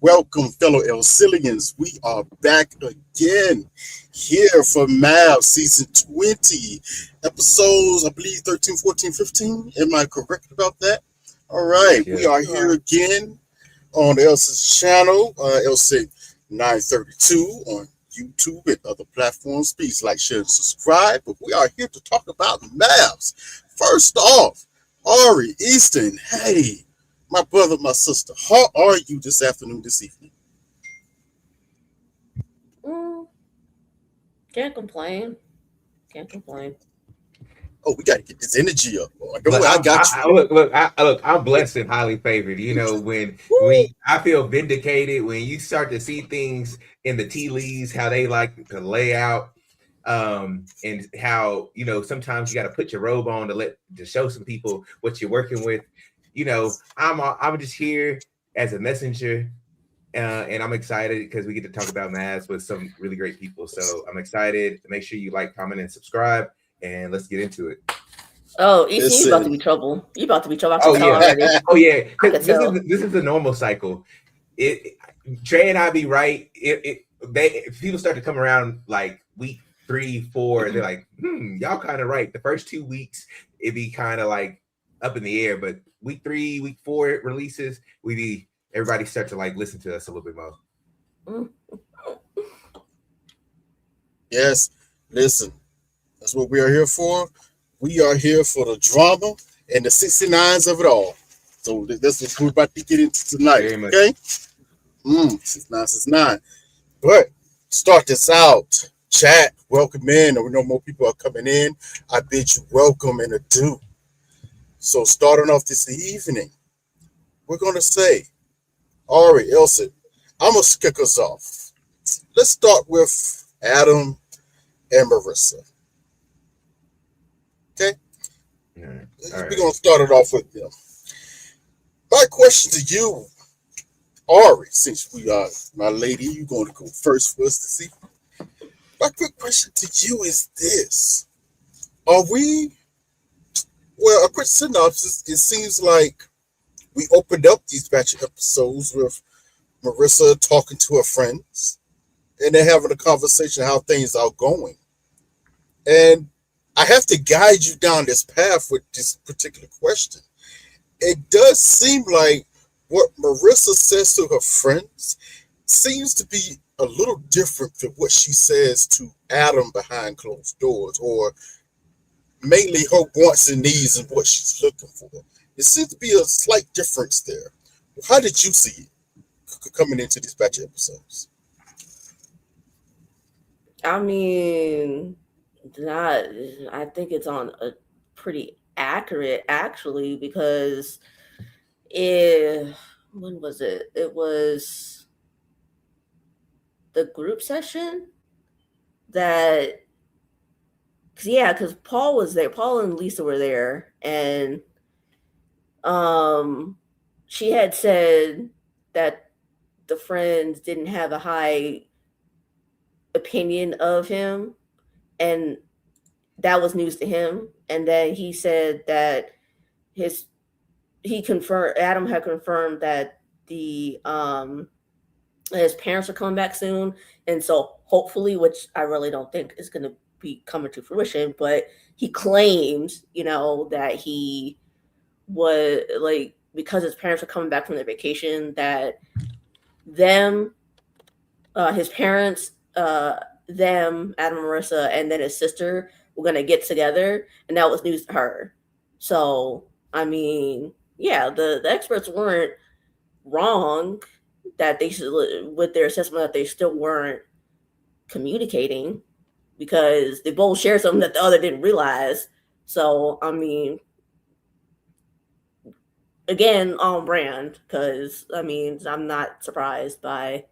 Welcome, fellow Elcillians. We are back again here for MAV season 20, episodes, I believe 13, 14, 15. Am I correct about that? All right, Yes, we yes. are here again on Elsa's channel, Elsa 932 on YouTube and other platforms. Please like, share, and subscribe. But we are here to talk about MAVs. First off, Ari Easton, hey, my brother, my sister, how are you this afternoon, this evening? Mm, can't complain. Can't complain. Oh, we got to get this energy up. Oh, don't Look, worry, I I'm, got I, you. look. I'm blessed and highly favored. You know, when Woo! I feel vindicated when you start to see things in the tea leaves, how they like to lay out, and how sometimes you got to put your robe on to show some people what you're working with. I'm just here as a messenger, and I'm excited because we get to talk about maths with some really great people. So I'm excited. Make sure you like, comment, and subscribe, and let's get into it. Oh, Easton, you about to be Listen. trouble. You about to be trouble. I can Oh tell yeah, already. oh yeah. I Because can tell. this is the normal cycle. It Trey and I be right. If people start to come around like week 3, 4, they're like, y'all kind of right. The first 2 weeks it be kind of like up in the air, but week 3, week 4 releases, everybody start to like listen to us a little bit more. Mm. Yes, listen, that's what we are here for. We are here for the drama and the 69s of it all. So that's what we're about to get into tonight, Very much. okay? 69, 69. But start this out. Chat, welcome in. We know more people are coming in. I bid you welcome and adieu. So starting off this evening, we're going to say, Ari, Elsa, I'm going to kick us off. Let's start with Adam and Marissa. Okay? All right. We're going to start it off with them. My question to you, Ari, since we are my lady, you're going to go first for us to see. My quick question to you is this. Are we, well, a quick synopsis, it seems like we opened up these batch of episodes with Marissa talking to her friends and they're having a conversation how things are going. And I have to guide you down this path with this particular question. It does seem like what Marissa says to her friends seems to be a little different than what she says to Adam behind closed doors, or mainly her wants and needs and what she's looking for. There seems to be a slight difference there. How did you see it coming into these batch of episodes? I mean, not. I think it's on a pretty accurate actually because when was it? It was the group session that. Because Paul was there. Paul and Lisa were there, and she had said that the friends didn't have a high opinion of him, and that was news to him. And then he said that Adam had confirmed that the his parents are coming back soon, and so hopefully, which I really don't think is going to be coming to fruition, but he claims, that he was like, because his parents are coming back from their vacation, that them, his parents, them, Adam and Marissa, and then his sister were going to get together, and that was news to her. So, I mean, yeah, the experts weren't wrong that they should, with their assessment, that they still weren't communicating, because they both shared something that the other didn't realize. So I mean, again, on brand, because I mean, I'm not surprised by,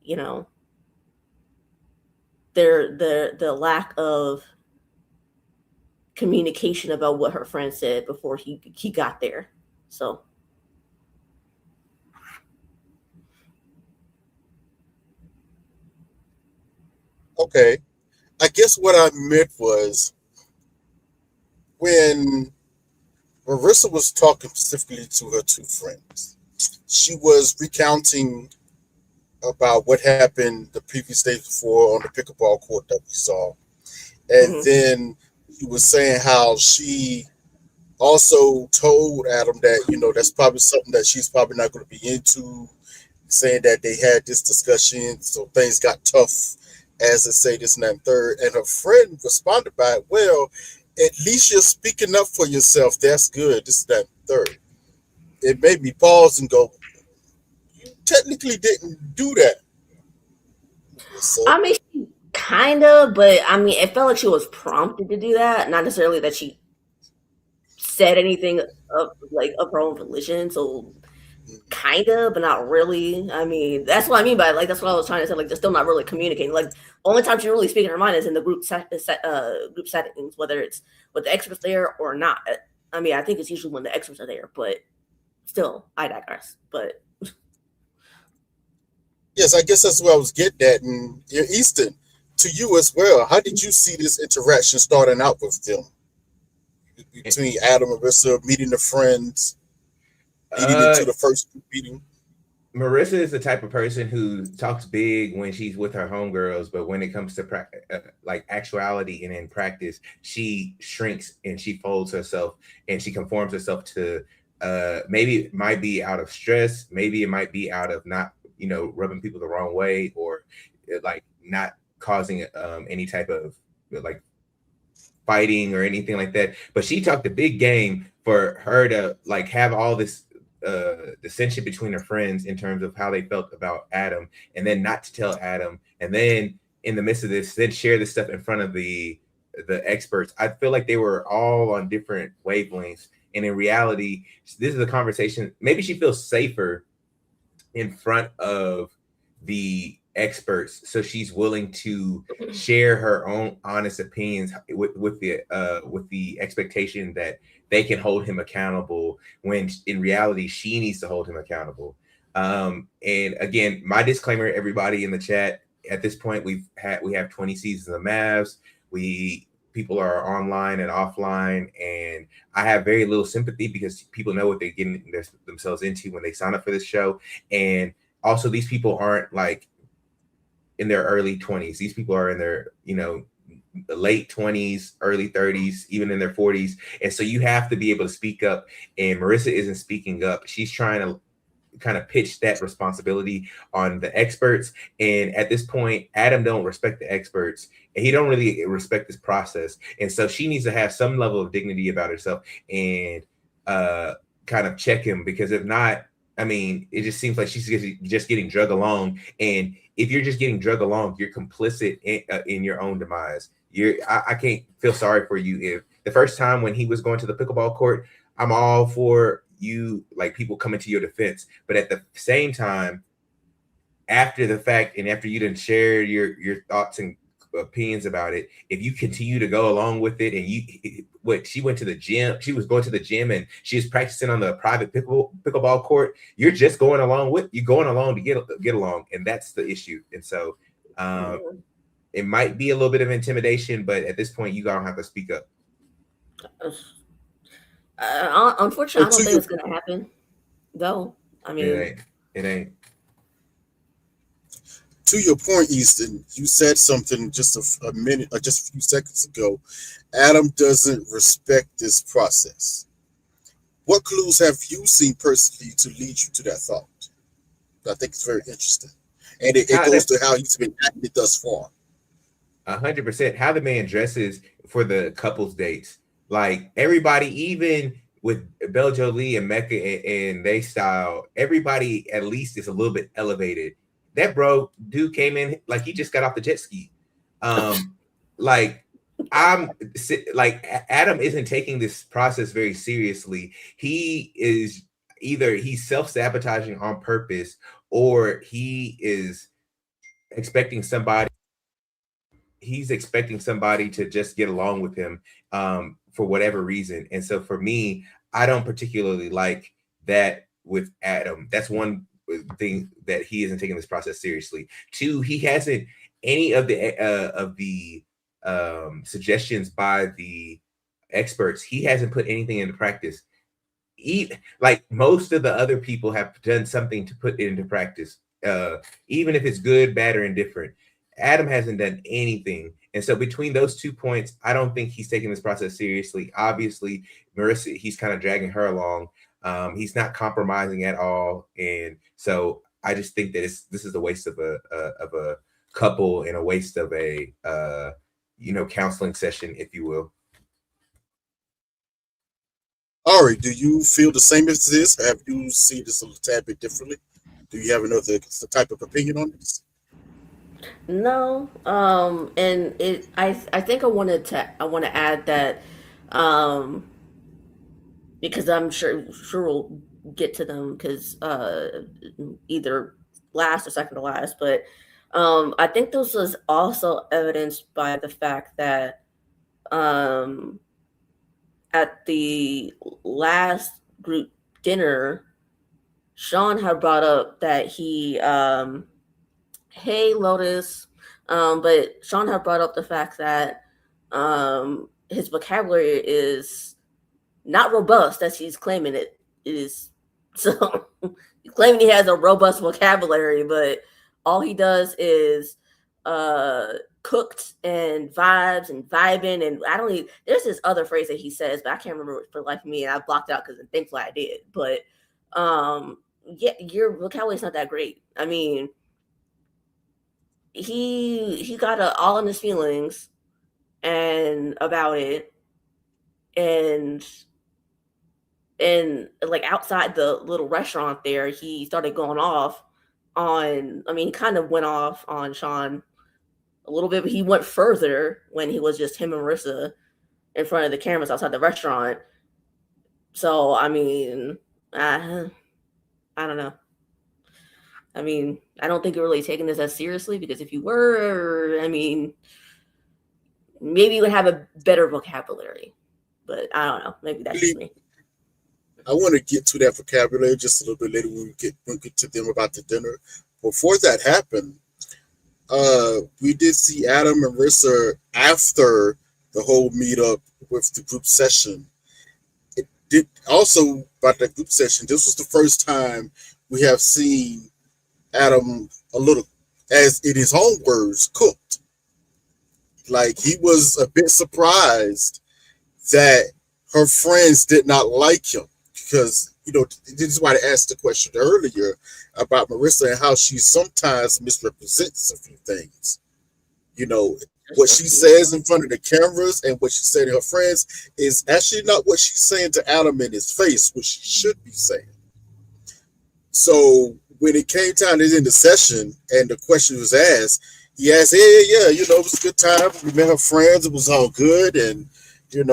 you know, the lack of communication about what her friend said before he got there. So Okay. I guess what I meant was when Marissa was talking specifically to her two friends, she was recounting about what happened the previous days before on the pickleball court that we saw. And mhm. then he was saying how she also told Adam that, that's probably something that she's probably not going to be into, saying that they had this discussion, so things got tough, as they say, this and that and third. And her friend responded by, well, at least you're speaking up for yourself. That's good. This, that, and third. It made me pause and go, you technically didn't do that, Marissa. I mean, she kind of, but I mean, it felt like she was prompted to do that, not necessarily that she said anything of like of her own volition. So kind of, but not really. I mean, that's what I mean by like that's what I was trying to say. Like, they're still not really communicating. Like, only time she really speaking her mind is in the group settings, whether it's with the experts there or not. I mean, I think it's usually when the experts are there, but still, I digress. But Yes, I guess that's what I was getting at. And Easton, to you as well, how did you see this interaction starting out with them? Between Adam and Marissa, meeting the friends, leading Uh, into the first meeting. Marissa is the type of person who talks big when she's with her homegirls, but when it comes to like actuality and in practice, she shrinks and she folds herself and she conforms herself to. Maybe it might be out of stress, maybe it might be out of not, rubbing people the wrong way, or like not causing any type of like fighting or anything like that. But she talked a big game for her to like have all this dissension between her friends in terms of how they felt about Adam, and then not to tell Adam, and then in the midst of this, then share this stuff in front of the experts. I feel like they were all on different wavelengths, and in reality, this is a conversation. Maybe she feels safer in front of the experts, so she's willing to share her own honest opinions with the expectation that they can hold him accountable, when in reality she needs to hold him accountable. And again, my disclaimer, everybody in the chat, at this point we have 20 seasons of Mavs. We People are online and offline, and I have very little sympathy because people know what they're getting themselves into when they sign up for this show. And also, these people aren't like in their early 20s. These people are in their, late 20s, early 30s, even in their 40s. And so you have to be able to speak up. And Marissa isn't speaking up. She's trying to kind of pitch that responsibility on the experts. And at this point, Adam don't respect the experts, and he don't really respect this process. And so she needs to have some level of dignity about herself and kind of check him, because if not, I mean, it just seems like she's just getting drug along. And if you're just getting drug along, you're complicit in your own demise. I can't feel sorry for you. If the first time when he was going to the pickleball court, I'm all for you, like people coming to your defense. But at the same time, after the fact, and after you didn't share your thoughts and opinions about it, if you continue to go along with it, and she went to the gym, she was going to the gym and she was practicing on the private pickleball court, you're just going along to get along, and that's the issue. And so it might be a little bit of intimidation, but at this point you don't have to speak up. Unfortunately, I don't think it's gonna happen. Though, I mean, it ain't. To your point, Easton, you said something just a minute or just a few seconds ago. Adam doesn't respect this process. What clues have you seen personally to lead you to that thought? I think it's very interesting. And it goes to how he's been acting thus far. 100%. How the man dresses for the couples dates. Like everybody, even with Beljo Lee and Mecca and they style, everybody at least is a little bit elevated. That dude came in like he just got off the jet ski. Like I'm like Adam isn't taking this process very seriously. He is either he's self-sabotaging on purpose, or he is expecting somebody he's expecting somebody to just get along with him for whatever reason. And so for me, I don't particularly like that with Adam. That's one thing, that he isn't taking this process seriously. Two, he hasn't any of the suggestions by the experts. He hasn't put anything into practice. Like most of the other people have done something to put it into practice, even if it's good, bad, or indifferent. Adam hasn't done anything. And so between those 2 points, I don't think he's taking this process seriously. Obviously, Marissa, he's kind of dragging her along. He's not compromising at all. And so I just think that this is a waste of a couple, and a waste of a counseling session, if you will. Ari, do you feel the same as this? Have you seen this a tad bit differently? Do you have another type of opinion on this? No, and I think I want to add that, um, because I'm sure we'll get to them because either last or second to last, but I think this was also evidenced by the fact that um at the last group dinner, Sean had brought up that hey Lotus, but Sean had brought up the fact that his vocabulary is not robust as he's claiming it is. So he's claiming he has a robust vocabulary, but all he does is cooked and vibes and vibing, and I don't even, there's this other phrase that he says, but I can't remember it for the life of me, and I blocked out because thankfully I did. But yeah, your vocabulary is not that great. I mean, he got all in his feelings and about it, and like outside the little restaurant there, he started going off on, I mean, kind of went off on Sean a little bit, but he went further when he was just him and Marissa in front of the cameras outside the restaurant. So I mean, I don't know. I mean, I don't think you're really taking this as seriously, because if you were, I mean, maybe you would have a better vocabulary. But I don't know. Maybe that's just me. I want to get to that vocabulary just a little bit later when we get to them about the dinner. Before that happened, we did see Adam and Marissa after the whole meetup with the group session. It did also about that group session. This was the first time we have seen Adam a little, as in his own words, cooked. Like he was a bit surprised that her friends did not like him, because this is why I asked the question earlier about Marissa and how she sometimes misrepresents a few things. What she says in front of the cameras and what she said to her friends is actually not what she's saying to Adam in his face, what she should be saying. So when it came time to end the session and the question was asked, he asked, "Hey, yeah, it was a good time. We met her friends. It was all good, and and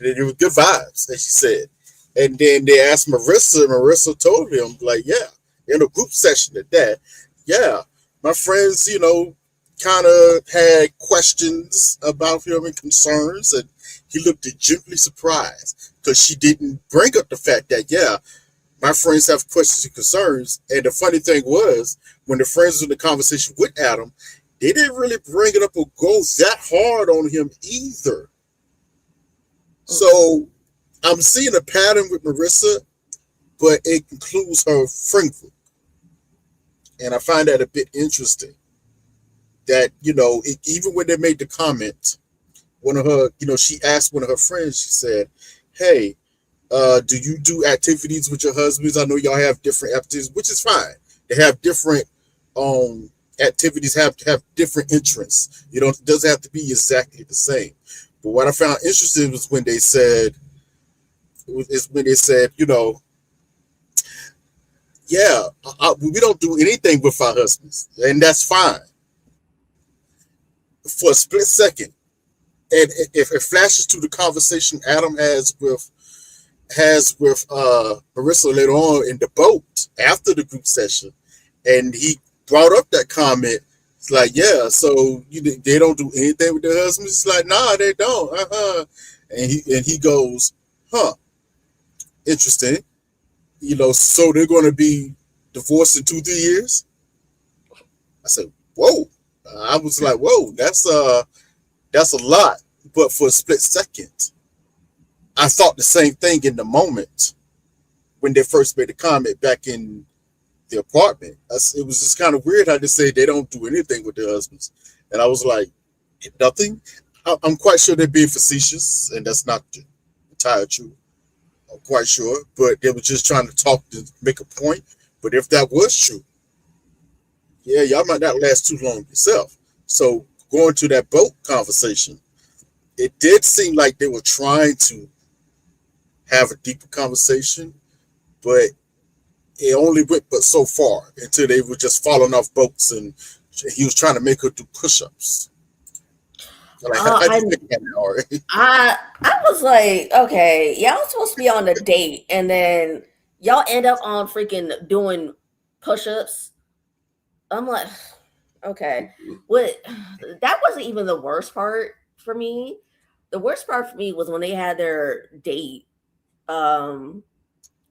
it was good vibes," as she said. And then they asked Marissa, and Marissa told him, like, yeah, in a group session at that, yeah, my friends, kind of had questions about him and concerns, and he looked genuinely surprised because she didn't bring up the fact that, yeah, my friends have questions and concerns. And the funny thing was, when the friends were in the conversation with Adam, they didn't really bring it up or go that hard on him either. So I'm seeing a pattern with Marissa, but it includes her friend group. And I find that a bit interesting. That, even when they made the comment, one of her, she asked one of her friends, she said, "Hey, do you do activities with your husbands? I know y'all have different activities," which is fine. They have different activities, have different interests. It doesn't have to be exactly the same. But what I found interesting was when they said, yeah, we don't do anything with our husbands, and that's fine. For a split second, and if it flashes to the conversation Adam has with Marissa later on in the boat after the group session, and he brought up that comment. It's like, yeah, so they don't do anything with their husbands. It's like, nah, they don't. And he goes, huh, interesting. So they're going to be divorced in 2-3 years. I said, whoa. I was like, whoa, that's a lot. But for a split second, I thought the same thing in the moment when they first made the comment back in the apartment. It was just kind of weird how they say they don't do anything with their husbands. And I was like, nothing? I'm quite sure they're being facetious, and that's not the entire truth. I'm quite sure. But they were just trying to talk to make a point. But if that was true, yeah, y'all might not last too long yourself. So going to that boat conversation, it did seem like they were trying to have a deeper conversation, but it only went but so far until they were just falling off boats and he was trying to make her do push-ups. Like, how do I you think that, Ari? I was like, okay, y'all supposed to be on a date, and then y'all end up on freaking doing push-ups. I'm like, okay, what? That wasn't even the worst part for me. The worst part for me was when they had their date um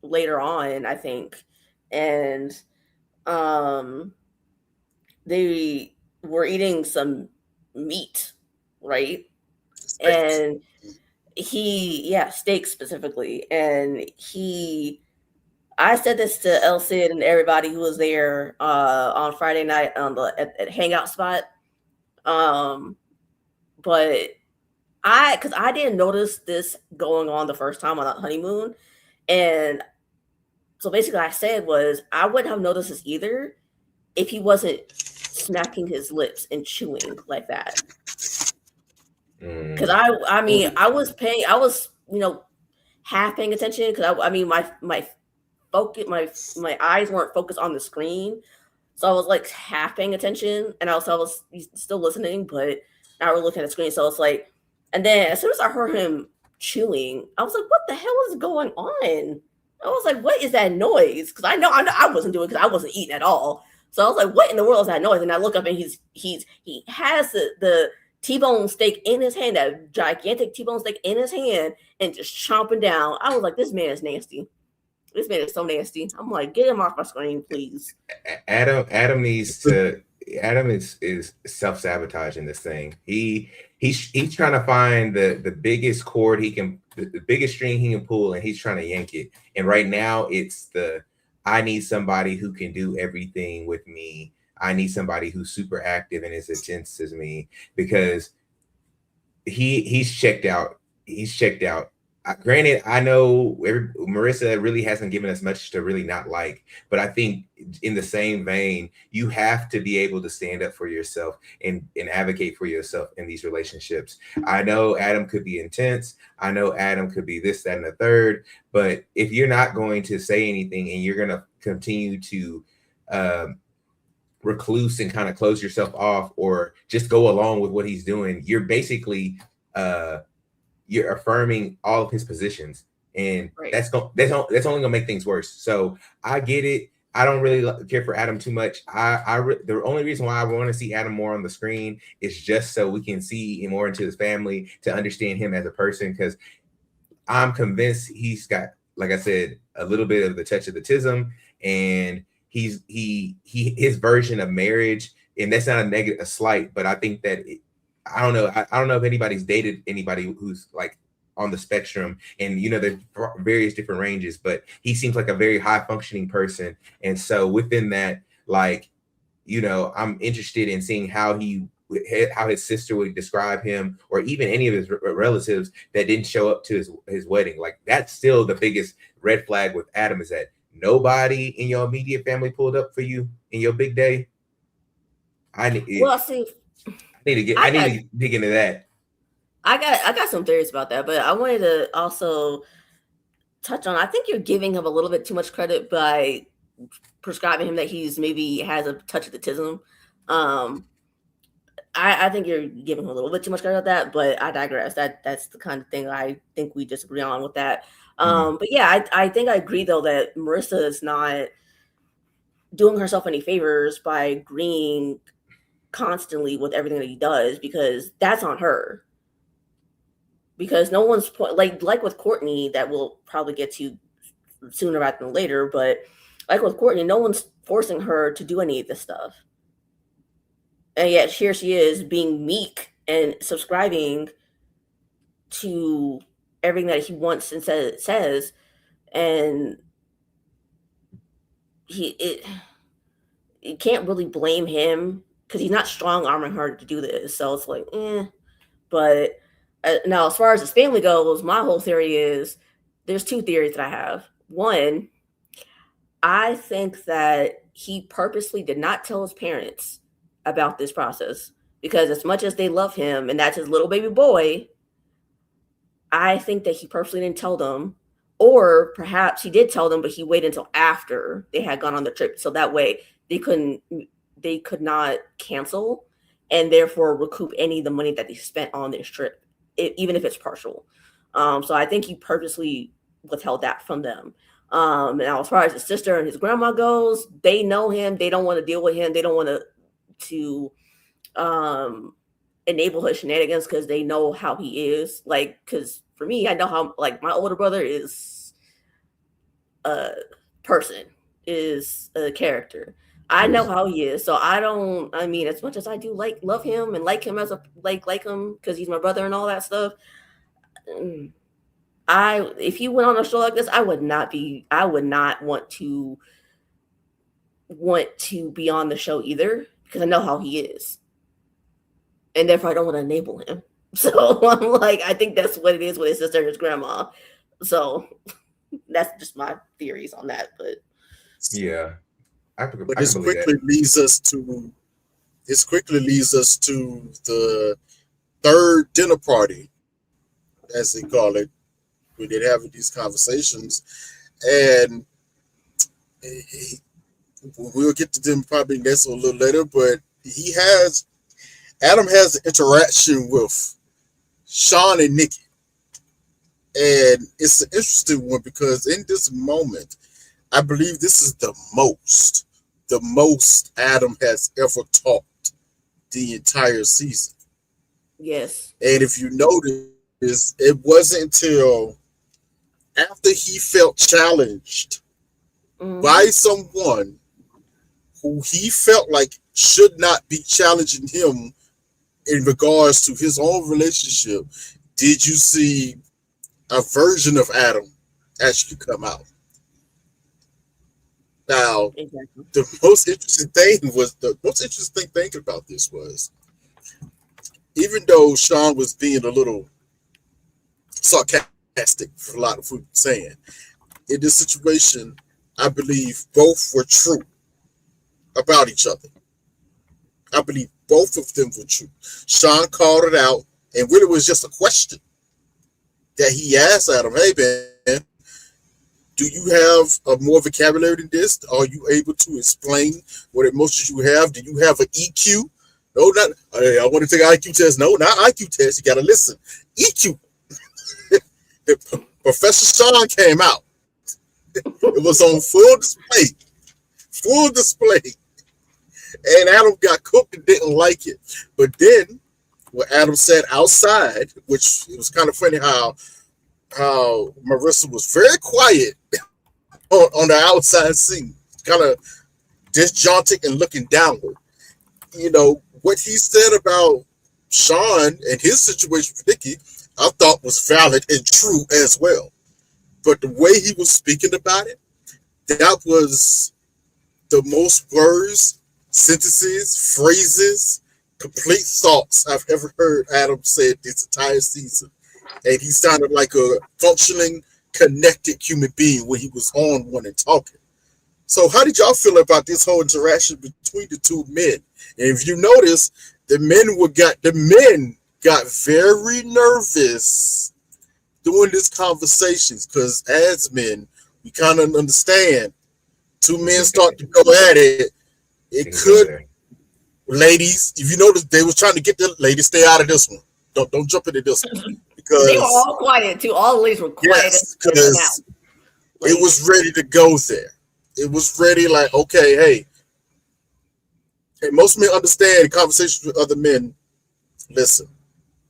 later on, I think, and um they were eating some meat, right? Steaks. And yeah, steak specifically. And I said this to El Cid and everybody who was there on Friday night on the at Hangout spot. Um, but because I didn't notice this going on the first time on the honeymoon, and so basically, I said was I wouldn't have noticed this either if he wasn't smacking his lips and chewing like that. Because I mean, I was half paying attention because I mean, my focus, my eyes weren't focused on the screen, so I was like half paying attention, and I was still listening, but not really looking at the screen. So it's like, and then as soon as I heard him chewing, I was like, "What the hell is going on?" I was like, "What is that noise?" Because I know I wasn't doing it because I wasn't eating at all. So I was like, "What in the world is that noise?" And I look up and he has the T-bone steak in his hand, that gigantic T-bone steak in his hand, and just chomping down. I was like, "This man is nasty." This man is so nasty. I'm like, get him off my screen, please. Adam needs to. Adam is self-sabotaging this thing. He's trying to find the biggest cord he can, the biggest string he can pull, and he's trying to yank it. And right now it's I need somebody who can do everything with me. I need somebody who's super active and as intense as me, because he's checked out. He's checked out. Granted, I know Marissa really hasn't given us much to really not like, but I think in the same vein, you have to be able to stand up for yourself and advocate for yourself in these relationships. I know Adam could be intense. I know Adam could be this, that, and the third. But if you're not going to say anything and you're going to continue to recluse and kind of close yourself off or just go along with what he's doing, you're basically you're affirming all of his positions, and Right. that's only gonna make things worse. So I get it. I don't really care for Adam too much. The only reason why I want to see Adam more on the screen is just so we can see more into his family, to understand him as a person, because I'm convinced he's got, like I said, a little bit of the touch of the tism, and his version of marriage, and that's not a slight, but I think that I don't know. I don't know if anybody's dated anybody who's like on the spectrum, and there's various different ranges, but he seems like a very high functioning person. And so within that, like, I'm interested in seeing how his sister would describe him, or even any of his relatives that didn't show up to his wedding. Like, that's still the biggest red flag with Adam, is that nobody in your immediate family pulled up for you in your big day. Well, see, I need to dig into that. I got some theories about that, but I wanted to also touch on. I think you're giving him a little bit too much credit by prescribing him that he's maybe has a touch of autism. I think you're giving her a little bit too much credit on that, but I digress. That's the kind of thing I think we disagree on with that. But yeah, I think I agree though that Marissa is not doing herself any favors by agreeing constantly with everything that he does, because that's on her. Because no one's like with Courtney, that we'll probably get to sooner rather than later, but like with Courtney, no one's forcing her to do any of this stuff. And yet here she is being meek and subscribing to everything that he wants and says, and you can't really blame him because he's not strong arming her to do this. So it's like, But now, as far as his family goes, my whole theory is there's two theories that I have. One, I think that he purposely did not tell his parents about this process, because as much as they love him and that's his little baby boy, I think that he purposely didn't tell them, or perhaps he did tell them, but he waited until after they had gone on the trip, so that way they could not cancel and therefore recoup any of the money that they spent on this trip, even if it's partial. So I think he purposely withheld that from them. Now, as far as his sister and his grandma goes, they know him. They don't want to deal with him. They don't want to enable his shenanigans because they know how he is. Like, because for me, I know how, like, my older brother is a person, is a character. I know how he is, so I mean, as much as I do love him and like him as a like him because he's my brother and all that stuff, if he went on a show like this, I would not want to be on the show either, because I know how he is, and therefore I don't want to enable him. So I'm like, I think that's what it is with his sister and his grandma. So that's just my theories on that. But yeah, but this quickly leads us to the third dinner party, as they call it, when they're having these conversations, and we'll get to them probably next a little later. But Adam has an interaction with Sean and Nikki, and it's an interesting one because in this moment, I believe this is the most Adam has ever talked the entire season. yes, and if you notice, it wasn't until after he felt challenged by someone who he felt like should not be challenging him in regards to his own relationship, did you see a version of Adam actually come out. Now, exactly. the most interesting thing about this was, even though Sean was being a little sarcastic for a lot of food saying, in this situation, I believe both were true about each other. I believe both of them were true. Sean called it out, and really was just a question that he asked Adam, hey man, do you have a more vocabulary than this? Are you able to explain what emotions you have? Do you have an EQ? No, not, I want to take an IQ test. No, not IQ test. You got to listen. EQ. Professor Sean came out. It was on full display. Full display. And Adam got cooked and didn't like it. But then, when Adam sat outside, which it was kind of funny how Marissa was very quiet on the outside scene, kind of disjointed and looking downward. You know, what he said about Sean and his situation with Nikki, I thought was valid and true as well. But the way he was speaking about it, that was the most words, sentences, phrases, complete thoughts I've ever heard Adam say this entire season. And he sounded like a functioning, connected human being when he was on one and talking. So how did y'all feel about this whole interaction between the two men? And if you notice, the men got very nervous during this conversations, because as men, we kind of understand two men start to go at it. Ladies, if you notice, they was trying to get the ladies stay out of this one. Don't jump into this one They were because all quiet too. All the ladies were quiet yes, for now. because it was ready to go there. It was ready, like okay, hey, most men understand conversations with other men. Listen,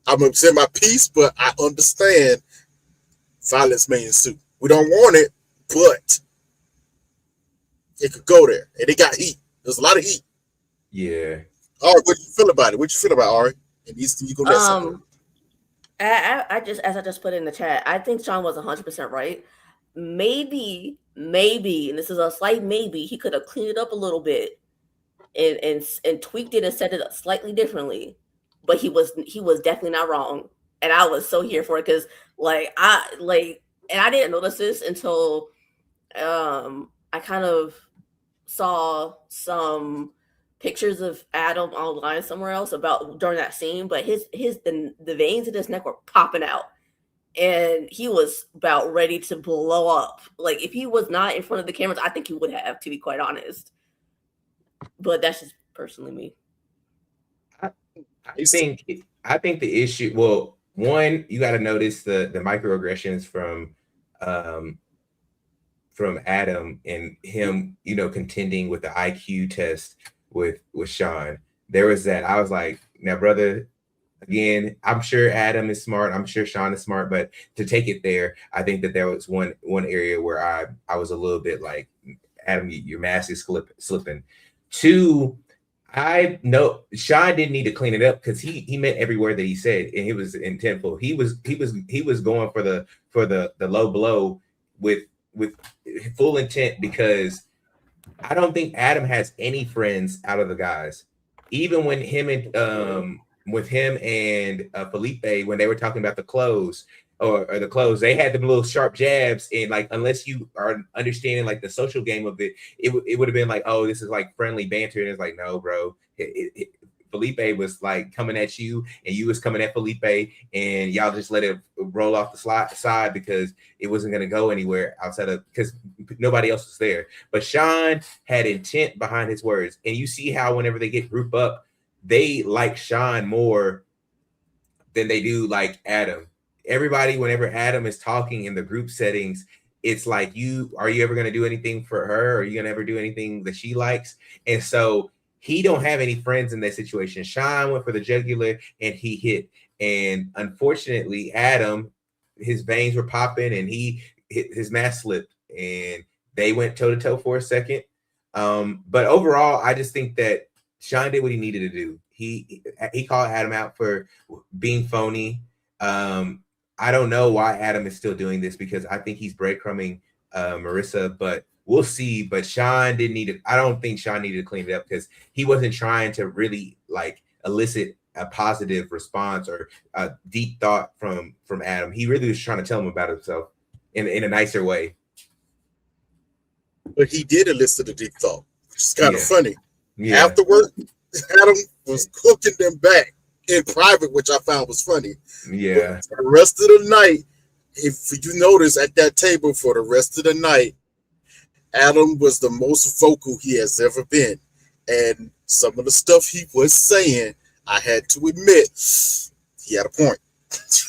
I'm gonna say my piece, but I understand violence may ensue. We don't want it, but it could go there, and it got heat. There's a lot of heat. Yeah. All right, what do you feel about it? What you feel about Ari? And these you go next. I just, as I just put in the chat, I think Sean was 100% right. Maybe, and this is a slight maybe, he could have cleaned it up a little bit and tweaked it and said it slightly differently. But he was definitely not wrong, and I was so here for it because and I didn't notice this until I kind of saw some pictures of Adam online somewhere else about during that scene, but the veins in his neck were popping out, and he was about ready to blow up. Like if he was not in front of the cameras, I think he would have, to be quite honest. But that's just personally me. I think the issue. Well, one, you got to notice the microaggressions from Adam and him, contending with the IQ test with Sean. There was that. I was like, now, brother, again, I'm sure Adam is smart. I'm sure Sean is smart, but to take it there, I think that there was one area where I was a little bit like, Adam, your mask is slipping. Two, I know Sean didn't need to clean it up because he meant every word that he said, and he was intentful. He was going for the low blow with full intent, because I don't think Adam has any friends out of the guys. Even when him and Felipe, when they were talking about the clothes or the clothes, they had them little sharp jabs, and like unless you are understanding like the social game of it would have been like, oh, this is like friendly banter, and it's like, no, bro. Felipe was like coming at you, and you was coming at Felipe, and y'all just let it roll off the side because it wasn't going to go anywhere outside of, because nobody else was there. But Sean had intent behind his words, and you see how whenever they get grouped up, they like Sean more than they do like Adam. Everybody, whenever Adam is talking in the group settings, it's like, are you ever going to do anything for her? Are you going to ever do anything that she likes? And so he don't have any friends in that situation. Sean went for the jugular and he hit. And unfortunately, Adam, his veins were popping and his mask slipped, and they went toe to toe for a second. But overall, I just think that Sean did what he needed to do. He called Adam out for being phony. I don't know why Adam is still doing this, because I think he's breadcrumbing Marissa, but we'll see. But Sean didn't need to. I don't think Sean needed to clean it up, because he wasn't trying to really like elicit a positive response or a deep thought from Adam. He really was trying to tell him about himself in a nicer way. But he did elicit a deep thought, which is kind of funny. Yeah. Afterward, Adam was cooking them back in private, which I found was funny. Yeah. But for the rest of the night, if you notice at that table for the rest of the night, Adam was the most vocal he has ever been. And some of the stuff he was saying, I had to admit, he had a point.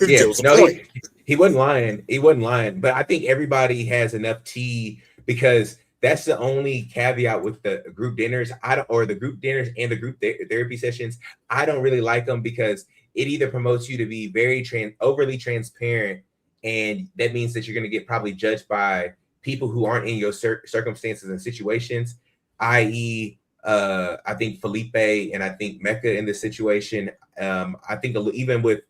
Yeah, there was a point. He wasn't lying. He wasn't lying. But I think everybody has enough tea, because that's the only caveat with the group dinners. The group dinners and the group therapy sessions. I don't really like them, because it either promotes you to be very overly transparent, and that means that you're going to get probably judged by people who aren't in your circumstances and situations, i.e., I think Felipe and I think Mecca in this situation. I think even with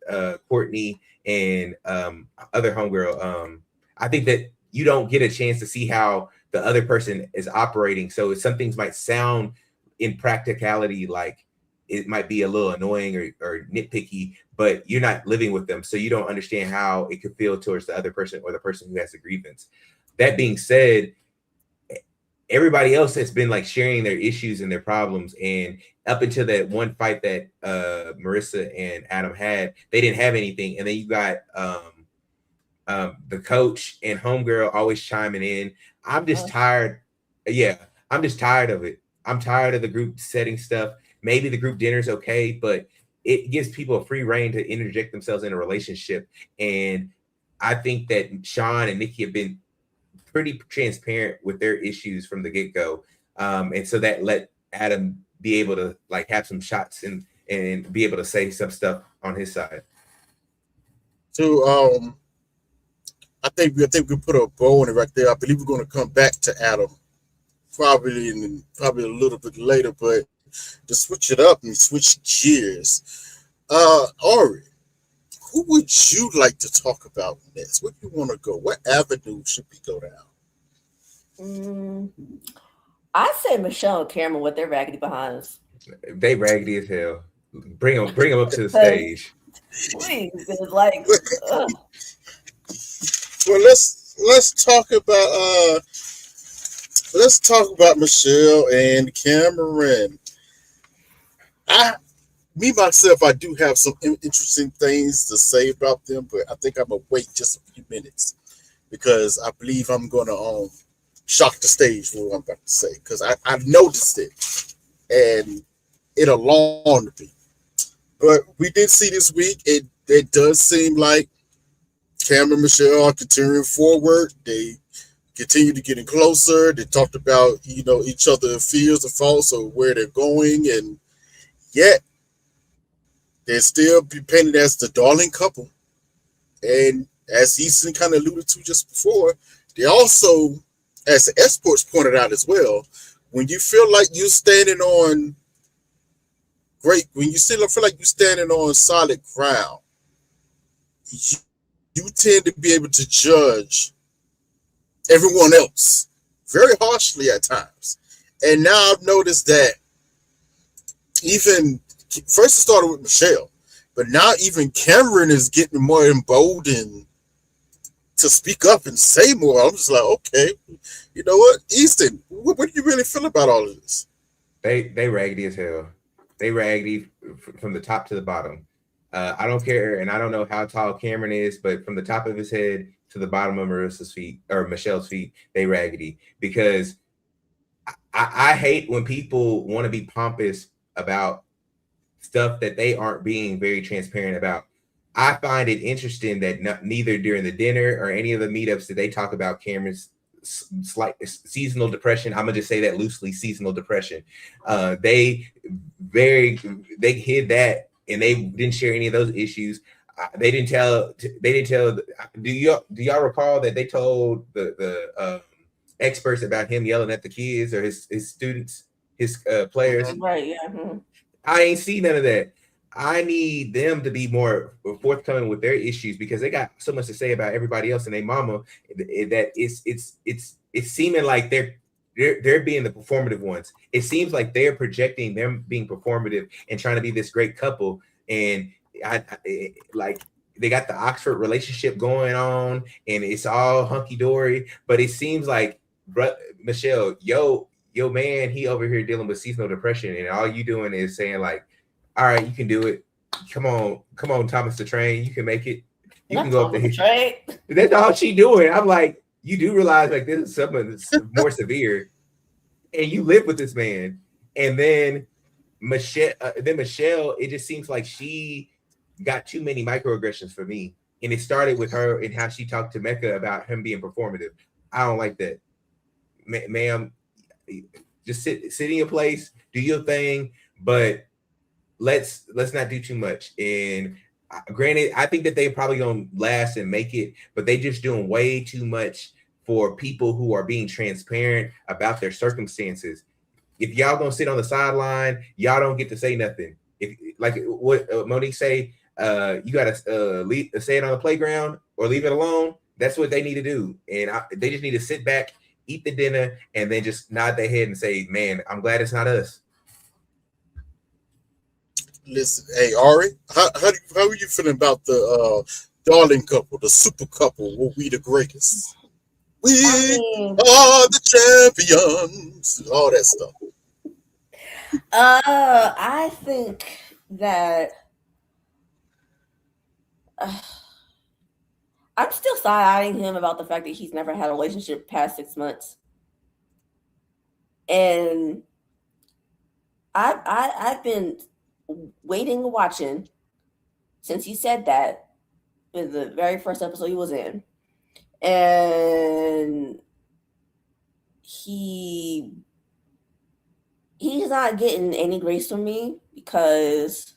Courtney and other homegirl, I think that you don't get a chance to see how the other person is operating. So some things might sound in practicality like it might be a little annoying or nitpicky, but you're not living with them, so you don't understand how it could feel towards the other person or the person who has a grievance. That being said, everybody else has been like sharing their issues and their problems, and up until that one fight that Marissa and Adam had, they didn't have anything. And then you got the coach and homegirl always chiming in. I'm just tired. Yeah, I'm just tired of it. I'm tired of the group setting stuff. maybe the group dinner is okay, but it gives people a free reign to interject themselves in a relationship. And I think that Sean and Nikki have been pretty transparent with their issues from the get-go. And so that let Adam be able to like have some shots and be able to say some stuff on his side. So I think we put a bow on it right there. I believe we're going to come back to Adam probably a little bit later, but to switch it up and switch gears. Ari, who would you like to talk about next? Where do you want to go? What avenue should we go down? Mm, I say Michelle and Cameron with their raggedy behinds. They raggedy as hell. Bring them up to the Because stage. please, it's like, ugh. Well, let's talk about Michelle and Cameron. I Me myself, I do have some interesting things to say about them, but I think I'm gonna wait just a few minutes because I believe I'm gonna shock the stage for what I'm about to say because I noticed it and it alarmed me. But we did see this week it does seem like Cam and Michelle are continuing forward. They continue to getting closer. They talked about each other fears and faults of where they're going, and yet they still be painted as the darling couple. And as Easton kind of alluded to just before, they also, as the experts pointed out as well, when you feel like you're standing on when you still feel like you're standing on solid ground, you, you tend to be able to judge everyone else very harshly at times. And now I've noticed that even first it started with Michelle, but now even Cameron is getting more emboldened to speak up and say more. I'm just like, okay, you know what, Easton, what do you really feel about all of this? They raggedy as hell. They raggedy from the top to the bottom. I don't care, and I don't know how tall Cameron is, but from the top of his head to the bottom of Marissa's feet or Michelle's feet, they raggedy. Because I hate when people want to be pompous about stuff that they aren't being very transparent about. I find it interesting that neither during the dinner or any of the meetups did they talk about Cameron's slight seasonal depression. I'm gonna just say that loosely, seasonal depression. They hid that and they didn't share any of those issues. They didn't tell. Do y'all recall that they told the experts about him yelling at the kids or his students, his players? Mhm. Right, yeah. Mhm. I ain't see none of that. I need them to be more forthcoming with their issues because they got so much to say about everybody else and their mama that it's seeming like they're being the performative ones. It seems like they're projecting them being performative and trying to be this great couple. And like they got the Oxford relationship going on and it's all hunky dory, but it seems like Michelle, yo man, he over here dealing with seasonal depression, and all you doing is saying like, all right, you can do it. Come on, Thomas the Train, you can make it. You can Not go up Thomas the there. Train. That's all she doing. I'm like, you do realize like this is something that's more severe, and you live with this man, and then Michelle, it just seems like she got too many microaggressions for me, and it started with her and how she talked to Mecca about him being performative. I don't like that, ma'am. Just sit in your place, do your thing, but let's not do too much. And granted, I think that they probably gonna last and make it, but they just doing way too much for people who are being transparent about their circumstances. If y'all gonna sit on the sideline, y'all don't get to say nothing. If like what Monique say, you gotta say it on the playground or leave it alone. That's what they need to do, and they just need to sit back, eat the dinner, and then just nod their head and say, "Man, I'm glad it's not us." Listen, hey Ari, how are you feeling about the darling couple, the super couple? Will we the greatest? We I mean, are the champions, all that stuff. I think that uh, I'm still side-eyeing him about the fact that he's never had a relationship past 6 months. And I've been waiting and watching since he said that in the very first episode he was in, and he he's not getting any grace from me because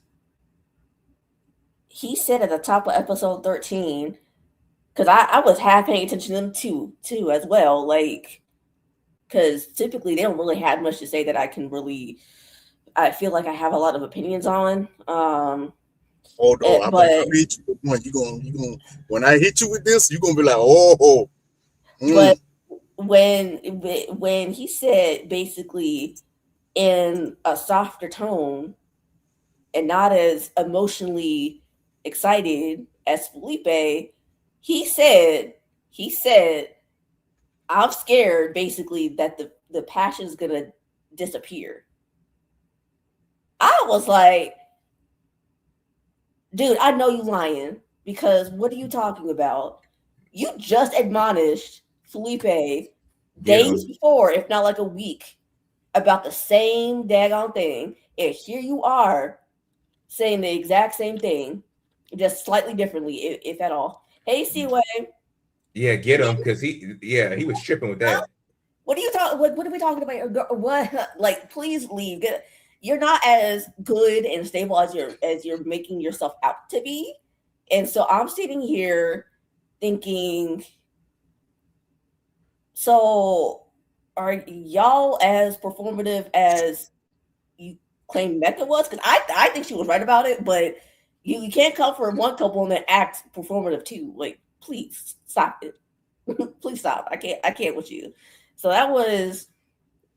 he said at the top of episode 13, because I was half paying attention to them too as well, like because typically they don't really have much to say that I feel like I have a lot of opinions on. Hold on, but if I But hit you with one, when I hit you with this, you're gonna be like, oh, but when he said basically in a softer tone and not as emotionally excited as Felipe, he said I'm scared basically that the passion is gonna disappear. I was like, dude, I know you lying because what are you talking about? You just admonished Felipe Get days him. before, if not like a week, about the same daggone thing. And here you are saying the exact same thing, just slightly differently, if at all. Hey, Seaway, Yeah, get him because he was tripping with that. what are you talking? What are we talking about? What? Like, please leave. You're not as good and stable as you're making yourself out to be. And so I'm sitting here thinking, so are y'all as performative as you claim Mecca was? Because I think she was right about it, but you can't come for one couple and then act performative too. Like, please stop it. Please stop. I can't with you. So that was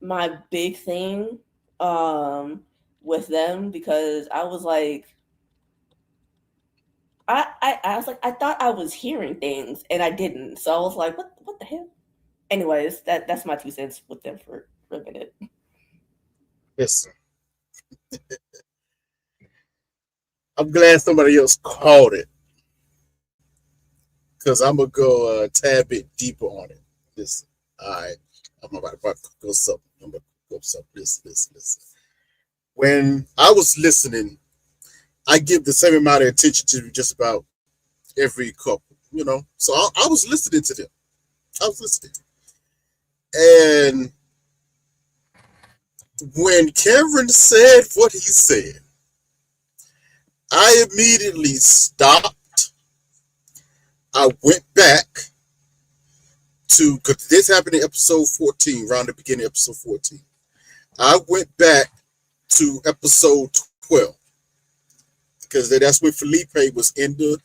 my big thing with them because I was like I was like I thought I was hearing things and I didn't. So I was like, what the hell? Anyways, that's my 2 cents with them for a minute. listen, I'm glad somebody else called it because I'm gonna go a tad bit deeper on it. Listen, all right, I'm about to go something. I'm gonna go something. Listen. When I was listening, I give the same amount of attention to just about every couple, So I was listening to them. I was listening. And when Cameron said what he said, I immediately stopped. I went back to, because this happened in episode 14, around the beginning of episode 14. I went back to episode 12 because that's when Felipe was in the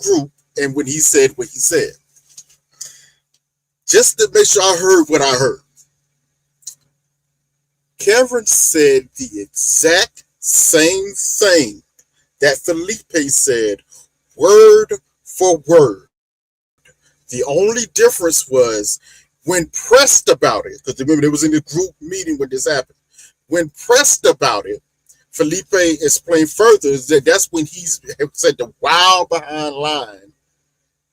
group and when he said what he said. Just to make sure I heard what I heard. Cameron said the exact same thing that Felipe said, word for word. The only difference was when pressed about it, because remember, it was in the group meeting when this happened. When pressed about it, Felipe explained further that that's when he said the wild behind line.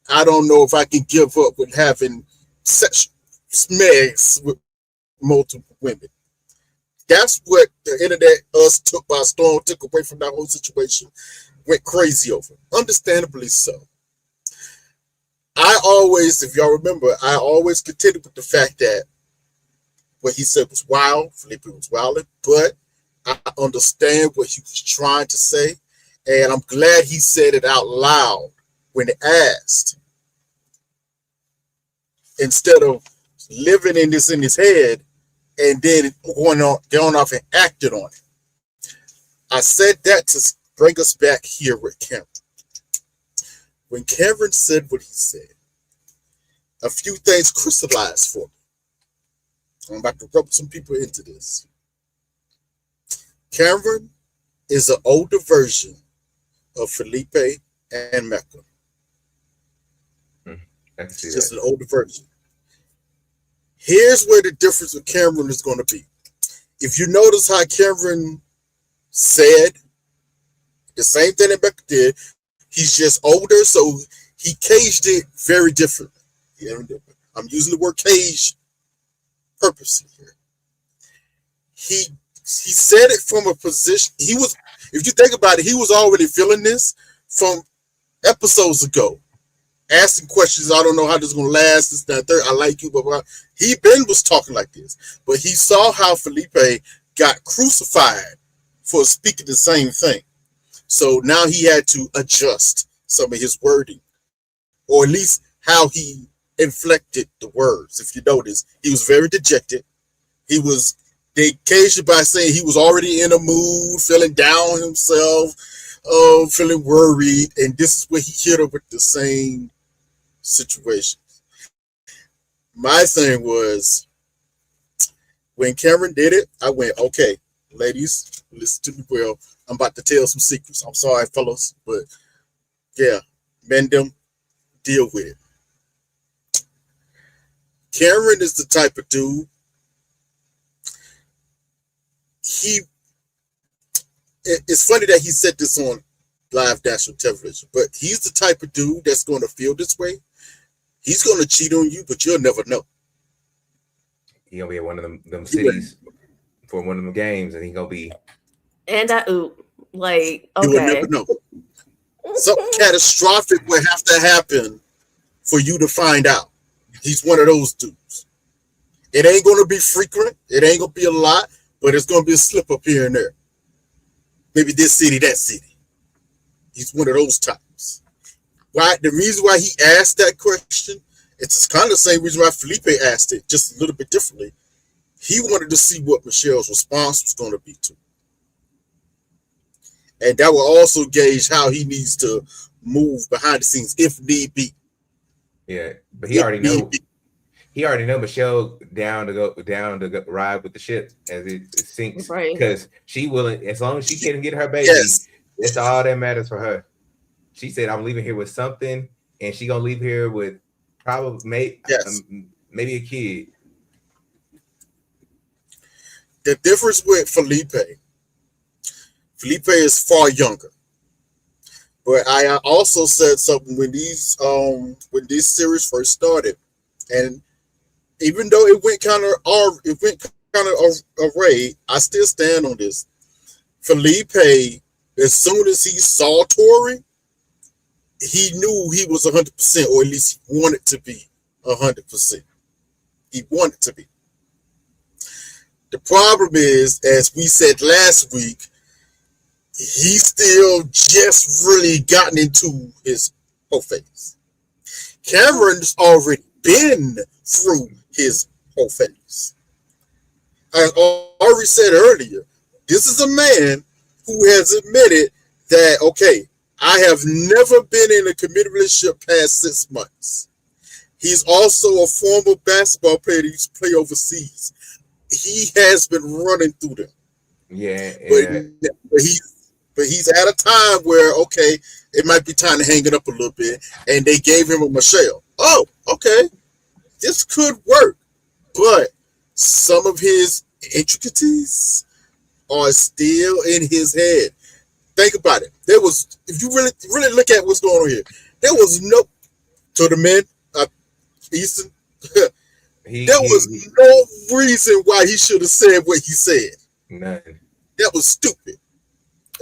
I don't know if I can give up with having such smegs with multiple women. That's what the internet us took by storm, took away from that whole situation, went crazy over. Understandably so. I always, if y'all remember, I always contended with the fact that what he said was wild, Felipe was wilding, but I understand what he was trying to say, and I'm glad he said it out loud when asked, instead of living in this in his head and then going off and acting on it. I said that to bring us back here with Cameron. When Cameron said what he said, a few things crystallized for me. I'm about to rub some people into this. Cameron is an older version of Felipe and Mecca. It's just an older version. Here's where the difference with Cameron is going to be. If you notice how Cameron said the same thing that Mecca did, he's just older, so he caged it very differently. I'm using the word cage purposely here. He said it from a position. He was, if you think about it, he was already feeling this from episodes ago, asking questions. I don't know how this is gonna last. This, that, third. I like you, blah, blah. Ben was talking like this, but he saw how Felipe got crucified for speaking the same thing. So now he had to adjust some of his wording, or at least how he inflected the words. If you notice, he was very dejected. He was, they occasioned by saying he was already in a mood, feeling down himself, feeling worried, and this is where he hit her with the same situation. My thing was, when Cameron did it, I went, okay, ladies, listen to me well. I'm about to tell some secrets. I'm sorry, fellas, but yeah, mend them, deal with it. Cameron is the type of dude, it's funny that he said this on live national television, but he's the type of dude that's going to feel this way. He's going to cheat on you, but you'll never know. He's going to be at one of them cities for one of them games, and he's going to be... And like, okay. You will never know. Something catastrophic will have to happen for you to find out. He's one of those dudes. It ain't going to be frequent. It ain't going to be a lot, but it's going to be a slip up here and there. Maybe this city, that city. He's one of those types. Why? The reason why he asked that question, it's kind of the same reason why Felipe asked it, just a little bit differently. He wanted to see what Michelle's response was going to be to it. And that will also gauge how he needs to move behind the scenes if need be. Yeah, but he already know. He already know Michelle down to go ride with the ship as it sinks, right? Because she willing, as long as she can get her baby, yes. That's all that matters for her. She said, "I'm leaving here with something," and she gonna leave here with probably maybe a kid. The difference with Felipe is far younger. But I also said something when this series first started, and even though it went kind of array, I still stand on this. Felipe, as soon as he saw Tori, he knew he was 100%, or at least he wanted to be 100%. He wanted to be. The problem is, as we said last week, he's still just really gotten into his whole phase. Cameron's already been through his whole phase. As I already said earlier, this is a man who has admitted that, okay, I have never been in a committed relationship past 6 months. He's also a former basketball player that used to play overseas. He has been running through them. Yeah. But he's at a time where, okay, it might be time to hang it up a little bit. And they gave him a Michelle. Oh, okay. This could work. But some of his intricacies are still in his head. Think about it. If you really look at what's going on here, there was no, to the men, Easton, there was no reason why he should have said what he said. None. That was stupid.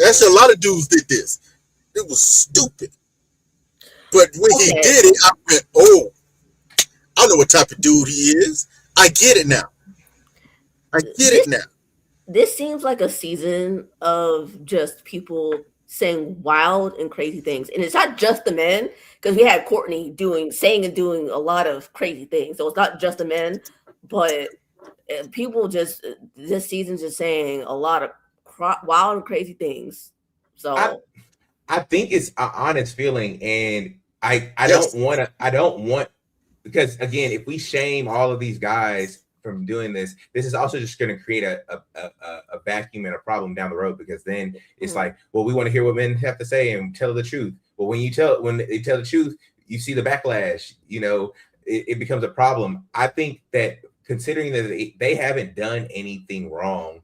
Actually, a lot of dudes did this. It was stupid. But when he did it, I went, oh, I know what type of dude he is. I get it now. This seems like a season of just people saying wild and crazy things. And it's not just the men, because we had Courtney saying and doing a lot of crazy things. So it's not just the men, but people just, this season, just saying a lot of wild and crazy things. So I think it's an honest feeling, and I don't want, because again, if we shame all of these guys from doing this is also just going to create a vacuum and a problem down the road, because then it's like, well, we want to hear what men have to say and tell the truth. But when they tell the truth, you see the backlash, it becomes a problem. I think that considering that they haven't done anything wrong,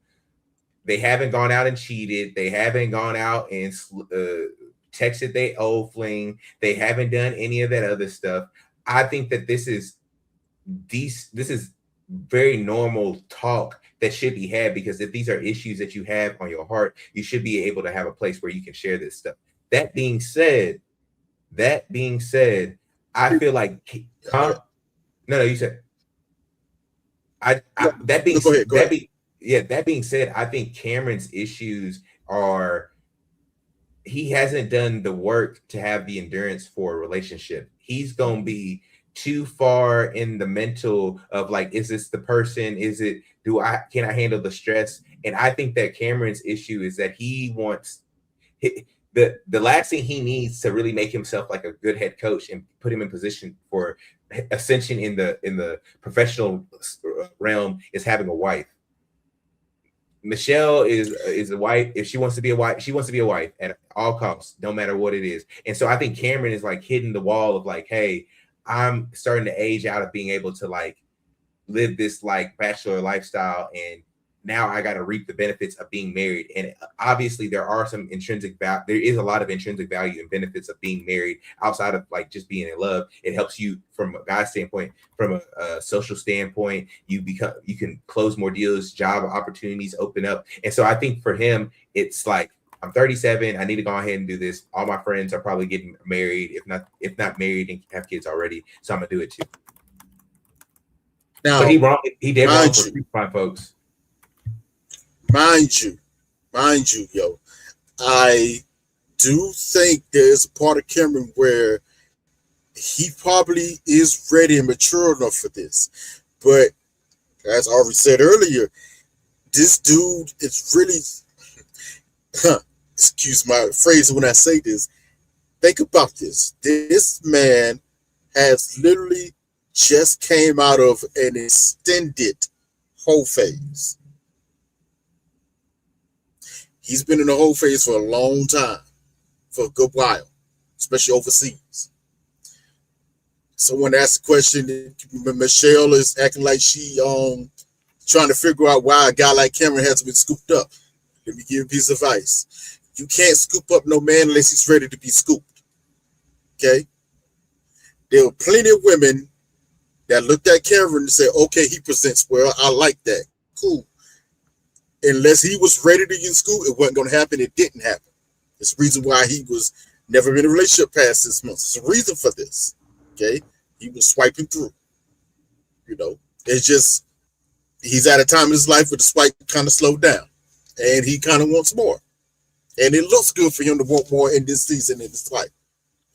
they haven't gone out and cheated, they haven't gone out and texted their old fling, they haven't done any of that other stuff. I think that this is very normal talk that should be had, because if these are issues that you have on your heart, you should be able to have a place where you can share this stuff. That being said, I feel like, huh? No, you said. No, That being no, go ahead. Go ahead. that being said, I think Cameron's issues are, he hasn't done the work to have the endurance for a relationship. He's gonna be too far in the mental of like, is this the person? Is it, can I handle the stress? And I think that Cameron's issue is that he wants, the last thing he needs to really make himself like a good head coach and put him in position for ascension in the professional realm is having a wife. Michelle is a wife. If she wants to be a wife, she wants to be a wife at all costs, no matter what it is. And so I think Cameron is like hitting the wall of like, hey, I'm starting to age out of being able to like live this like bachelor lifestyle, and now I got to reap the benefits of being married. And obviously there are some intrinsic value. There is a lot of intrinsic value and benefits of being married outside of like just being in love. It helps you from a guy's standpoint, from a social standpoint. You can close more deals, job opportunities open up. And so I think for him, it's like, I'm 37. I need to go ahead and do this. All my friends are probably getting married, if not married and have kids already. So I'm gonna do it too. Now, but he did wrong for fine folks. Mind you, yo, I do think there's a part of Cameron where he probably is ready and mature enough for this. But as I already said earlier, this dude is really, excuse my phrase when I say this, think about this. This man has literally just came out of an extended whole phase. He's been in the whole phase for a long time, for a good while, especially overseas. Someone asked the question, Michelle is acting like she trying to figure out why a guy like Cameron hasn't been scooped up. Let me give you a piece of advice. You can't scoop up no man unless he's ready to be scooped. Okay? There were plenty of women that looked at Cameron and said, okay, he presents well. I like that. Cool. Unless he was ready to get scooped, it wasn't going to happen. It didn't happen. There's a reason why he was never in a relationship past 6 months. There's a reason for this. Okay? He was swiping through. You know, it's just, he's at a time in his life where the swipe kind of slowed down. And he kind of wants more. And it looks good for him to want more in this season in his life.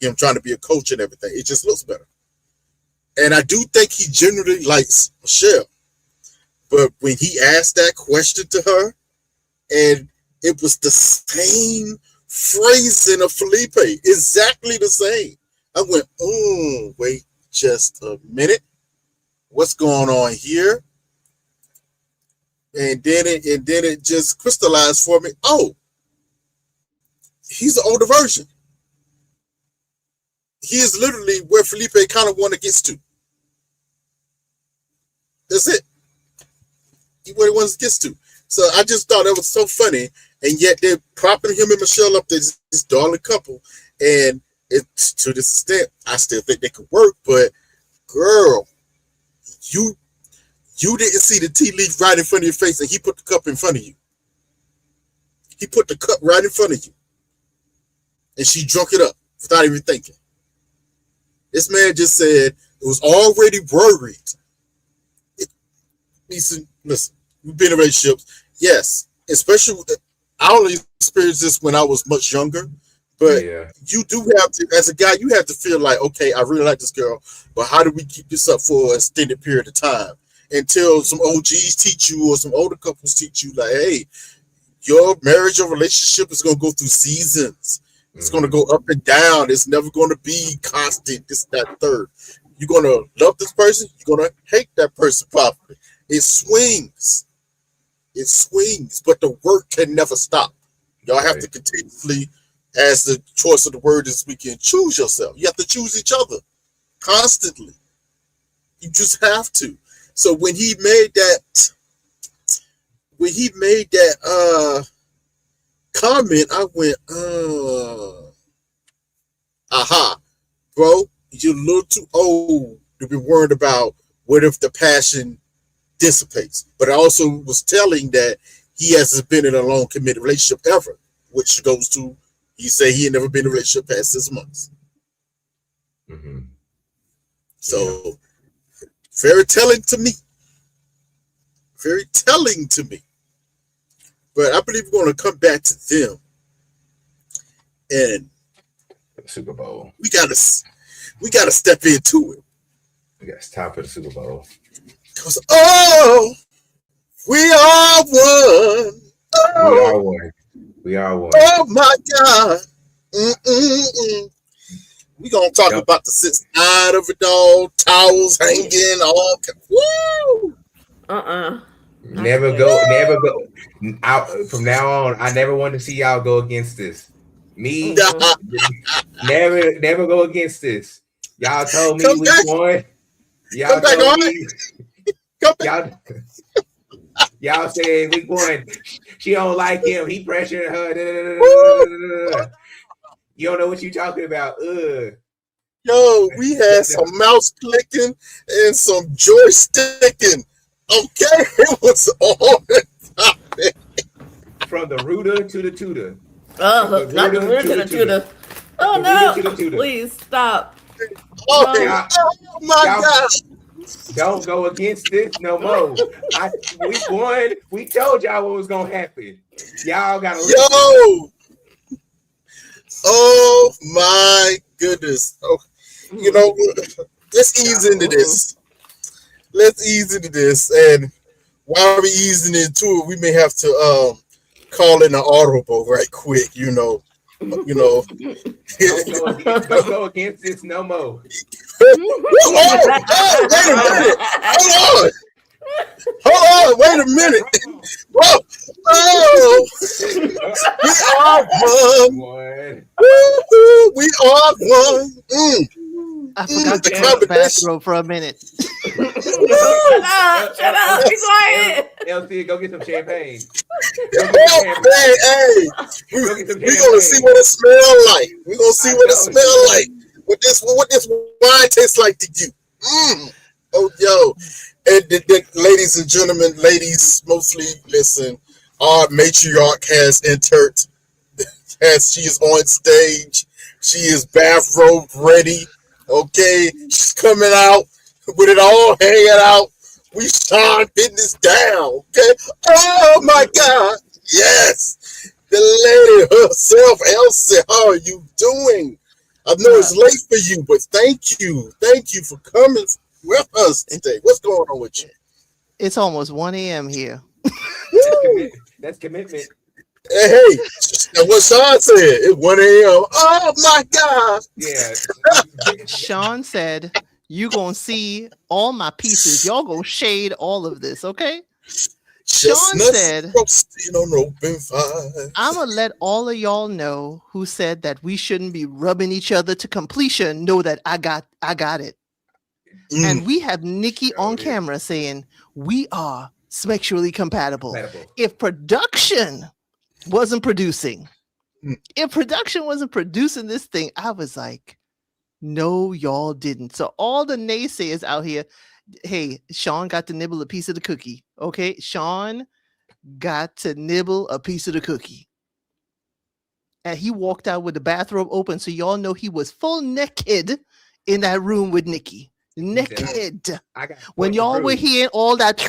Him trying to be a coach and everything. It just looks better. And I do think he generally likes Michelle. But when he asked that question to her, and it was the same phrasing of Felipe, exactly the same. I went, wait just a minute. What's going on here? And then it just crystallized for me. Oh, he's the older version. He is literally where Felipe kind of want to get to. That's it. He where he wants to get to. So I just thought that was so funny, and yet they're propping him and Michelle up this darling couple, and it's to this extent I still think they could work. But girl, you didn't see the tea leaf right in front of your face, and he put the cup in front of you. He put the cup right in front of you, and she drunk it up without even thinking. This man just said it was already worried. Listen, we've been in relationships. Yes, especially, I only experienced this when I was much younger. But you do have to, as a guy, you have to feel like, okay, I really like this girl, but how do we keep this up for an extended period of time? Until some OGs teach you or some older couples teach you, like, hey, your marriage or relationship is going to go through seasons. It's going to go up and down. It's never going to be constant, this, that, third. You're going to love this person. You're going to hate that person probably. It swings. It swings, but the work can never stop. Y'all have to continuously, as the choice of the word this weekend, choose yourself. You have to choose each other constantly. You just have to. So when he made that comment, I went, aha, bro, you're a little too old to be worried about what if the passion dissipates. But I also was telling that he hasn't been in a long committed relationship ever, which goes to he said he had never been in a relationship past 6 months. Mm-hmm. So very telling to me. Very telling to me. But I believe we're going to come back to them, and Super Bowl. we gotta step into it. Yeah, it's time for the Super Bowl. Cause we are one. We are one. We are one. Oh my God. Mm-mm-mm. We gonna talk about the side of it all, towels hanging, all. Woo! Never go. Out from now on, I never want to see y'all go against this. Me, never go against this. Y'all told me we won. Y'all told me. Y'all said we won. She don't like him. He pressured her. You don't know what you talking about. Yo, we had some mouse clicking and some joysticking. Okay, it was all from the rooter to the tutor. Oh, not the rooter to the tutor. Oh no! Please stop. Oh my God! Don't go against this no more. We won. We told y'all what was gonna happen. Y'all gotta listen. Yo! Oh my goodness! Oh, you know, let's ease into this. Let's ease into this, and while we easing into it, we may have to call in an audible right quick. You know. Don't go against this no more. Hold on, wait a minute. Whoa. Oh, we are one. We are one. I forgot to go to the bathroom for a minute. Shut up, be quiet. LC, go get some champagne. Hey, we're gonna see what it smells like. We're gonna see what it smells like. What this wine tastes like to you. Oh, yo. And ladies and gentlemen, ladies mostly, listen, our matriarch has entered. She is on stage. She is bathrobe ready. Okay, she's coming out with it all hanging out. We Sean business down. Okay. Oh my God. Yes. The lady herself, Elsie, how are you doing? I know it's late for you, but thank you. Thank you for coming with us today. What's going on with you? It's almost 1 a.m. here. That's commitment. Hey, that's what Sean said. It's 1 a.m. Oh my God. Yeah. Sean said, you gonna see all my pieces. Y'all gonna shade all of this, okay? Sean said, I'm gonna let all of y'all know who said that we shouldn't be rubbing each other to completion know that I got it. And we have Nikki on camera saying we are sexually compatible. If production wasn't producing this thing, I was like, no, y'all didn't. So all the naysayers out here, hey, Sean got to nibble a piece of the cookie. Okay, Sean got to nibble a piece of the cookie. And he walked out with the bathrobe open, so y'all know he was full naked in that room with Nikki. Naked. When y'all were hearing all that,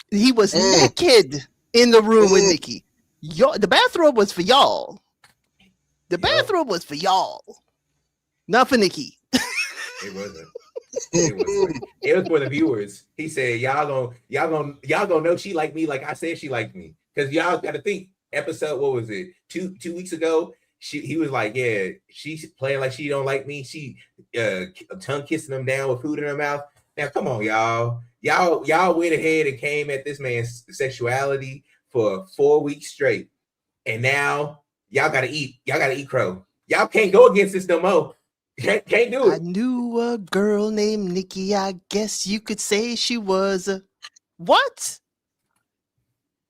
he was naked in the room with Nikki. The bathrobe was for y'all. The bathrobe was for y'all, not for Nikki. It wasn't. It was for the viewers. He said, y'all gonna know she like me like I said she liked me. Because y'all got to think, episode, what was it? 2 weeks ago, he was like, yeah, she's playing like she don't like me. She tongue kissing him down with food in her mouth. Now, come on, y'all. Y'all went ahead and came at this man's sexuality for 4 weeks straight. And now y'all gotta eat. Y'all gotta eat crow. Y'all can't go against this no more. Can't do it. I knew a girl named Nikki. I guess you could say she was what?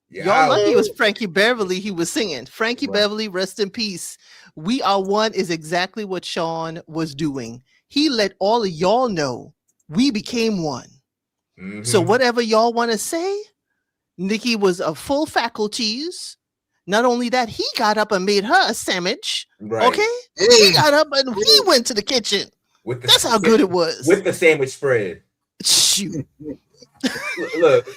Y'all lucky it was Frankie Beverly he was singing. Frankie Beverly, rest in peace. We Are One is exactly what Sean was doing. He let all of y'all know we became one. So Mhm. whatever y'all want to say, Nikki was of full faculties. Not only that, he got up and made her a sandwich. Right. Okay, he Mm, got up and he mm, went to the kitchen. With the That's how good it was. with the sandwich spread. Shoot. Look.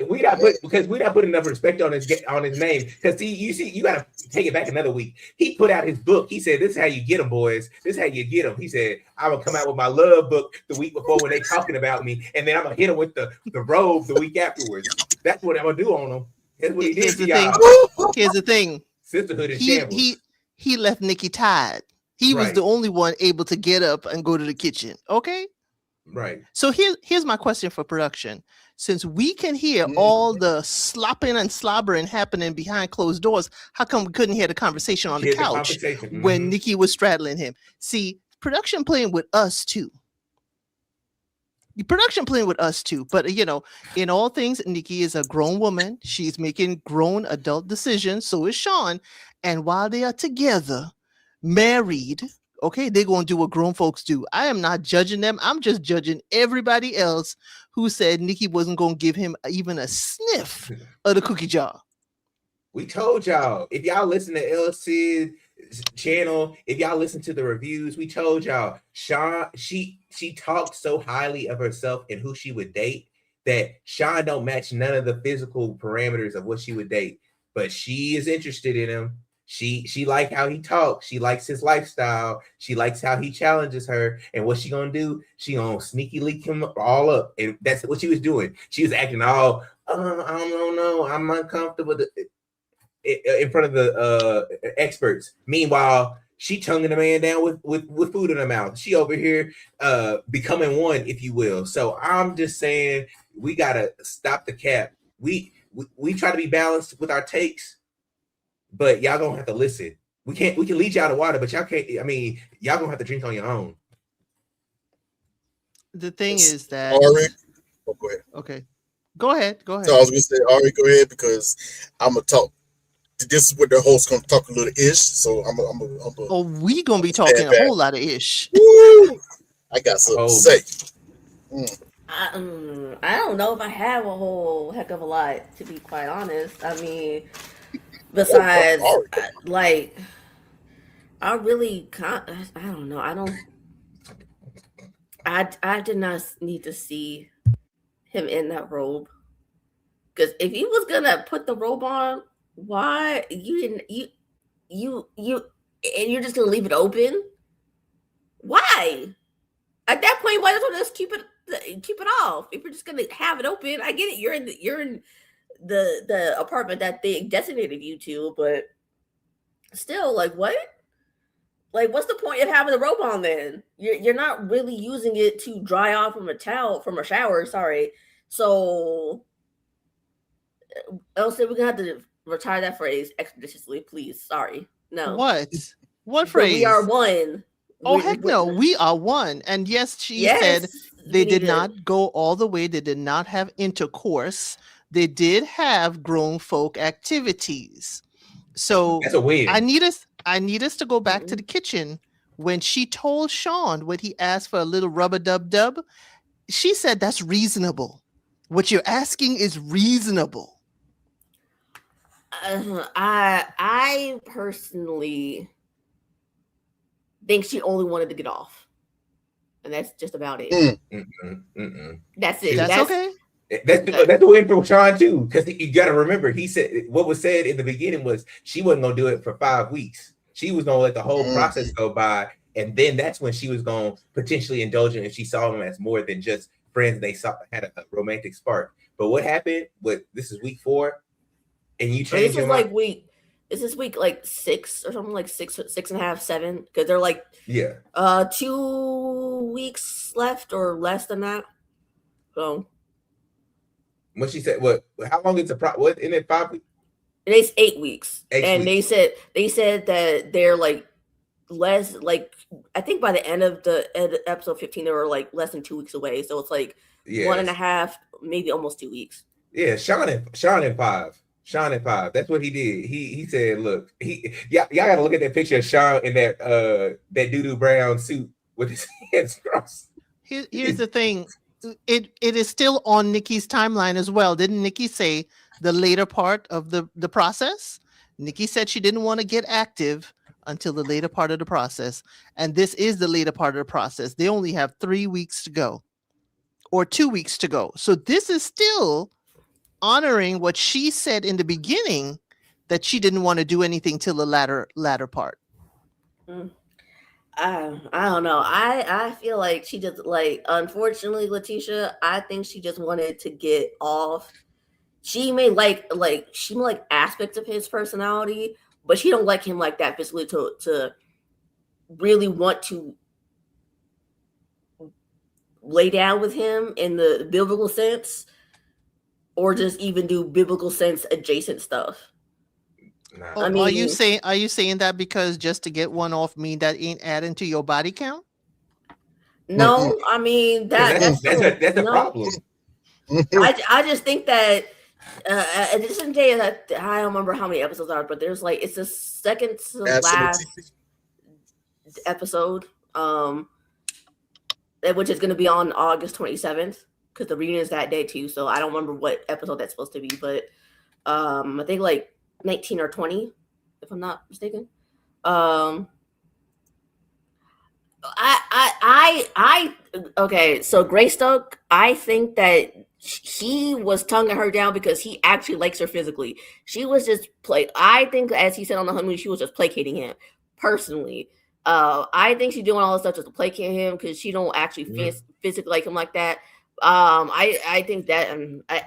We not putting enough respect on his name. Because you gotta take it back another week. He put out his book. He said, "This is how you get them, boys. This is how you get them." He said, "I will come out with my love book the week before when they talking about me, and then I'm gonna hit them with the robe the week afterwards. That's what I'm gonna do on them." That's what he did Here's to the thing. y'all. Here's the thing. Sisterhood in He shambles. he left Nikki tired. He was Right. the only one able to get up and go to the kitchen. Okay. Right. So here's my question for production. Since we can hear mm. all the slopping and slobbering happening behind closed doors, how come we couldn't hear the conversation on the Here's the couch conversation. when Mhm. Nikki was straddling him? See, production playing with us too. Production playing with us too. But you know, in all things, Nikki is a grown woman. She's making grown adult decisions. So is Sean. And while they are together, married, okay, they're going to do what grown folks do. I am not judging them. I'm just judging everybody else who said Nikki wasn't going to give him even a sniff of the cookie jar. We told y'all, if y'all listen to LC's channel, if y'all listen to the reviews, we told y'all, Sean, she talked so highly of herself and who she would date that Sean don't match none of the physical parameters of what she would date, but she is interested in him. She like how he talks. She likes his lifestyle. She likes how he challenges her. And what she gonna do? She gonna sneaky leak him all up. And that's what she was doing. She was acting all, I don't know, I'm uncomfortable in front of the experts. Meanwhile, she tonguing the man down with food in her mouth. She over here becoming one, if you will. So I'm just saying we gotta stop the cap. We try to be balanced with our takes, but y'all gonna have to listen. We can lead y'all to water, but y'all can't. I mean, y'all gonna have to drink on your own. The thing It's is that Ari. Oh, go ahead. okay. Go ahead. Go ahead. So I was gonna say, Ari, go ahead because I'm gonna talk. This is what the host gonna talk a little ish. So I'm Oh, we gonna be talking a back. whole lot of ish. Woo! I got something to say. I don't know if I have a whole heck of a lot, to be quite honest. I mean, besides, Ari. like, I really can't. I don't know. I did not need to see him in that robe, because if he was gonna put the robe on, why you didn't you and you're just gonna leave it open? Why? At that point, why don't you just keep it off? If you're just gonna have it open, I get it. You're in the apartment that they designated you to, but still, like, what? Like, what's the point of having the robe on then? You're not really using it to dry off from a shower. Sorry. So, Elsie, we're gonna have to retire that phrase expeditiously, please. Sorry. No. What? What But phrase? we are one. Oh, heck no. We are one. And yes, she said they did not go all the way. They did not have intercourse. They did have grown folk activities. So That's a win. I need us to go back to the kitchen when she told Sean when he asked for a little rubber dub dub. She said that's reasonable. What you're asking is reasonable. I personally think she only wanted to get off, and that's just about it. That's it. That's okay. That's a win for Sean too, because you got to remember, he said what was said in the beginning was she wasn't gonna do it for 5 weeks. She was gonna let the whole process go by, and then that's when she was gonna potentially indulge him if she saw him as more than just friends. They had a romantic spark. But what happened? This is week 4, and you changed your mind. This is week like 6 or something, like 6.5, 7, because they're like 2 weeks left or less than that. So. What she said? What? How long is the what? In it 5 weeks? It's 8 weeks, 8 weeks. They said that they're like less. Like, I think by the end of episode 15, they were like less than 2 weeks away. So it's like 1.5, maybe almost 2 weeks. Yeah, Sean and 5. Sean and 5. That's what he did. He said, "Look, y'all got to look at that picture of Sean in that doo-doo brown suit with his hands crossed." Here's the thing. it is still on Nikki's timeline as well. Didn't Nikki say the later part of the process? Nikki said she didn't want to get active until the later part of the process, and this is the later part of the process. They only have 3 weeks to go, or 2 weeks to go. So this is still honoring what she said in the beginning, that she didn't want to do anything till the latter part. Mm. I don't know. I feel like she just like, unfortunately, Letitia, I think she just wanted to get off. She may like she may like aspects of his personality, but she don't like him like that physically to really want to lay down with him in the biblical sense, or just even do biblical sense adjacent stuff. Nah. Oh, I mean, are you saying that because just to get one off mean that ain't adding to your body count? no, I mean That's a no. problem. I just think that at this day, I don't remember how many episodes are, but there's like, it's the second to last episode, which is going to be on August 27th, because the reunion is that day too. So I don't remember what episode that's supposed to be, but I think like 19 or 20, if I'm not mistaken. Okay, so Greystoke, I think that he was tonguing her down because he actually likes her physically. She was just I think, as he said on the honeymoon, she was just placating him. Personally, I think she's doing all this stuff just to placate him because she don't actually physically like him like that. I think that,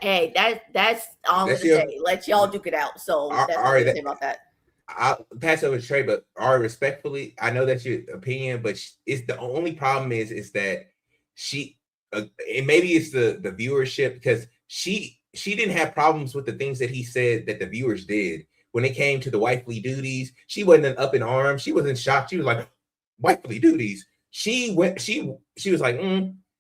hey, that's all I'm gonna say. Let y'all duke it out. So that's all I'm gonna say about that. I'll pass over to Trey, but respectfully, I know that's your opinion, but it's the only problem is that she, and maybe it's the viewership, because she didn't have problems with the things that he said that the viewers did when it came to the wifely duties. She wasn't up in arms. She wasn't shocked. She was like, wifely duties. She was like,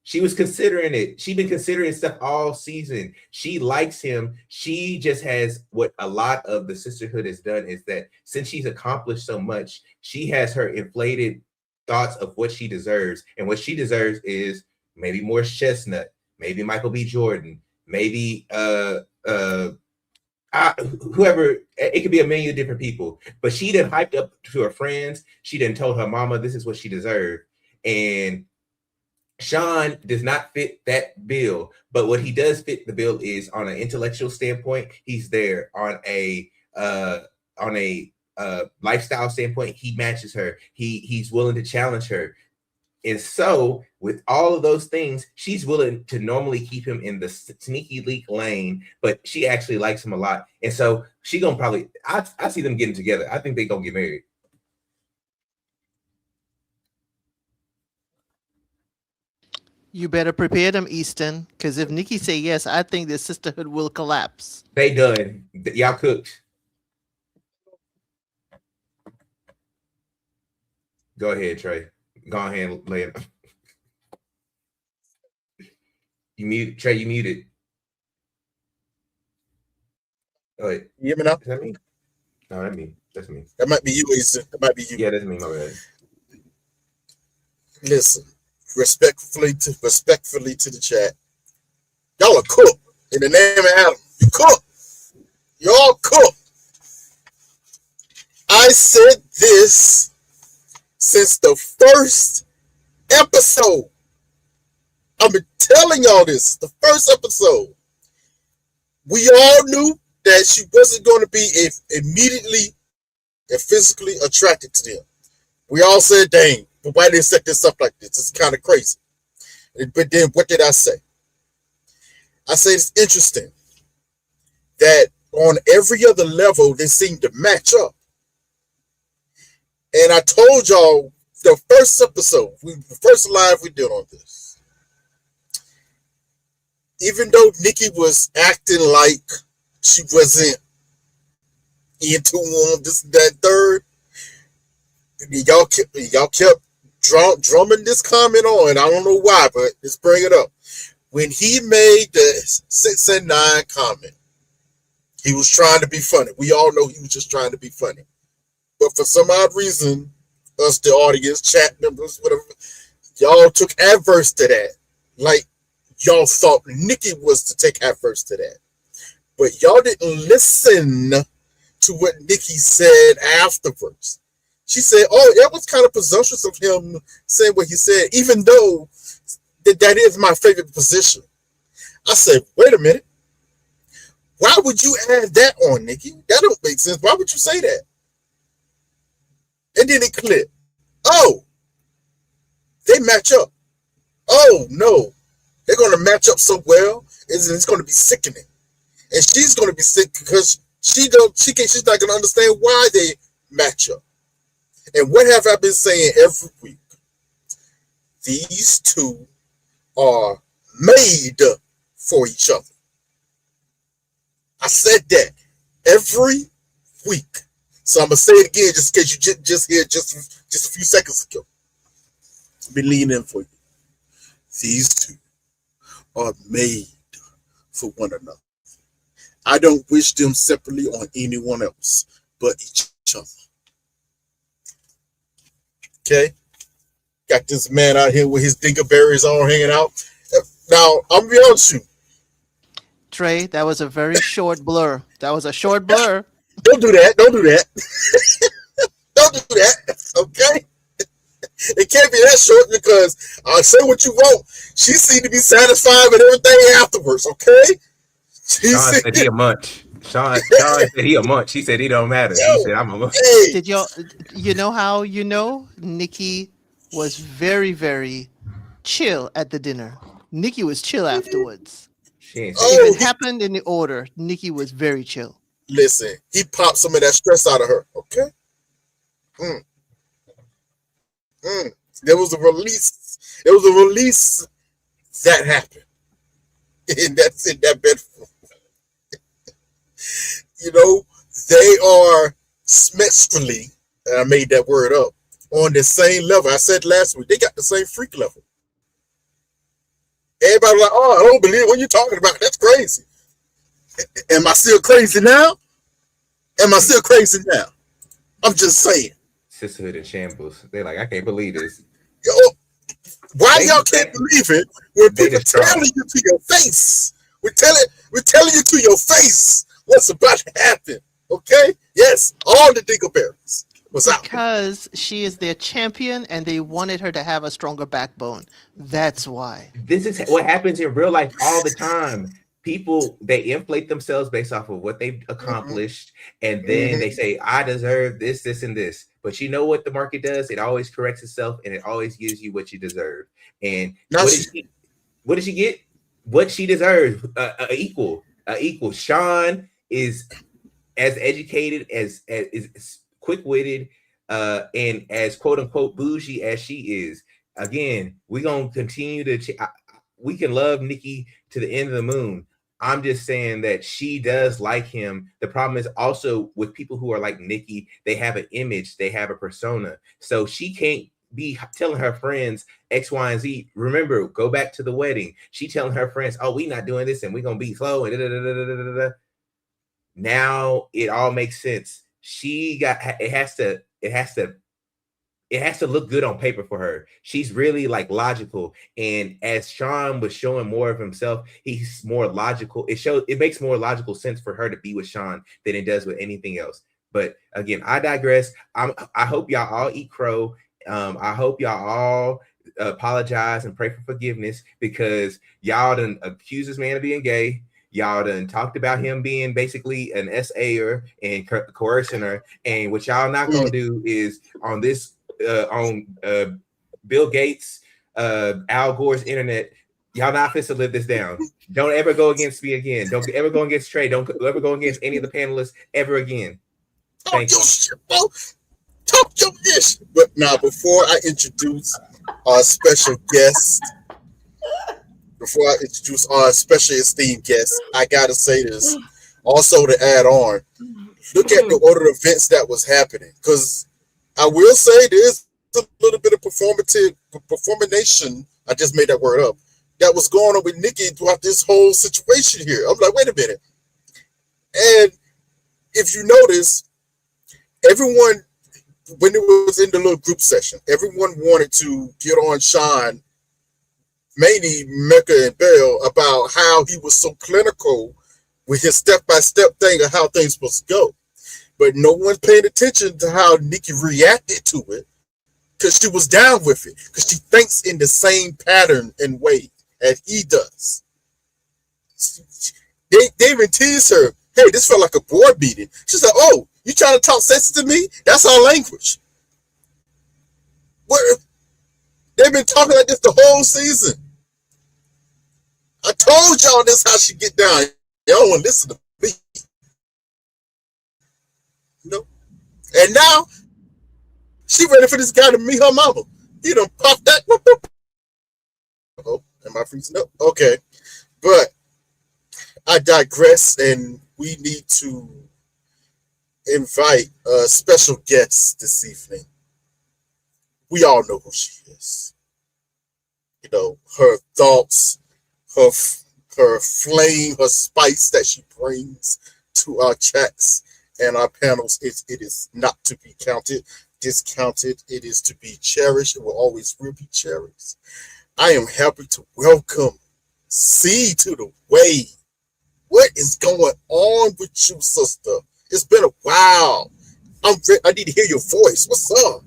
She was considering it. She's been considering stuff all season. She likes him. She just has, what a lot of the sisterhood has done is that since she's accomplished so much, she has her inflated thoughts of what she deserves. And what she deserves is maybe more Chestnut, maybe Michael B. Jordan, maybe whoever. It could be a million different people. But she done hyped up to her friends. She done told her mama this is what she deserved. And Sean does not fit that bill, but what he does fit the bill is on an intellectual standpoint. He's there on a lifestyle standpoint. He matches her. He's willing to challenge her, and so with all of those things, she's willing to normally keep him in the sneaky leak lane, but she actually likes him a lot, and so she gonna probably. I see them getting together. I think they gonna get married. You better prepare them, Easton, because if Nikki say yes, I think the sisterhood will collapse. They done. Y'all cooked. Go ahead, Trey. Go ahead and lay it. You muted. Trey, you muted. Oh, wait. You hear me now? Is that me? No, that's me. That's me. That might be you, Easton. That might be you. Yeah, that's me. My bad. Listen, respectfully to the chat. Y'all are cooked. In the name of Adam, you cook. Y'all cook. I said this since the first episode. I've been telling y'all this. The first episode. We all knew that she wasn't going to be immediately and physically attracted to them. We all said, dang, but why did they set this up like this? It's kind of crazy. But then what did I say? I said it's interesting that on every other level, they seem to match up. And I told y'all the first episode, the first live we did on this, even though Nikki was acting like she wasn't into this, that, third, y'all kept drumming this comment on. I don't know why, but let's bring it up. When he made the 6 and 9 comment, he was trying to be funny. We all know he was just trying to be funny. But for some odd reason, us, the audience, chat members, whatever, y'all took adverse to that. Like, y'all thought Nikki was to take adverse to that. But y'all didn't listen to what Nikki said afterwards. She said, oh, it was kind of presumptuous of him saying what he said, even though that is my favorite position. I said, wait a minute. Why would you add that on, Nikki? That don't make sense. Why would you say that? And then it clicked. Oh, they match up. Oh, no. They're going to match up so well, it's going to be sickening. And she's going to be sick because she's not going to understand why they match up. And what have I been saying every week? These two are made for each other. I said that every week. So I'm going to say it again just in case you just hear just a few seconds ago. Let me lean in for you. These two are made for one another. I don't wish them separately on anyone else but each other. Okay? Got this man out here with his dingleberries all hanging out. Now, I'm going to be honest with you. Trey, that was a very short blur. That was a short blur. Don't do that. Don't do that. Don't do that. Okay? It can't be that short because I'll say what you want. She seemed to be satisfied with everything afterwards, okay? Sean said he a munch. Sean said he a munch. He said he don't matter. He said I'm a munch. Hey, Did y'all, you know how you know Nikki was very, very chill at the dinner. Nikki was chill afterwards. She ain't Oh, If it happened in the order, Nikki was very chill. listen, he popped some of that stress out of her, okay? There was a release. There was a release that happened in that bedroom. You know, they are sexually, and I made that word up, on the same level. I said last week, they got the same freak level. Everybody was like, oh, I don't believe what you're talking about. That's crazy. Am I still crazy now? Am I still crazy now? I'm just saying. Sisterhood in shambles. They're like, I can't believe this. Yo, why y'all can't believe it when They people just strong. telling you to your face? We're telling you to your face what's about to happen. Okay? Yes, all the dingleberries was out. Because she is their champion and they wanted her to have a stronger backbone. That's why. This is what happens in real life all the time. People, they inflate themselves based off of what they've accomplished, and then they say, I deserve this, this, and this. But you know what the market does? It always corrects itself, and it always gives you what you deserve. And Now what did she get? What she deserves, equal. Sean is as educated, as is quick-witted, and as quote-unquote bougie as she is. Again, we're going to continue to... we can love Nikki to the end of the moon. I'm just saying that she does like him. The problem is also with people who are like Nikki, they have an image, they have a persona. So she can't be telling her friends X, Y, and Z. Remember, go back to the wedding. She telling her friends, oh, we not doing this and we're going to be slow. And now it all makes sense. It has to look good on paper for her. She's really like logical. And as Sean was showing more of himself, he's more logical. It makes more logical sense for her to be with Sean than it does with anything else. But again, I digress. I hope y'all all eat crow. I hope y'all all apologize and pray for forgiveness, because y'all done accused this man of being gay. Y'all done talked about him being basically an SA'er and coercing her. And what y'all not gonna do is on this on Bill Gates, Al Gore's internet, y'all not fit to live this down. Don't ever go against me again. Don't ever go against Trey. Don't ever go against any of the panelists ever again. Talk your shit, bro. Talk your ish. But now, before I introduce our special guest, esteemed guest, I gotta say this. Also, to add on, look at the order of events that was happening, because I will say there's a little bit of performation. I just made that word up. That was going on with Nikki throughout this whole situation here. I'm like, wait a minute. And if you notice, everyone, when it was in the little group session, everyone wanted to get on Sean mainly Mecca and Bell, about how he was so clinical with his step-by-step thing of how things supposed to go. But no one paid attention to how Nikki reacted to it because she was down with it because she thinks in the same pattern and way as he does. They even teased her, hey, this felt like a board meeting. She said, oh, you trying to talk sense to me? That's our language. What? They've been talking like this the whole season. I told y'all this how she get down. Y'all want to listen to me. You know? And now, she ready for this guy to meet her mama. He done popped that. Oh, am I freezing up? Okay. But I digress, and we need to invite a special guest this evening. We all know who she is. You know, her thoughts, her flame, her spice that she brings to our chats and our panels, it is not to be discounted. It is to be cherished. It will always will be cherished. I am happy to welcome C to the way. What is going on with you, sister? It's been a while. I need to hear your voice. What's up?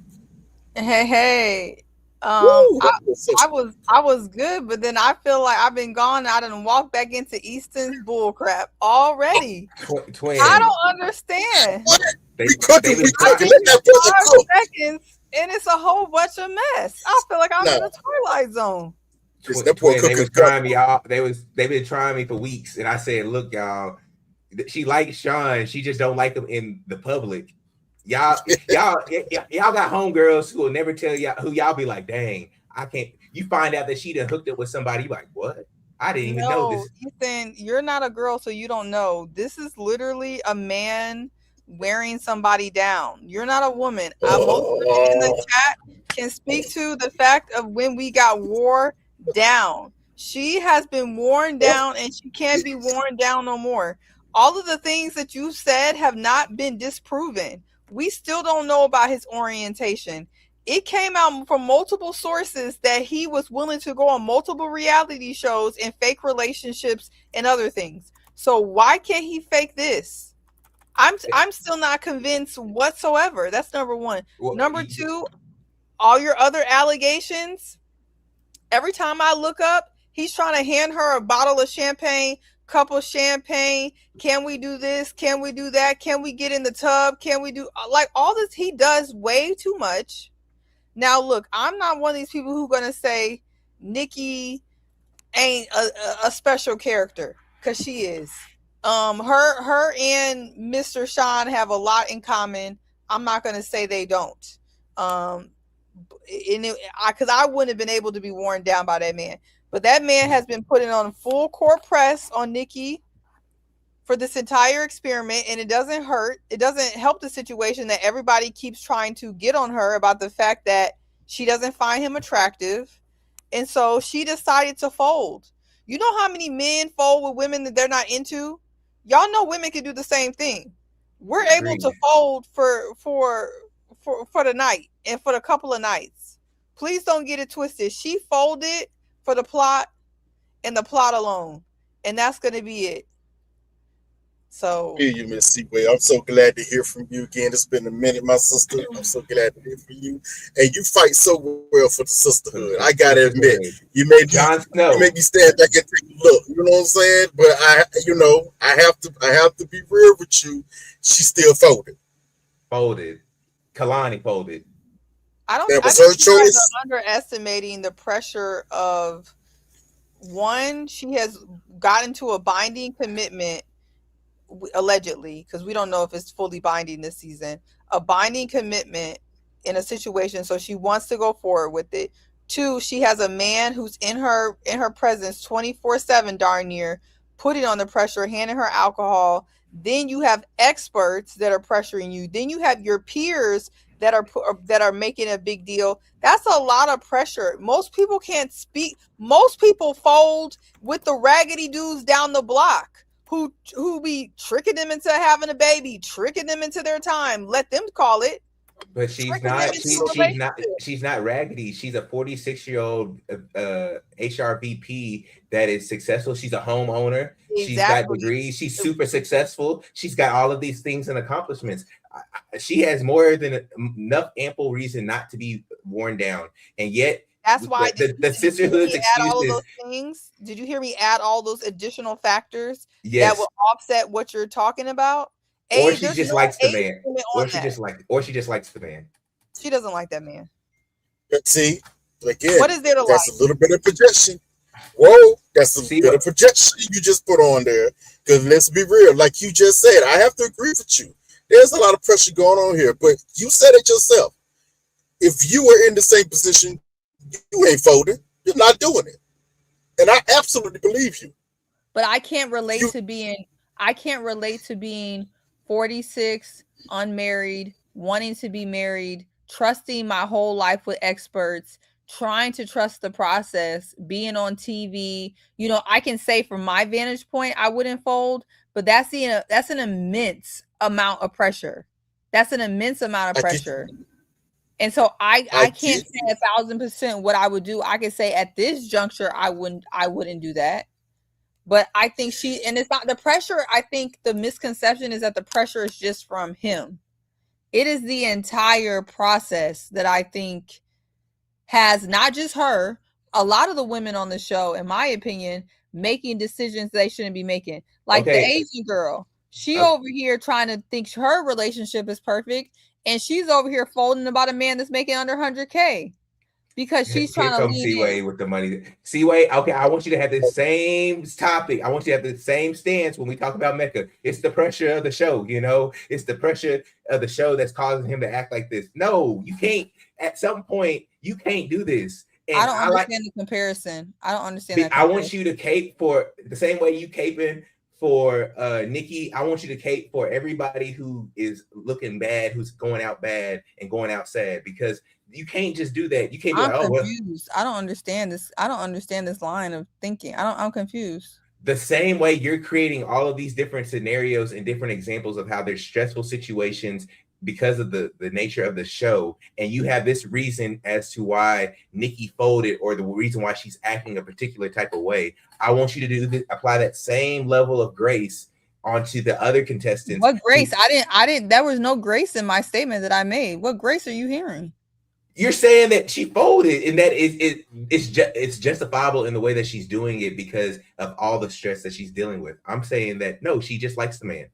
Hey. Woo, I was good, but then I feel like I've been gone. I done walked back into Easton's bullcrap already. Twin. I don't understand. What? They, We cooking. was I Let give that you brother 5 cook. seconds, and it's a whole bunch of mess. I feel like I'm in Nah. the Twilight Zone. That boy Twin, they cooking was trying me y'all. They've been trying me for weeks, and I said, "Look, y'all, she likes Sean. She just don't like him in the public. Y'all got homegirls who will never tell y'all who y'all be like, dang, I can't. You find out that she done hooked up with somebody. You like, what? I didn't even know this. Ethan, you're not a girl, so you don't know. This is literally a man wearing somebody down. You're not a woman. Most women in the chat can speak to the fact of when we got wore down. She has been worn down, and she can't be worn down no more. All of the things that you said have not been disproven. We still don't know about his orientation. It came out from multiple sources that he was willing to go on multiple reality shows and fake relationships and other things. So why can't he fake this? I'm still not convinced whatsoever. That's number one. Well, Number two, all your other allegations. Every time I look up, he's trying to hand her a bottle of champagne, cup of champagne. Can we do this? Can we do that? Can we get in the tub? Can we do like all this? He does way too much. Now, look, I'm not one of these people who are going to say Nikki ain't a special character, because she is. Her and Mr. Sean have a lot in common. I'm not going to say they don't. Because I wouldn't have been able to be worn down by that man. But that man has been putting on full court press on Nikki for this entire experiment, and it doesn't hurt. It doesn't help the situation that everybody keeps trying to get on her about the fact that she doesn't find him attractive. And so she decided to fold. You know how many men fold with women that they're not into? Y'all know women can do the same thing. We're able to fold for the night and for the couple of nights. Please don't get it twisted. She folded for the plot and the plot alone. And that's going to be it. So, hear you, Miss Seaway. I'm so glad to hear from you again. It's been a minute, my sister. I'm so glad to hear from you. And you fight so well for the sisterhood. I gotta admit, you made me stand back and take a look. You know what I'm saying? But I have to be real with you. She still folded. Kalani folded. That was her choice. Underestimating the pressure of one. She has gotten to a binding commitment. Allegedly, because we don't know if it's fully binding this season, a binding commitment in a situation, so she wants to go forward with it. Two, she has a man who's in her presence 24/7 darn near, putting on the pressure, handing her alcohol. Then you have experts that are pressuring you. Then you have your peers that are making a big deal. That's a lot of pressure. Most people can't speak. Most people fold with the raggedy dudes down the block who be tricking them into having a baby, tricking them into their time. Let them call it. But she's tricking them not. into a relationship. She's not raggedy. She's a 46-year-old HR VP that is successful. She's a homeowner. She's got Exactly. degrees. She's super successful. She's got all of these things and accomplishments. She has more than enough ample reason not to be worn down, and yet That's why the did you hear sisterhood's me add all of excuses. those things? Did you hear me add all those additional factors that Yes, will offset what you're talking about? or Age, she there's just no likes the age man, limit or on she that. just likes the man. She doesn't like that man. See, again, What is there to that's like? a little bit of projection. Whoa, that's a See bit what- of projection you just put on there. Because let's be real, like you just said, I have to agree with you. There's a lot of pressure going on here, but you said it yourself. If you were in the same position, you ain't folding. You're not doing it. And I absolutely believe you. But I can't relate You- to being 46, unmarried, wanting to be married, trusting my whole life with experts, trying to trust the process, being on TV. You know, I can say from my vantage point, I wouldn't fold, but that's an immense amount of pressure. That's an immense amount of I get- pressure. And so I can't get say 1,000% what I would do. I could say at this juncture, I wouldn't do that. But I think and it's not the pressure. I think the misconception is that the pressure is just from him. It is the entire process that I think has not just her, a lot of the women on the show, in my opinion, making decisions they shouldn't be making. Like the Asian girl, she over here trying to think her relationship is perfect, and she's over here folding about a man that's making under 100K. Because she's trying to lean Seaway in. with the money. Seaway, okay, I want you to have the same topic. I want you to have the same stance when we talk about Mecca. It's the pressure of the show, you know? It's the pressure of the show that's causing him to act like this. No, you can't. At some point, you can't do this. And I don't understand the comparison. I don't understand that. I want you to cape for the same way you caping for Nikki. I want you to cape for everybody who is looking bad, who's going out bad and going out sad, because you can't just do that. You can't be I'm confused. I don't understand this. I don't understand this line of thinking. I'm confused. The same way you're creating all of these different scenarios and different examples of how there's stressful situations because of the nature of the show, and you have this reason as to why Nikki folded or the reason why she's acting a particular type of way. I want you to do this, apply that same level of grace onto the other contestants. What grace? I didn't. There was no grace in my statement that I made. What grace are you hearing? You're saying that she folded and that it's justifiable in the way that she's doing it because of all the stress that she's dealing with. I'm saying that no, she just likes the man.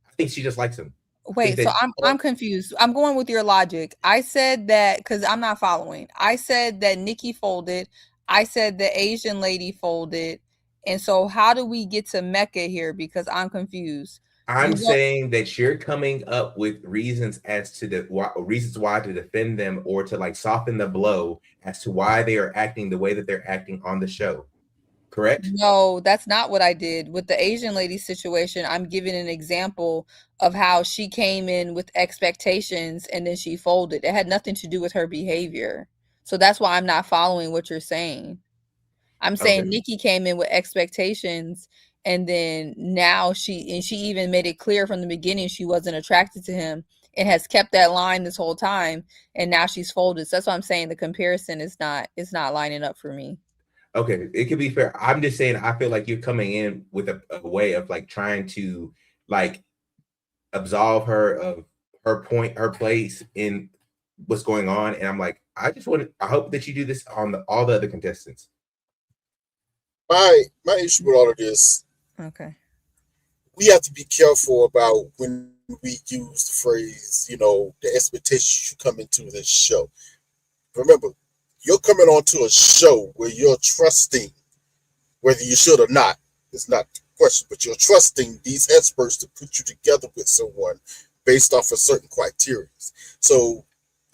I think she just likes him. Wait, so I'm confused. I'm going with your logic. I said that because I'm not following. I said that Nikki folded. I said the Asian lady folded. And so how do we get to Mecca here? Because I'm confused. I'm saying that you're coming up with reasons as to reasons why to defend them or to like soften the blow as to why they are acting the way that they're acting on the show. Correct? No, that's not what I did. With the Asian lady situation, I'm giving an example of how she came in with expectations and then she folded. It had nothing to do with her behavior. So that's why I'm not following what you're saying. I'm saying Nikki came in with expectations, and then now she even made it clear from the beginning she wasn't attracted to him and has kept that line this whole time, and now she's folded. So that's why I'm saying the comparison is not lining up for me. Okay, it could be fair. I'm just saying I feel like you're coming in with a way of like trying to like absolve her of her place in what's going on, and I'm like, I hope that you do this on all the other contestants. My issue with all of this, okay, we have to be careful about when we use the phrase, the expectations you come into this show. Remember, you're coming onto a show where you're trusting, whether you should or not, it's not the question, but you're trusting these experts to put you together with someone based off of certain criteria. So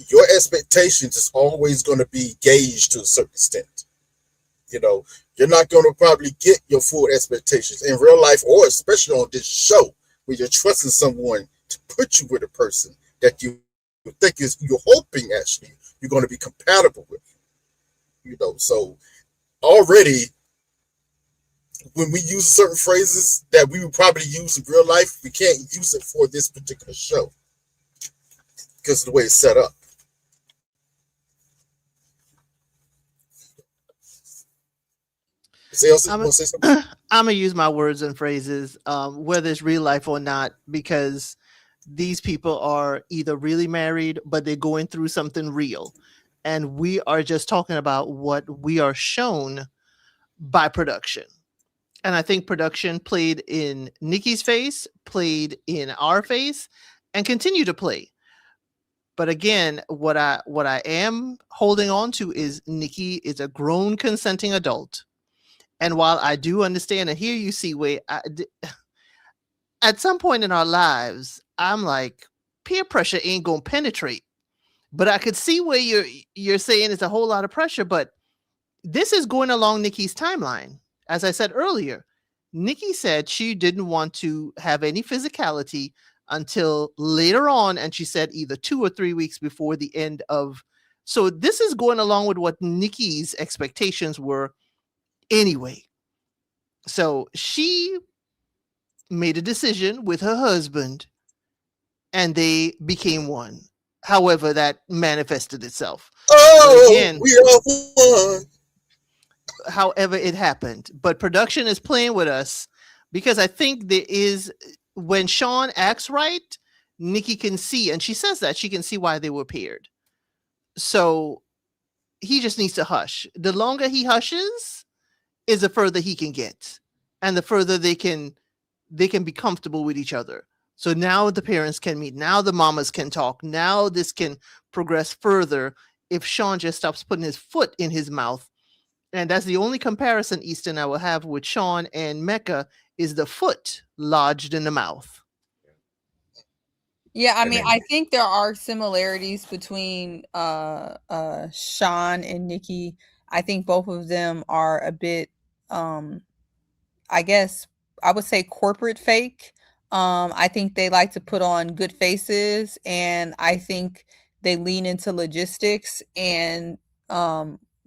your expectations is always going to be gauged to a certain extent. You're not going to probably get your full expectations in real life, or especially on this show where you're trusting someone to put you with a person that you think you're hoping actually you're going to be compatible with. So already when we use certain phrases that we would probably use in real life, we can't use it for this particular show. because of the way it's set up. Say else, I'm want to say something? I'm gonna use my words and phrases, whether it's real life or not, because these people are either really married, but they're going through something real, and we are just talking about what we are shown by production. And I think production played in Nikki's face, played in our face, and continue to play. But again, what I am holding on to is Nikki is a grown consenting adult. And while I do understand and hear you, see, way at some point in our lives, I'm like, peer pressure ain't gonna penetrate. But I could see where you're saying it's a whole lot of pressure, but this is going along Nikki's timeline. As I said earlier, Nikki said she didn't want to have any physicality until later on, and she said either 2 or 3 weeks before the end of. So this is going along with what Nikki's expectations were anyway. So she made a decision with her husband and they became one. However, that manifested itself. Oh, again, we are one. However it happened. But production is playing with us because I think there is, when Sean acts right, Nikki can see, and she says that she can see why they were paired. So he just needs to hush. The longer he hushes is the further he can get, and the further they can be comfortable with each other. So now the parents can meet. Now the mamas can talk. Now this can progress further if Sean just stops putting his foot in his mouth. And that's the only comparison, Easton, I will have with Sean and Mecca is the foot lodged in the mouth. Yeah, I And mean, then- I think there are similarities between Sean and Nikki. I think both of them are a bit I guess I would say corporate fake. I think they like to put on good faces, and I think they lean into logistics and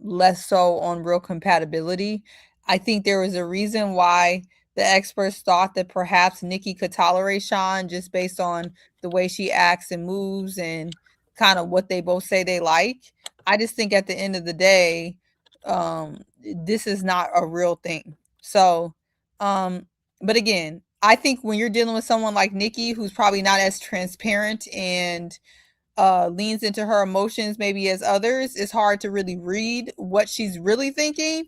less so on real compatibility. I think there was a reason why the experts thought that perhaps Nikki could tolerate Sean just based on the way she acts and moves and kind of what they both say they like. I just think at the end of the day, this is not a real thing. So, but again, I think when you're dealing with someone like Nikki, who's probably not as transparent and leans into her emotions maybe as others, it's hard to really read what she's really thinking.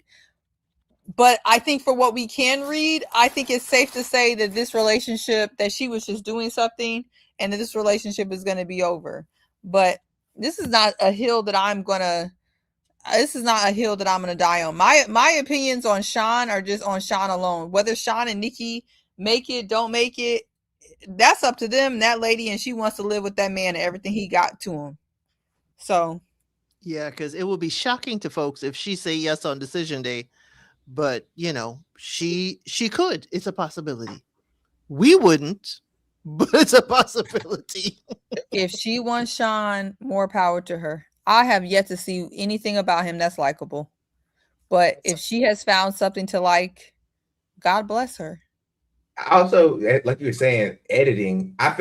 But I think for what we can read, I think it's safe to say that this relationship, that she was just doing something and that this relationship is going to be over. But this is not a hill that I'm going to die on. My opinions on Sean are just on Sean alone. Whether Sean and Nikki make it, don't make it, that's up to them, that lady, and she wants to live with that man and everything he got to him. So Yeah, because it will be shocking to folks if she say yes on decision day. But she could. It's a possibility. We wouldn't, but it's a possibility. if she wants Sean, more power to her. I have yet to see anything about him that's likable. But if she has found something to like, God bless her. Also, like you were saying, editing. I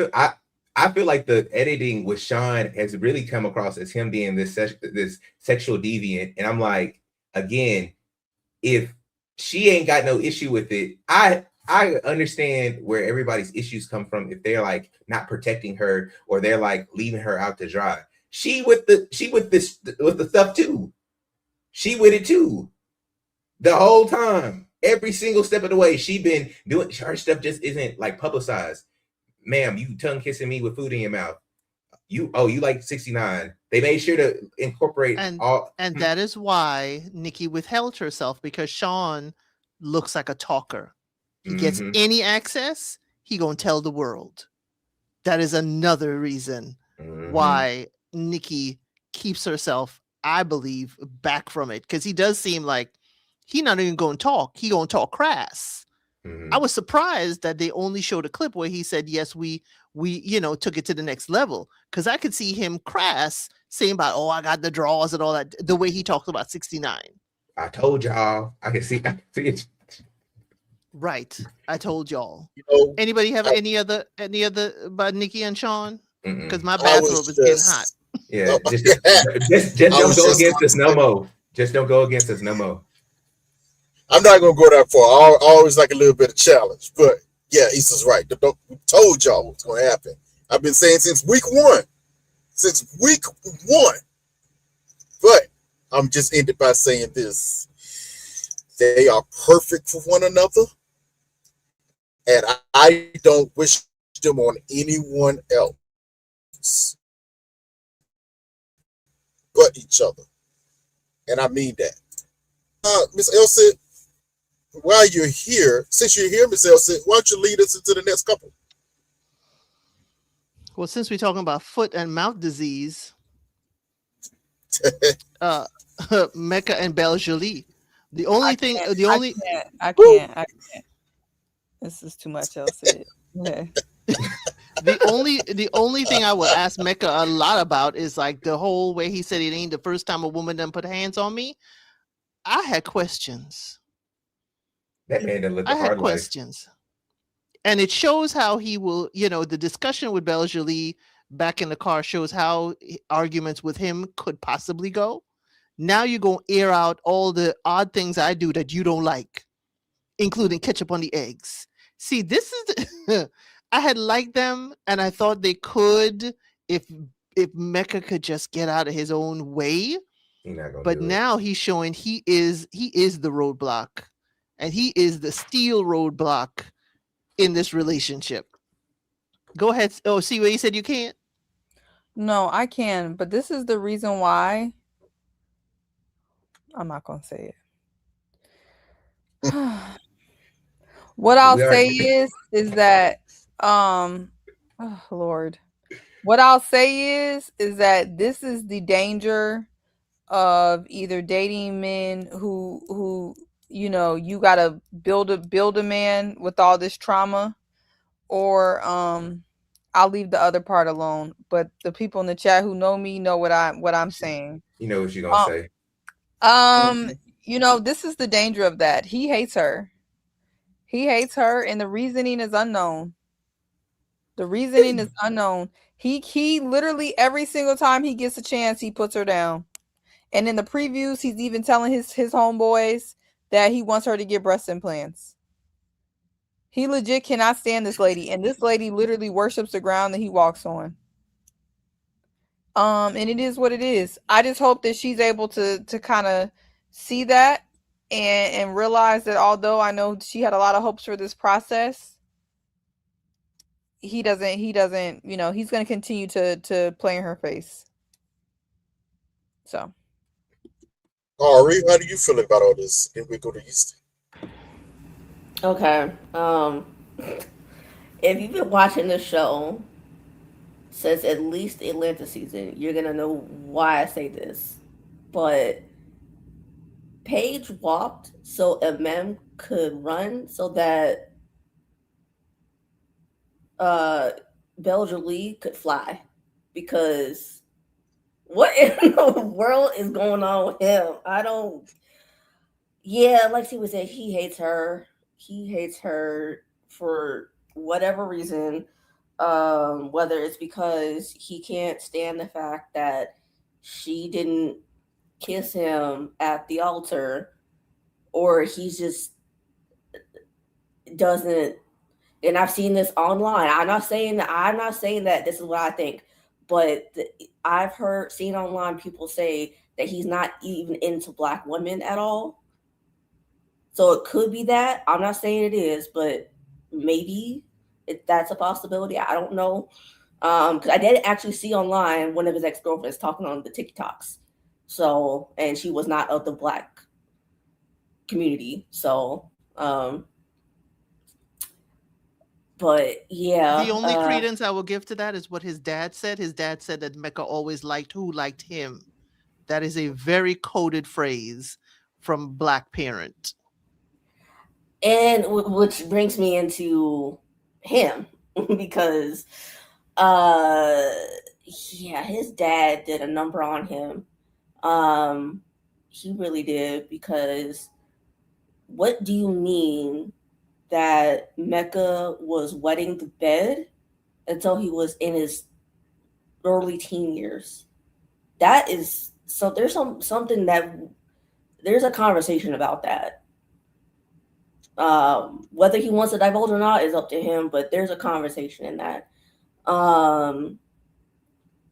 feel like the editing with Sean has really come across as him being this sexual deviant, and I'm like, again, if she ain't got no issue with it, I understand where everybody's issues come from if they're like not protecting her or they're like leaving her out to dry. She with the stuff too. She with it too. The whole time. Every single step of the way, she been doing her stuff just isn't like publicized. Ma'am, you tongue kissing me with food in your mouth. You like 69. They made sure to incorporate all, and that is why Nikki withheld herself, because Sean looks like a talker. He gets any access, he gonna tell the world. That is another reason why Nikki keeps herself, I believe, back from it, because he does seem like he not even gonna talk. He gonna talk crass. I was surprised that they only showed a clip where he said, yes, we took it to the next level, because I could see him crass saying about, oh, I got the draws and all that, the way he talked about 69. I told y'all. I can see it. Right. I told y'all. You know, Anybody have any other about Nikki and Sean? because my I bathrobe was is getting hot. just, Yeah, just yeah, just I don't was go just against going us to no say, more. Just don't go against us no more. I'm not going to go that far. I always like a little bit of challenge. But yeah, Issa's right. We told y'all what's going to happen. I've been saying since week one. Since week one. But I'm just ended by saying this. They are perfect for one another. And I don't wish them on anyone else but each other. And I mean that. Miss Elsie, while you're here, since you're here, Miss Elsie, why don't you lead us into the next couple? Well, since we're talking about foot and mouth disease, uh, Mecca and Belle Jolie. The only thing, the only I Woo! can't. This is too much else said. Okay. the only thing I would ask Mecca a lot about is like the whole way he said it ain't the first time a woman done put hands on me. I had questions. That man done lived I a had hard life. questions. And it shows how he will, the discussion with Belle Jolie back in the car shows how arguments with him could possibly go. Now you're going to air out all the odd things I do that you don't like, including ketchup on the eggs. See, this is I had liked them, and I thought they could if Mecca could just get out of his own way. He's not gonna But do it. now he's showing he is the roadblock, and he is the steel roadblock in this relationship. Go ahead. Oh, see what you said you can't? No, I can, but this is the reason why I'm not gonna say it. What I'll We say already is that oh Lord. What I'll say is that this is the danger of either dating men who you gotta build a man with all this trauma, or I'll leave the other part alone. But the people in the chat who know me know what I'm saying. you know what you're gonna Um, say. um, this is the danger of that. He hates her. He hates her, and the reasoning is unknown. The reasoning is unknown. He literally every single time he gets a chance, he puts her down. And in the previews, he's even telling his homeboys that he wants her to get breast implants. He legit cannot stand this lady, and this lady literally worships the ground that he walks on. And it is what it is. I just hope that she's able to kind of see that and realize that although I know she had a lot of hopes for this process, he doesn't, he's going to continue to play in her face. So, Ari, how do you feel about all this? Then we go to East. Okay. If you've been watching the show since at least the Atlanta season, you're gonna know why I say this. But Paige walked so MM could run so that uh Belgian Lee could fly. Because what in the world is going on with him? I don't. Yeah, like she was saying, he hates her. He hates her for whatever reason. Whether it's because he can't stand the fact that she didn't kiss him at the altar, or he just doesn't. And I've seen this online. I'm not saying that this is what I think, but I've seen online people say that he's not even into black women at all. So it could be that. I'm not saying it is, but maybe that's a possibility. I don't know. Because I did actually see online one of his ex-girlfriends talking on the TikToks. So, and she was not of the black community. So, but yeah. The only credence I will give to that is what his dad said. His dad said that Mecca always liked who liked him. That is a very coded phrase from Black parent. And which brings me into him because yeah, his dad did a number on him. He really did, because what do you mean that Mecca was wetting the bed until he was in his early teen years. That is so. There's something that there's a conversation about that. Whether he wants to divulge or not is up to him, but there's a conversation in that. Um,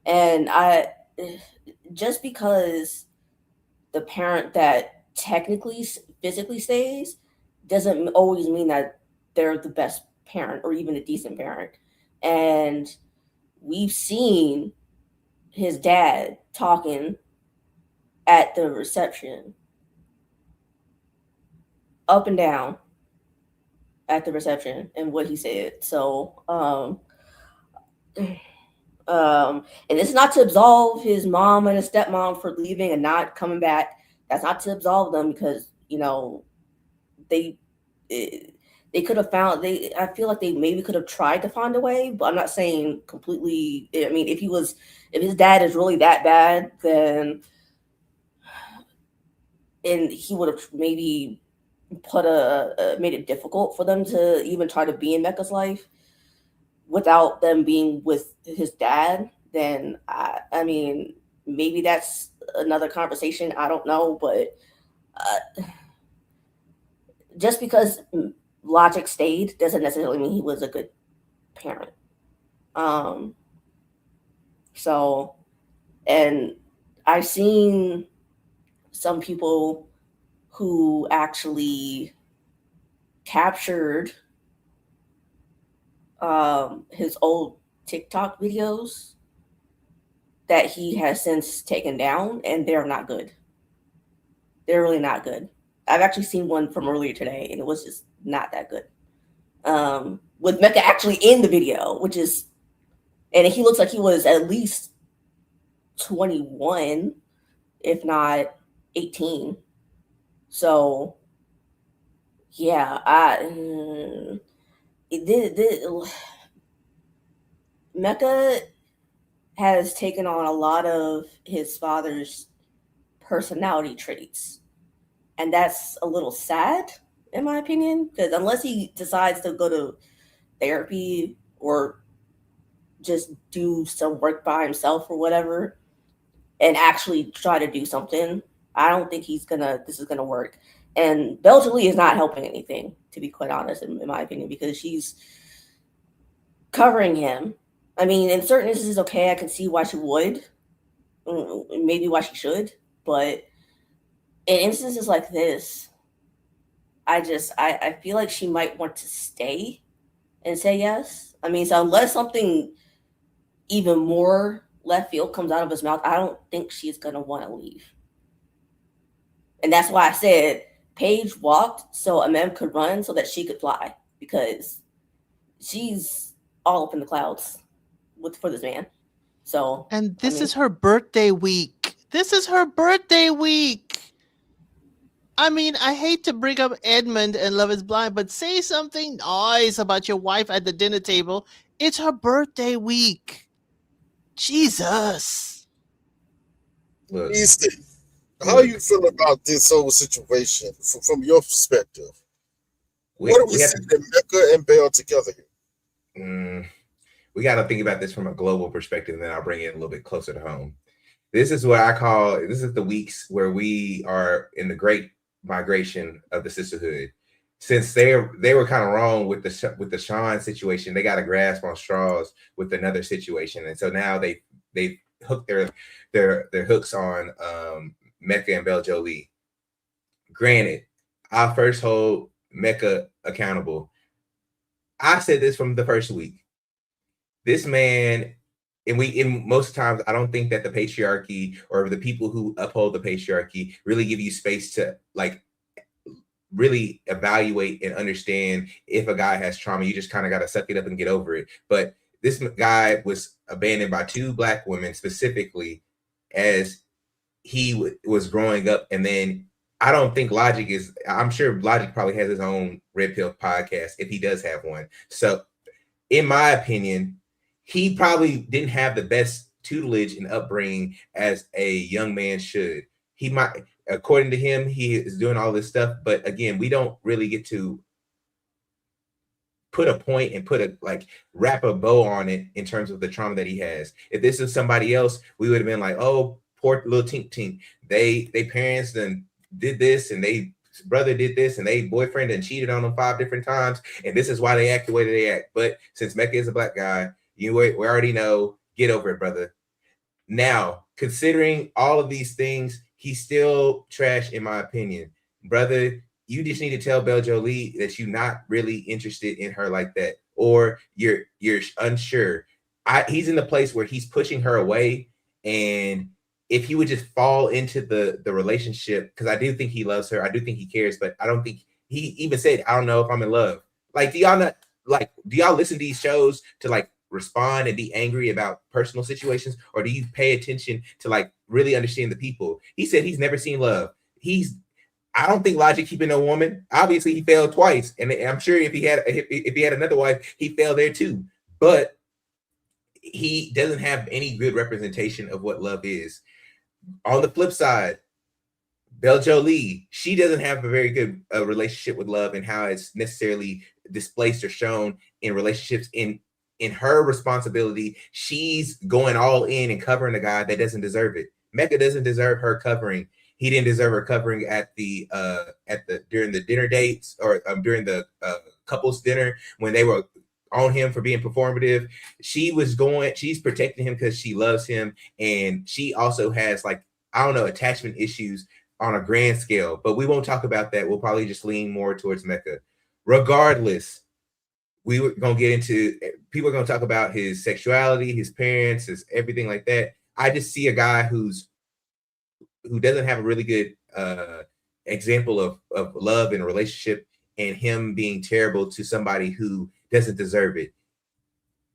and I just because the parent that technically physically stays doesn't always mean that they're the best parent or even a decent parent. And we've seen his dad talking at the reception up and down at the reception and what he said. So and it's not to absolve his mom and his stepmom for leaving and not coming back. That's not to absolve them because they they could have found they. I feel like they maybe could have tried to find a way, but I'm not saying completely. I mean, if his dad is really that bad, then and he would have maybe made it difficult for them to even try to be in Mecca's life without them being with his dad, then I mean, maybe that's another conversation. I don't know, but just because Logic stayed doesn't necessarily mean he was a good parent. So, and I've seen some people who actually captured his old TikTok videos that he has since taken down, and they're not good. They're really not good. I've actually seen one from earlier today, and it was just not that good. With Mecca actually in the video, which is, and he looks like he was at least 21, if not 18. So, yeah, Mecca has taken on a lot of his father's personality traits, and that's a little sad in my opinion, because unless he decides to go to therapy or just do some work by himself or whatever and actually try to do something, I don't think this is gonna work. And Belgian Lee is not helping anything, to be quite honest, in my opinion, because she's covering him. I mean, in certain instances, okay, I can see why she would, maybe why she should, but in instances like this, I feel like she might want to stay and say yes. I mean, so unless something even more left field comes out of his mouth, I don't think she's gonna want to leave. And that's why I said Paige walked so Amem could run so that she could fly, because she's all up in the clouds for this man. So, and this is her birthday week. This is her birthday week. I mean, I hate to bring up Edmund and Love is Blind, but say something nice about your wife at the dinner table. It's her birthday week. Jesus. Look, Easton, how you feel about this whole situation from your perspective? What do we see Mecca and Bell together here? We got to think about this from a global perspective, and then I'll bring it a little bit closer to home. This is what I call, this is the weeks where we are in the great migration of the sisterhood. Since they were kind of wrong with the Sean situation, they got a grasp on straws with another situation, and so now they hooked their hooks on Mecca and Belle Jolie. Granted, I first hold Mecca accountable. I said this from the first week. This man, and most times, I don't think that the patriarchy or the people who uphold the patriarchy really give you space to like really evaluate and understand if a guy has trauma. You just kind of got to suck it up and get over it. But this guy was abandoned by two Black women specifically as he was growing up. And then I don't think I'm sure Logic probably has his own Red Pill podcast if he does have one. So in my opinion, he probably didn't have the best tutelage and upbringing as a young man should. He might, according to him, he is doing all this stuff. But again, we don't really get to put a point and put a like wrap a bow on it in terms of the trauma that he has. If this is somebody else, we would have been like, oh, poor little tink tink. They parents then did this, and they brother did this, and they boyfriend and cheated on them 5 different times, and this is why they act the way that they act. But since Mecca is a black guy, we already know. Get over it, brother. Now, considering all of these things, he's still trash in my opinion, brother. You just need to tell Belle Jolie that you're not really interested in her like that, or you're unsure. He's in the place where he's pushing her away, and if he would just fall into the relationship, because I do think he loves her, I do think he cares, but I don't think he even said, I don't know if I'm in love. Like, do y'all listen to these shows to like respond and be angry about personal situations, or do you pay attention to like really understand the people? He said he's never seen love. I don't think Logic keeping a woman. Obviously, he failed twice, and I'm sure if he had another wife, he failed there too. But he doesn't have any good representation of what love is. On the flip side, Belle Jolie, she doesn't have a very good relationship with love and how it's necessarily displaced or shown in relationships. In her responsibility, she's going all in and covering a guy that doesn't deserve it. Mecca doesn't deserve her covering. He didn't deserve her covering during the dinner dates, or during the couples dinner when they were on him for being performative. She's protecting him because she loves him, and she also has like, I don't know, attachment issues on a grand scale, but we won't talk about that. We'll probably just lean more towards Mecca. Regardless, we were going to get into, people are going to talk about his sexuality, his parents, his everything like that. I just see a guy who doesn't have a really good example of love and a relationship, and him being terrible to somebody who doesn't deserve it.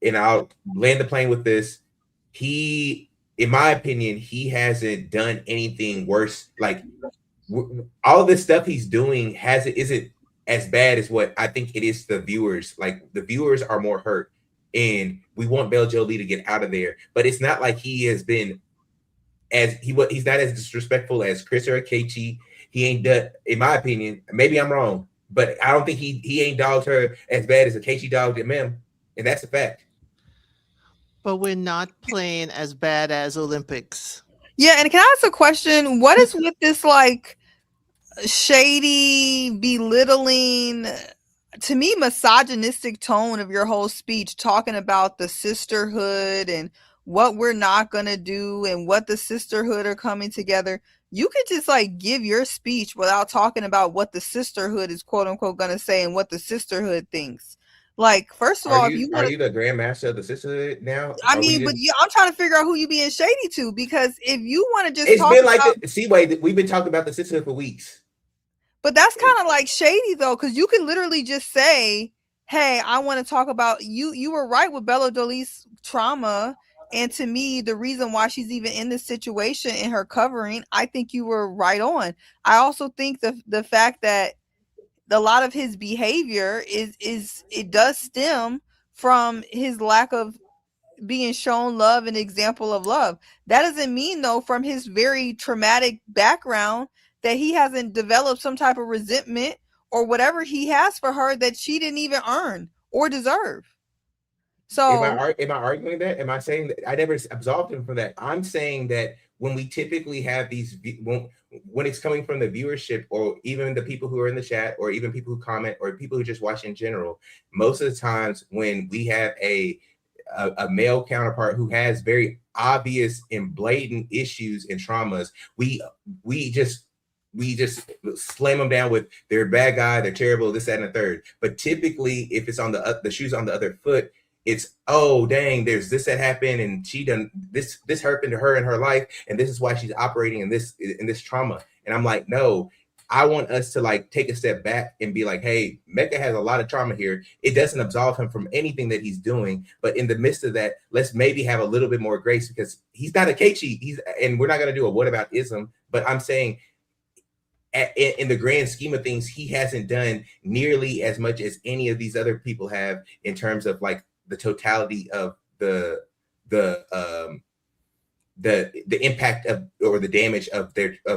And I'll land the plane with this. In my opinion, he hasn't done anything worse. Like, all this stuff he's doing isn't as bad as what I think it is to the viewers. Like, the viewers are more hurt, and we want Belle Jolie to get out of there. But it's not like he has been he's not as disrespectful as Chris or Kechi. He ain't done, in my opinion, maybe I'm wrong, but I don't think he ain't dogged her as bad as Kechi dogged him, and that's a fact. But we're not playing as bad as Olympics. Yeah, and can I ask a question? What is with this like shady, belittling, to me, misogynistic tone of your whole speech, talking about the sisterhood and what we're not going to do and what the sisterhood are coming together? You could just like give your speech without talking about what the sisterhood is quote unquote going to say and what the sisterhood thinks. Like, first of all, are you the grandmaster of the sisterhood now? I mean, but I'm trying to figure out who you being shady to, because if you want to just it's been like Seaway, we've been talking about the sisterhood for weeks. But that's kind of like shady though, because you can literally just say, hey, I want to talk about you. You were right with Belle Jolie's trauma. And to me, the reason why she's even in this situation in her covering, I think you were right on. I also think the fact that a lot of his behavior is it does stem from his lack of being shown love and example of love. That doesn't mean though, from his very traumatic background, that he hasn't developed some type of resentment or whatever he has for her that she didn't even earn or deserve. So am I arguing that? Am I saying that I never absolved him from that? I'm saying that when we typically have these, when it's coming from the viewership, or even the people who are in the chat, or even people who comment, or people who just watch in general, most of the times when we have a male counterpart who has very obvious and blatant issues and traumas, we just slam them down with they're a bad guy, they're terrible, this, that, and the third. But typically, if it's on the shoes on the other foot, it's, oh dang, there's this that happened, and she done this happened to her in her life, and this is why she's operating in this trauma. And I'm like, no, I want us to like take a step back and be like, hey, Mecca has a lot of trauma here. It doesn't absolve him from anything that he's doing, but in the midst of that, let's maybe have a little bit more grace, because he's not a Kechi. And we're not gonna do a what about ism, but I'm saying, in the grand scheme of things, he hasn't done nearly as much as any of these other people have in terms of like the totality of the impact of, or the damage of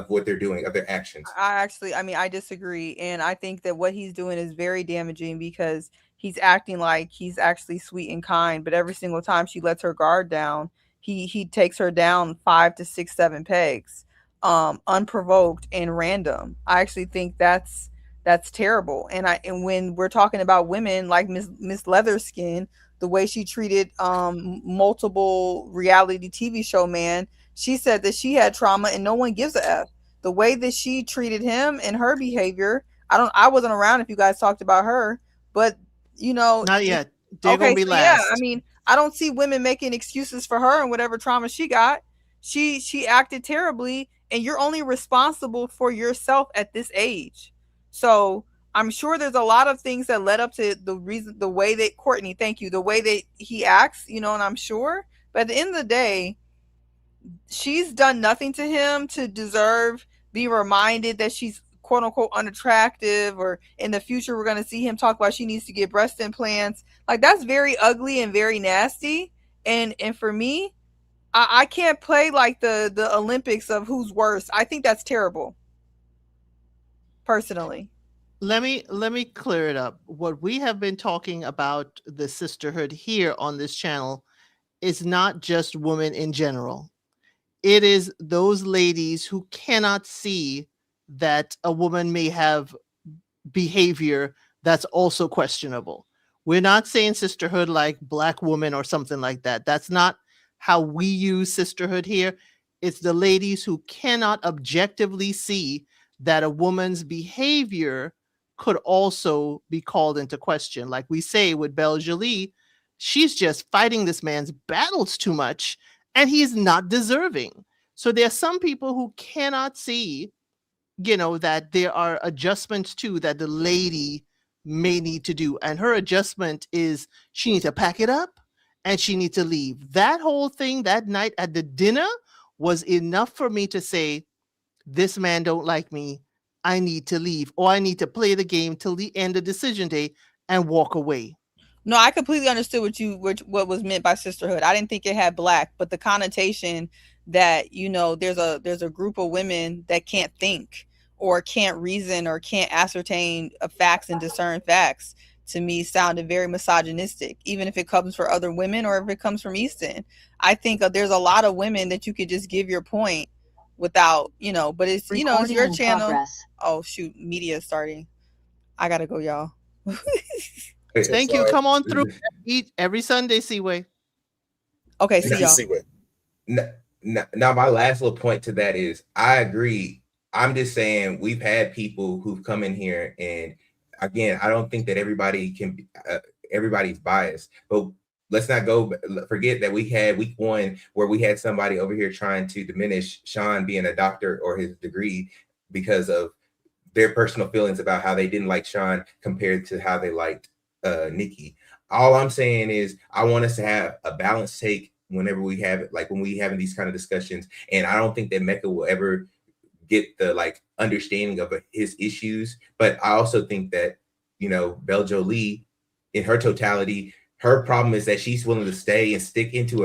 what they're doing, of their actions. I disagree. And I think that what he's doing is very damaging, because he's acting like he's actually sweet and kind, but every single time she lets her guard down, he takes her down 5 to 6, 7 pegs, unprovoked and random. I actually think that's terrible. And when we're talking about women like Miss Leatherskin, the way she treated multiple reality TV show man, she said that she had trauma and no one gives a F. The way that she treated him and her behavior, I wasn't around if you guys talked about her, but you know, Not yet. They're gonna okay, be so yeah, I last. mean, I don't see women making excuses for her and whatever trauma she got. She acted terribly, and you're only responsible for yourself at this age. So I'm sure there's a lot of things that led up to the way that Courtney, thank you, the way that he acts, you know, and I'm sure. But at the end of the day, she's done nothing to him to deserve be reminded that she's quote unquote unattractive, or in the future we're going to see him talk about she needs to get breast implants. Like, that's very ugly and very nasty. And for me, I can't play like the Olympics of who's worse. I think that's terrible, personally. Let me clear it up. What we have been talking about the sisterhood here on this channel is not just women in general. It is those ladies who cannot see that a woman may have behavior that's also questionable. We're not saying sisterhood like black woman or something like that. That's not how we use sisterhood here. It's the ladies who cannot objectively see that a woman's behavior could also be called into question. Like we say with Belle Jolie, she's just fighting this man's battles too much and he's not deserving. So there are some people who cannot see, that there are adjustments too that the lady may need to do. And her adjustment is she needs to pack it up and she needs to leave. That whole thing that night at the dinner was enough for me to say, this man don't like me. I need to leave, or I need to play the game till the end of decision day and walk away. No, I completely understood what was meant by sisterhood. I didn't think it had black, but the connotation that, there's a group of women that can't think or can't reason or can't ascertain facts and discern facts, to me sounded very misogynistic, even if it comes for other women or if it comes from Easton. I think there's a lot of women that you could just give your point without, but it's, it's your channel. Progress. Oh shoot, media is starting. I gotta go, y'all. Thank you. Come on through. Eat every Sunday, Seaway. Okay, see y'all. Seaway. Now, my last little point to that is, I agree. I'm just saying we've had people who've come in here, and again, I don't think that everybody can. Everybody's biased, but let's not forget that we had week 1 where we had somebody over here trying to diminish Sean being a doctor or his degree because of their personal feelings about how they didn't like Sean compared to how they liked Nikki. All I'm saying is I want us to have a balanced take whenever we have it, like when we having these kind of discussions. And I don't think that Mecca will ever get the understanding of his issues. But I also think that, Belle Jolie in her totality, her problem is that she's willing to stay and stick into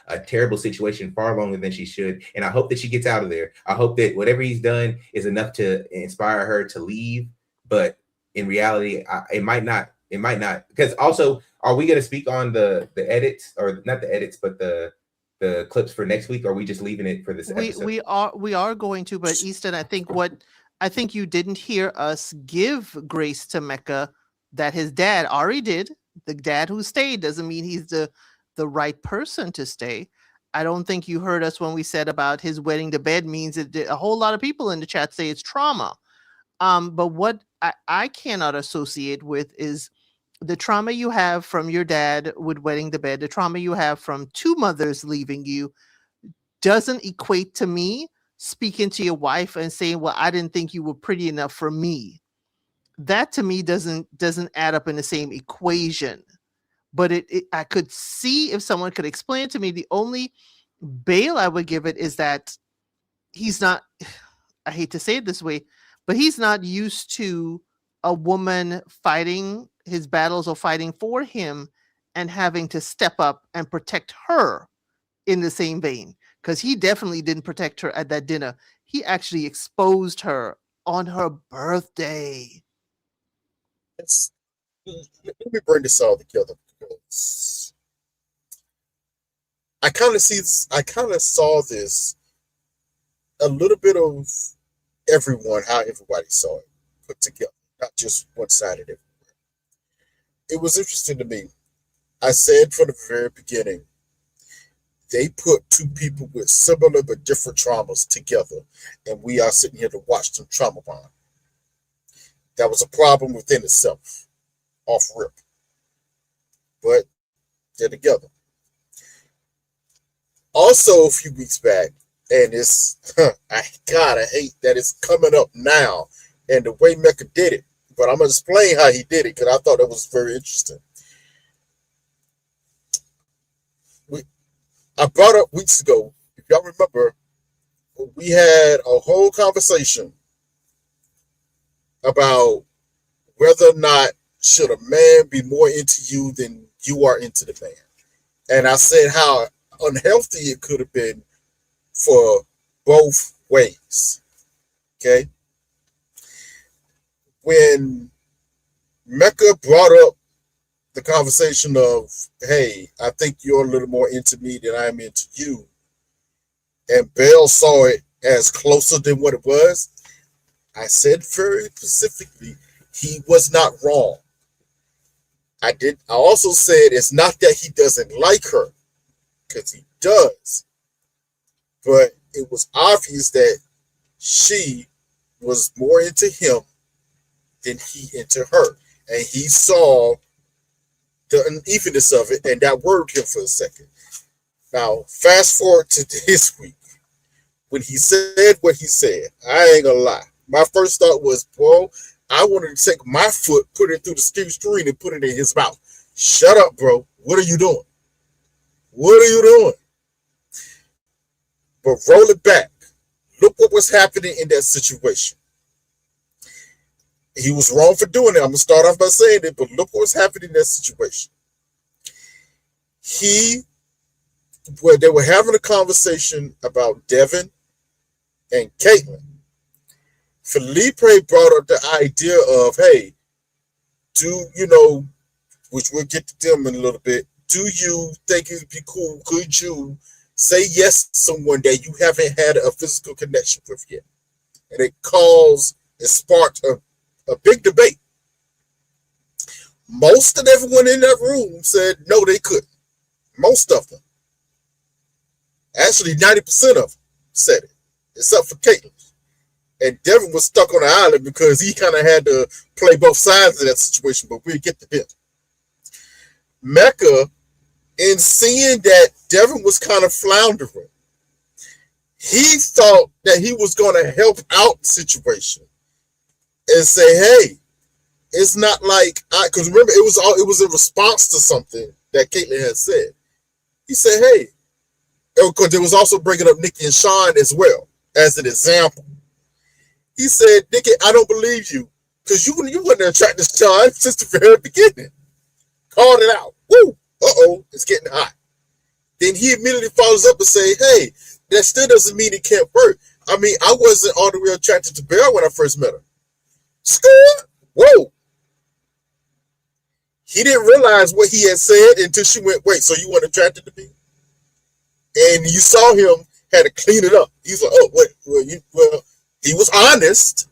a terrible situation far longer than she should. And I hope that she gets out of there. I hope that whatever he's done is enough to inspire her to leave. But in reality, it might not. It might not. Because also, are we going to speak on the edits, or not the edits, but the clips for next week? Or are we just leaving it for this episode? We are going to, but Easton, I think you didn't hear us give grace to Mecca that his dad already did. The dad who stayed doesn't mean he's the right person to stay. I don't think you heard us when we said about his wedding to bed means that a whole lot of people in the chat say it's trauma. But what I cannot associate with is the trauma you have from your dad with wedding to bed, the trauma you have from 2 mothers leaving you doesn't equate to me speaking to your wife and saying, well, I didn't think you were pretty enough for me. That to me doesn't add up in the same equation. But I could see if someone could explain it to me. The only bail I would give it is that he's not, I hate to say it this way, but he's not used to a woman fighting his battles or fighting for him and having to step up and protect her in the same vein. Because he definitely didn't protect her at that dinner. He actually exposed her on her birthday. let me bring this all together because I kind of see this, I kind of saw this a little bit of everyone, how everybody saw it put together, not just one sided everywhere. It was interesting to me. I said from the very beginning, they put two people with similar but different traumas together, and we are sitting here to watch them trauma bond. That was a problem within itself, off rip. But they're together. Also, a few weeks back, and it's, I hate that it's coming up now, and the way Mecca did it. But I'm going to explain how he did it because I thought that was very interesting. I brought up weeks ago, if y'all remember, we had a whole conversation about whether or not should a man be more into you than you are into the man. And I said how unhealthy it could have been for both ways. Okay? When Mecca brought up the conversation of, hey, I think you're a little more into me than I'm into you, and Bell saw it as closer than what it was, I said very specifically, he was not wrong. I also said it's not that he doesn't like her, because he does, but it was obvious that she was more into him than he into her, and he saw the unevenness of it, and that worried him for a second. Now, fast forward to this week, when he said what he said, I ain't gonna lie. My first thought was, bro, I wanted to take my foot, put it through the screen, and put it in his mouth. Shut up, bro. What are you doing? What are you doing? But roll it back. Look what was happening in that situation. He was wrong for doing it. I'm going to start off by saying it, but look what was happening in that situation. They were having a conversation about Devin and Caitlyn. Felipe brought up the idea of, hey, which we'll get to them in a little bit, do you think it'd be cool? Could you say yes to someone that you haven't had a physical connection with yet? And it sparked a big debate. Most of everyone in that room said no, they couldn't. Most of them. Actually, 90% of them said it, except for Caitlyn. And Devin was stuck on the island because he kind of had to play both sides of that situation, but we'll get to him. Mecca, in seeing that Devin was kind of floundering, he thought that he was going to help out the situation and say, hey, it's not like because remember it was in response to something that Caitlyn had said. He said, hey, because it was also bringing up Nikki and Sean as well as an example. He said, Nikki, I don't believe you because you wouldn't attract this Sean since the very beginning. Called it out. Woo! It's getting hot. Then he immediately follows up and say, hey, that still doesn't mean it can't work. I mean, I wasn't all the way attracted to Bear when I first met her. Score! Whoa! He didn't realize what he had said until she went, wait, so you weren't attracted to me? And you saw him had to clean it up. He's like, oh, wait, well, he was honest.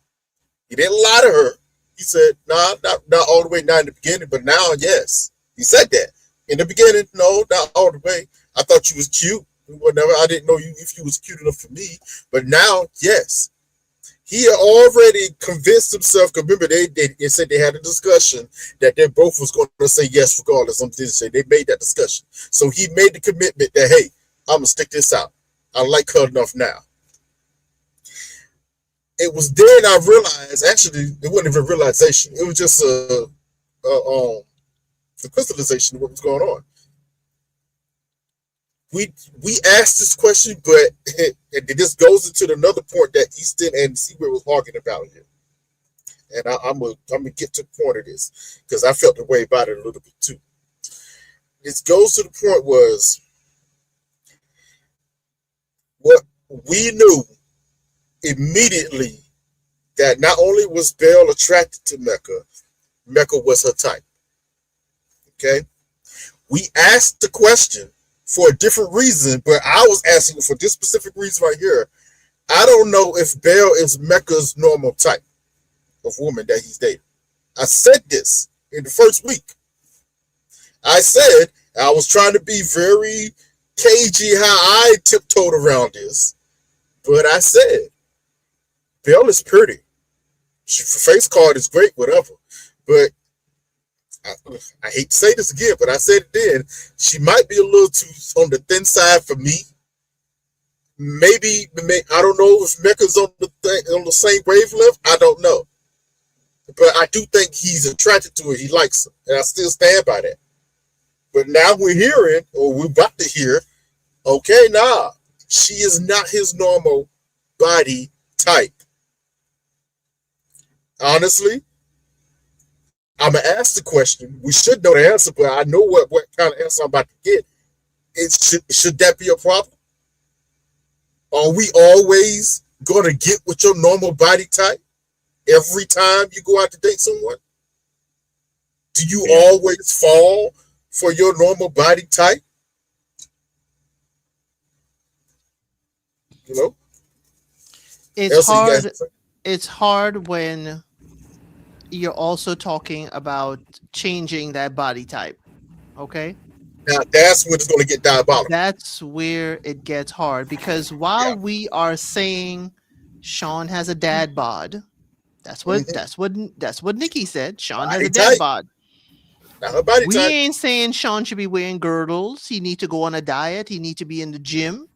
He didn't lie to her. He said, nah, not all the way, not in the beginning, but now, yes. He said that. In the beginning, no, not all the way. I thought you was cute. Whatever. I didn't know if you was cute enough for me. But now, yes. He had already convinced himself, because remember, they said they had a discussion that they both was going to say yes regardless. They made that discussion. So he made the commitment that, hey, I'm going to stick this out. I like her enough now. It was then I realized, actually, it wasn't even a realization. It was just the crystallization of what was going on. We asked this question, but this goes into another point that Easton and Seaway was arguing about here. And I'm gonna get to the point of this because I felt the way about it a little bit too. This goes to the point was what we knew immediately that not only was Belle attracted to Mecca was her type. Okay, we asked the question for a different reason, but I was asking for this specific reason right here. I don't know if Belle is Mecca's normal type of woman that he's dating. I said this in the first week. I said I was trying to be very cagey how I tiptoed around this, but I said Belle is pretty. Her face card is great, whatever. But I hate to say this again, but I said it then. She might be a little too on the thin side for me. Maybe I don't know if Mecca's on the same wavelength. I don't know, but I do think he's attracted to her. He likes her, and I still stand by that. But now we're hearing, or we're about to hear, okay, nah, she is not his normal body type. Honestly, I'm gonna ask the question. We should know the answer, but I know what kind of answer I'm about to get. Should that be a problem? Are we always gonna get with your normal body type every time you go out to date someone? Do you always fall for your normal body type? You know? It's Elsa, you hard. guys- It's hard when you're also talking about changing that body type. Okay. Now that's when it's gonna get diabolical. That's where it gets hard because while we are saying Sean has a dad bod, that's what Nikki said. Sean has a Body dad type. bod. Now her body We type. ain't saying Sean should be wearing girdles. He need to go on a diet. He need to be in the gym.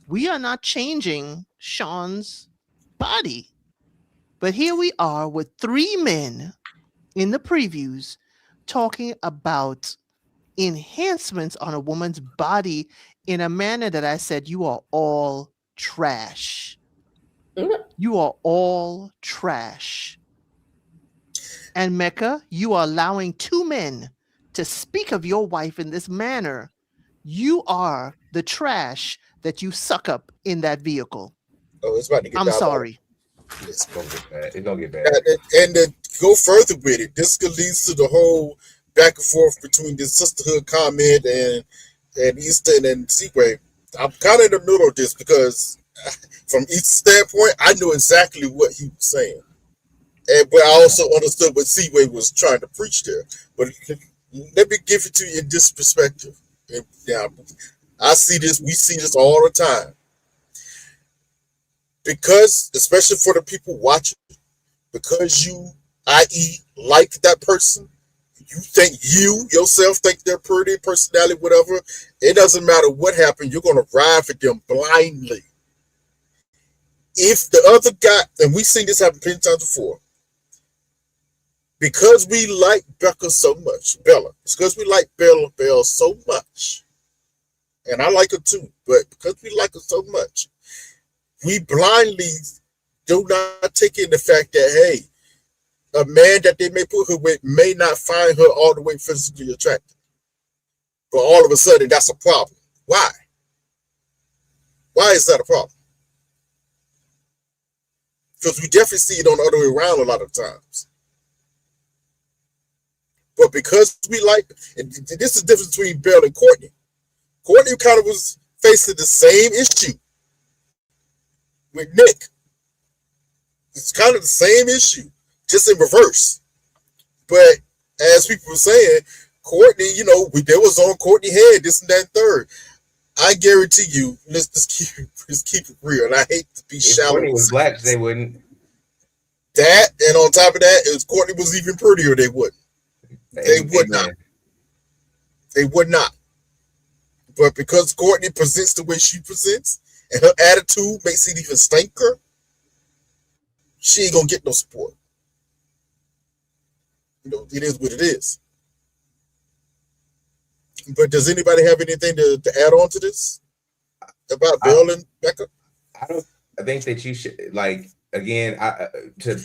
We are not changing Sean's body. But here we are with 3 men in the previews talking about enhancements on a woman's body in a manner that I said you are all trash. You are all trash. And Mecca, you are allowing 2 men to speak of your wife in this manner. You are the trash that you suck up in that vehicle. Oh, it's about to get I'm diabolical. sorry. It's gonna get bad. It's gonna get bad. And to go further with it, this could lead to the whole back and forth between the sisterhood comment and Easton and Seaway. I'm kind of in the middle of this because from Easton's standpoint, I knew exactly what he was saying. But I also understood what Seaway was trying to preach there. But let me give it to you in this perspective. And now, I see this, we see this all the time. Because, especially for the people watching, because you, i.e., like that person, you think yourself think they're pretty, personality, whatever, it doesn't matter what happened, you're going to ride for them blindly. If the other guy, and we've seen this happen many times before, because we like Bella, it's because we like Belle so much, and I like her too, but because we like her so much, we blindly do not take in the fact that, hey, a man that they may put her with may not find her all the way physically attractive. But all of a sudden, that's a problem. Why? Why is that a problem? Because we definitely see it on the other way around a lot of times. But because we like, and this is the difference between Belle and Courtney. Courtney kind of was facing the same issue with Nick. It's kind of the same issue, just in reverse. But as people were saying, Courtney, there was on Courtney head, this and that and third. I guarantee you, let's keep it real. And I hate to be If shallow. Courtney was black, they wouldn't. That, and on top of that, if Courtney was even prettier, they wouldn't. They would not. They would not. But because Courtney presents the way she presents, and her attitude makes it even stinker, she ain't gonna get no support. It is what it is. But does anybody have anything to add on to this about Belle and Becca? I think that you should, again, to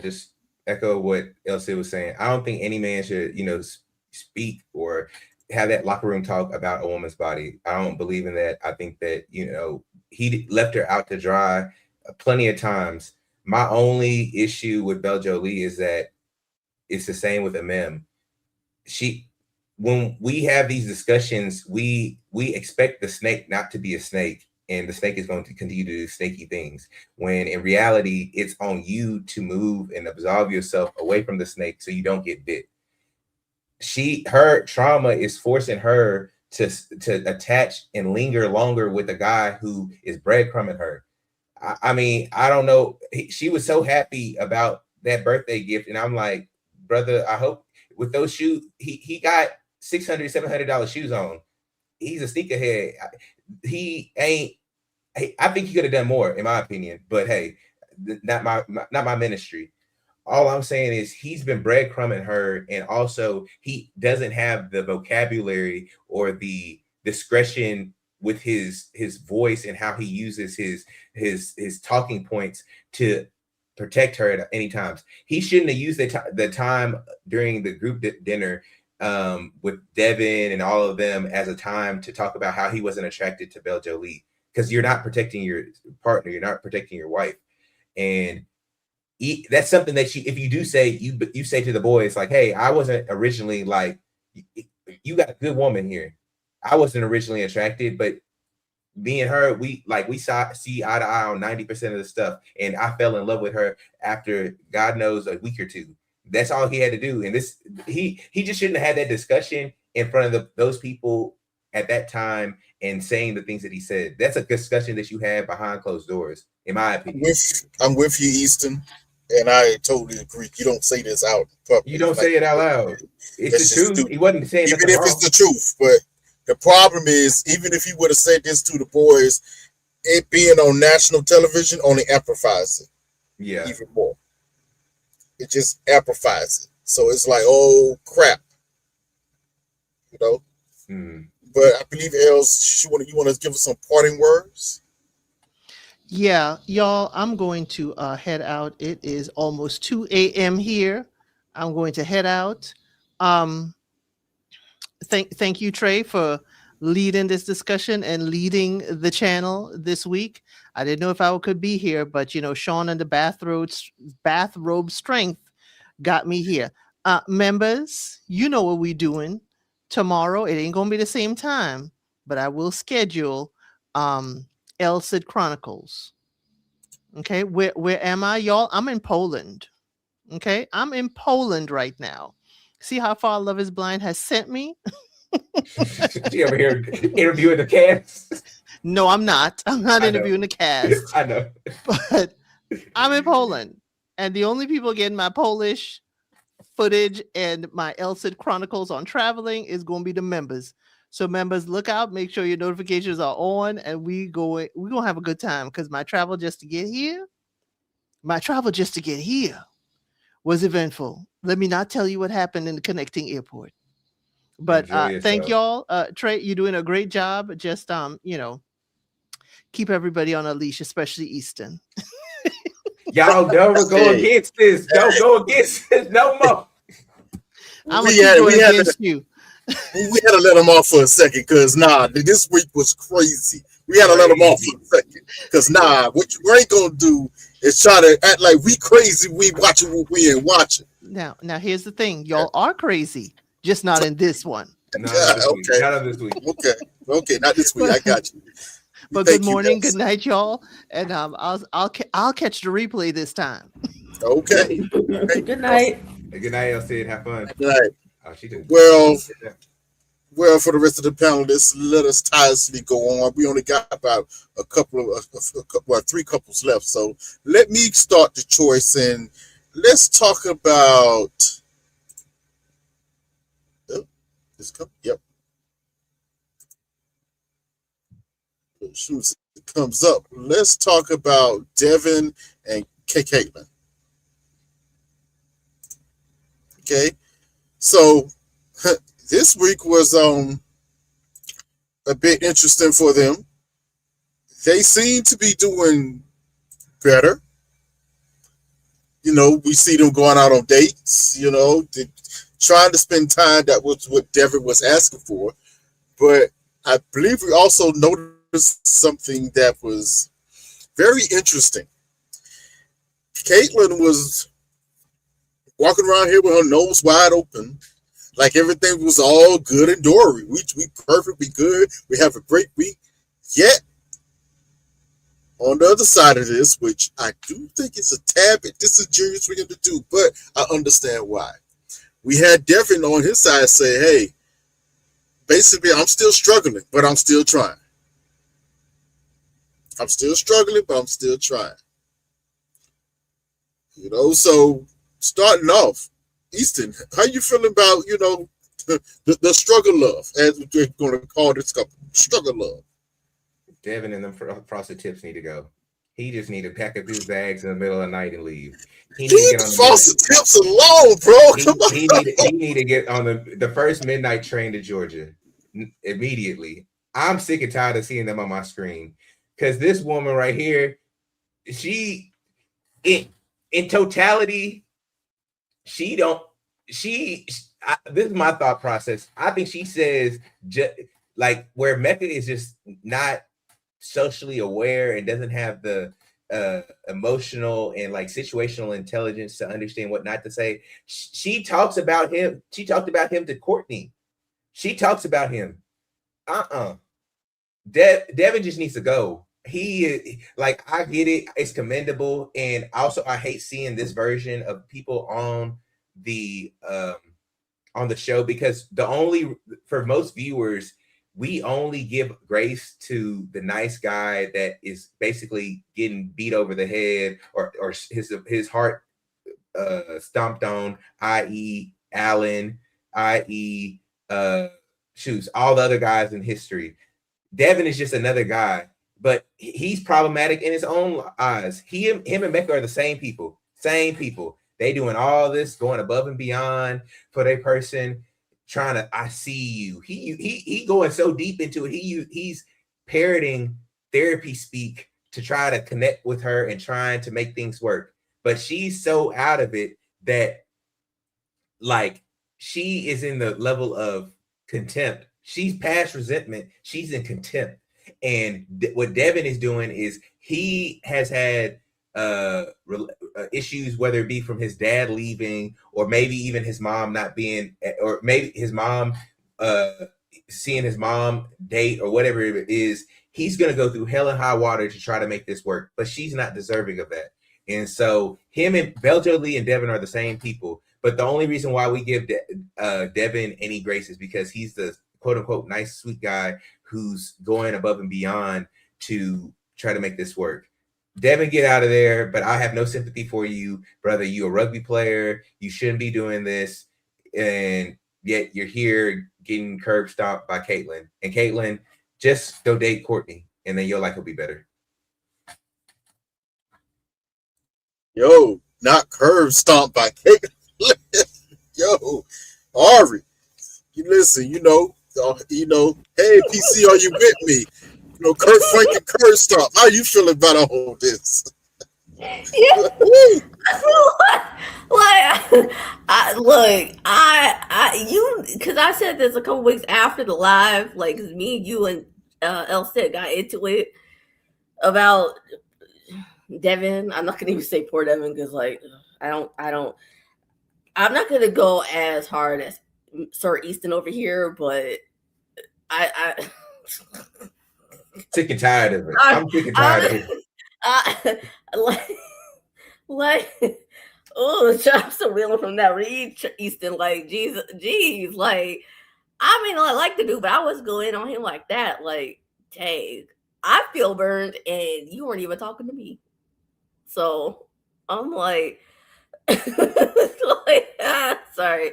just echo what Elsie was saying. I don't think any man should, speak or have that locker room talk about a woman's body. I don't believe in that. I think that, he left her out to dry plenty of times. My only issue with Belle Jolie is that it's the same with Mem. when we have these discussions, we expect the snake not to be a snake, and the snake is going to continue to do snaky things. When in reality, it's on you to move and absolve yourself away from the snake so you don't get bit. Her trauma is forcing her to attach and linger longer with a guy who is breadcrumbing her. I mean, I don't know. She was so happy about that birthday gift, and I'm like, brother, I hope with those shoes, he got $600-$700 shoes on. He's a sneakerhead. He ain't. I think he could have done more, in my opinion. But hey, not my ministry. All I'm saying is he's been breadcrumbing her, and also he doesn't have the vocabulary or the discretion with his voice and how he uses his talking points to protect her at any times. He shouldn't have used the time during the group dinner with Devin and all of them as a time to talk about how he wasn't attracted to Belle Jolie, because you're not protecting your partner, you're not protecting your wife. And that's something that if you do say, you say to the boys, like, hey, I wasn't originally like, you got a good woman here. I wasn't originally attracted, but me and her, we see eye to eye on 90% of the stuff. And I fell in love with her after, God knows, a week or two. That's all he had to do. And he just shouldn't have had that discussion in front of those people at that time and saying the things that he said. That's a discussion that you have behind closed doors, in my opinion. I'm with you, Easton, and I totally agree. You don't say this out public. You don't say it out loud. It's the truth. Stupid. He wasn't saying even nothing if wrong. it's the truth. But the problem is, even if he would have said this to the boys, it being on national television only amplifies it. Yeah. Even more. It just amplifies it. So it's like, oh crap. You know? But I believe Els, you want to give us some parting words? Yeah, y'all, I'm going to head out. It is almost 2 a.m. here. I'm going to head out. Thank you, Trey, for leading this discussion and leading the channel this week. I didn't know if I could be here, but Sean and the bathrobe strength got me here. Members, you know what we're doing. Tomorrow, it ain't gonna be the same time, but I will schedule Elcid Chronicles. Okay, where am I, y'all? I'm in Poland. Okay, I'm in Poland right now. See how far Love is Blind has sent me? She over here interviewing the cast. No, I'm not. I'm not interviewing the cast. I know. But I'm in Poland, and the only people getting my Polish footage and my Elcid Chronicles on traveling is going to be the members. So members, look out, make sure your notifications are on, and we're going to have a good time, because my travel just to get here was eventful. Let me not tell you what happened in the connecting airport. But thank y'all. Trey, you're doing a great job. Just keep everybody on a leash, especially Easton. Y'all don't go against this. Don't go against this no more. I'm going to keep going against you. We had to let him off for a second, because this week was crazy. We had to let him off for a second, because what you ain't gonna do is try to act like we crazy. We watching what we ain't watching. Now here's the thing: y'all are crazy, just not in this one. Not this week. Okay, not this week. I got you. But good morning, good night, y'all, and I'll catch the replay this time. Okay. Good night. Hey, good night, Elcid. Have fun. Good night. Oh, she did. Well, for the rest of the panelists, let us tirelessly go on. We only got about three couples left. So let me start the choice, and let's talk about this couple. Yep. As soon as it comes up, let's talk about Devin and Caitlin. Okay. So this week was a bit interesting for them. They seem to be doing better. We see them going out on dates, trying to spend time. That was what Devin was asking for. But I believe we also noticed something that was very interesting. Caitlin was walking around here with her nose wide open, like everything was all good and dory. We perfectly good. We have a great week. Yet, on the other side of this, which I do think is a tad bit disingenuous for him to do, but I understand why. We had Devin on his side say, hey, basically, I'm still struggling, but I'm still trying. I'm still struggling, but I'm still trying. You know, so starting off, Easton, how you feeling about, you know, the struggle love, as we're going to call this couple, struggle love? Devin and them frosted tips need to go. He just need to pack up his bags in the middle of the night and leave. He need to get on the frosted tips alone, bro. He need to get on the first midnight train to Georgia immediately. I'm sick and tired of seeing them on my screen, because this woman right here, she in totality, this is my thought process. I think she says like where Mecca is just not socially aware and doesn't have the emotional and like situational intelligence to understand what not to say. She talks about him. She talked about him to Courtney. She talks about him. Devin just needs to go. He like, I get it. It's commendable. And also I hate seeing this version of people on the show, because for most viewers, we only give grace to the nice guy that is basically getting beat over the head or his heart stomped on, i.e. Allen, i.e. all the other guys in history. Devin is just another guy, but he's problematic in his own eyes. Him and Mecca are the same people. They doing all this, going above and beyond for their person, trying to, I see you. He going so deep into it. He's parroting therapy speak to try to connect with her and trying to make things work. But she's so out of it that, like, she is in the level of contempt. She's past resentment. She's in contempt. And what Devin is doing is he has had issues, whether it be from his dad leaving, or maybe even his mom not being, or maybe his mom seeing his mom date, or whatever it is. He's going to go through hell and high water to try to make this work, but she's not deserving of that. And so him and Beljo Lee and Devin are the same people. But the only reason why we give Devin any grace is because he's the quote unquote nice, sweet guy who's going above and beyond to try to make this work. Devin, get out of there. But I have no sympathy for you, brother. You a rugby player. You shouldn't be doing this. And yet you're here getting curb stomped by Caitlyn. And Caitlyn, just go date Courtney, and then your life will be better. Yo, not curb stomped by Caitlyn. Yo, Ari, you listen, you know, hey, PC, are you with me? You know, Kurt Franklin curb stomp. How you feeling about all this? Yeah. Because I said this a couple weeks after the live, like, cause me and you and Elstead got into it about Devin. I'm not gonna even say poor Devin, because like I'm not gonna go as hard as Sir Easton over here, but I sick and tired of it. I'm sick and tired of it. Oh, I'm still reeling from that read, Easton. Like, geez, like, I mean, I like the dude, but I was going on him like that. Like, dang, I feel burned, and you weren't even talking to me. So I'm like, sorry.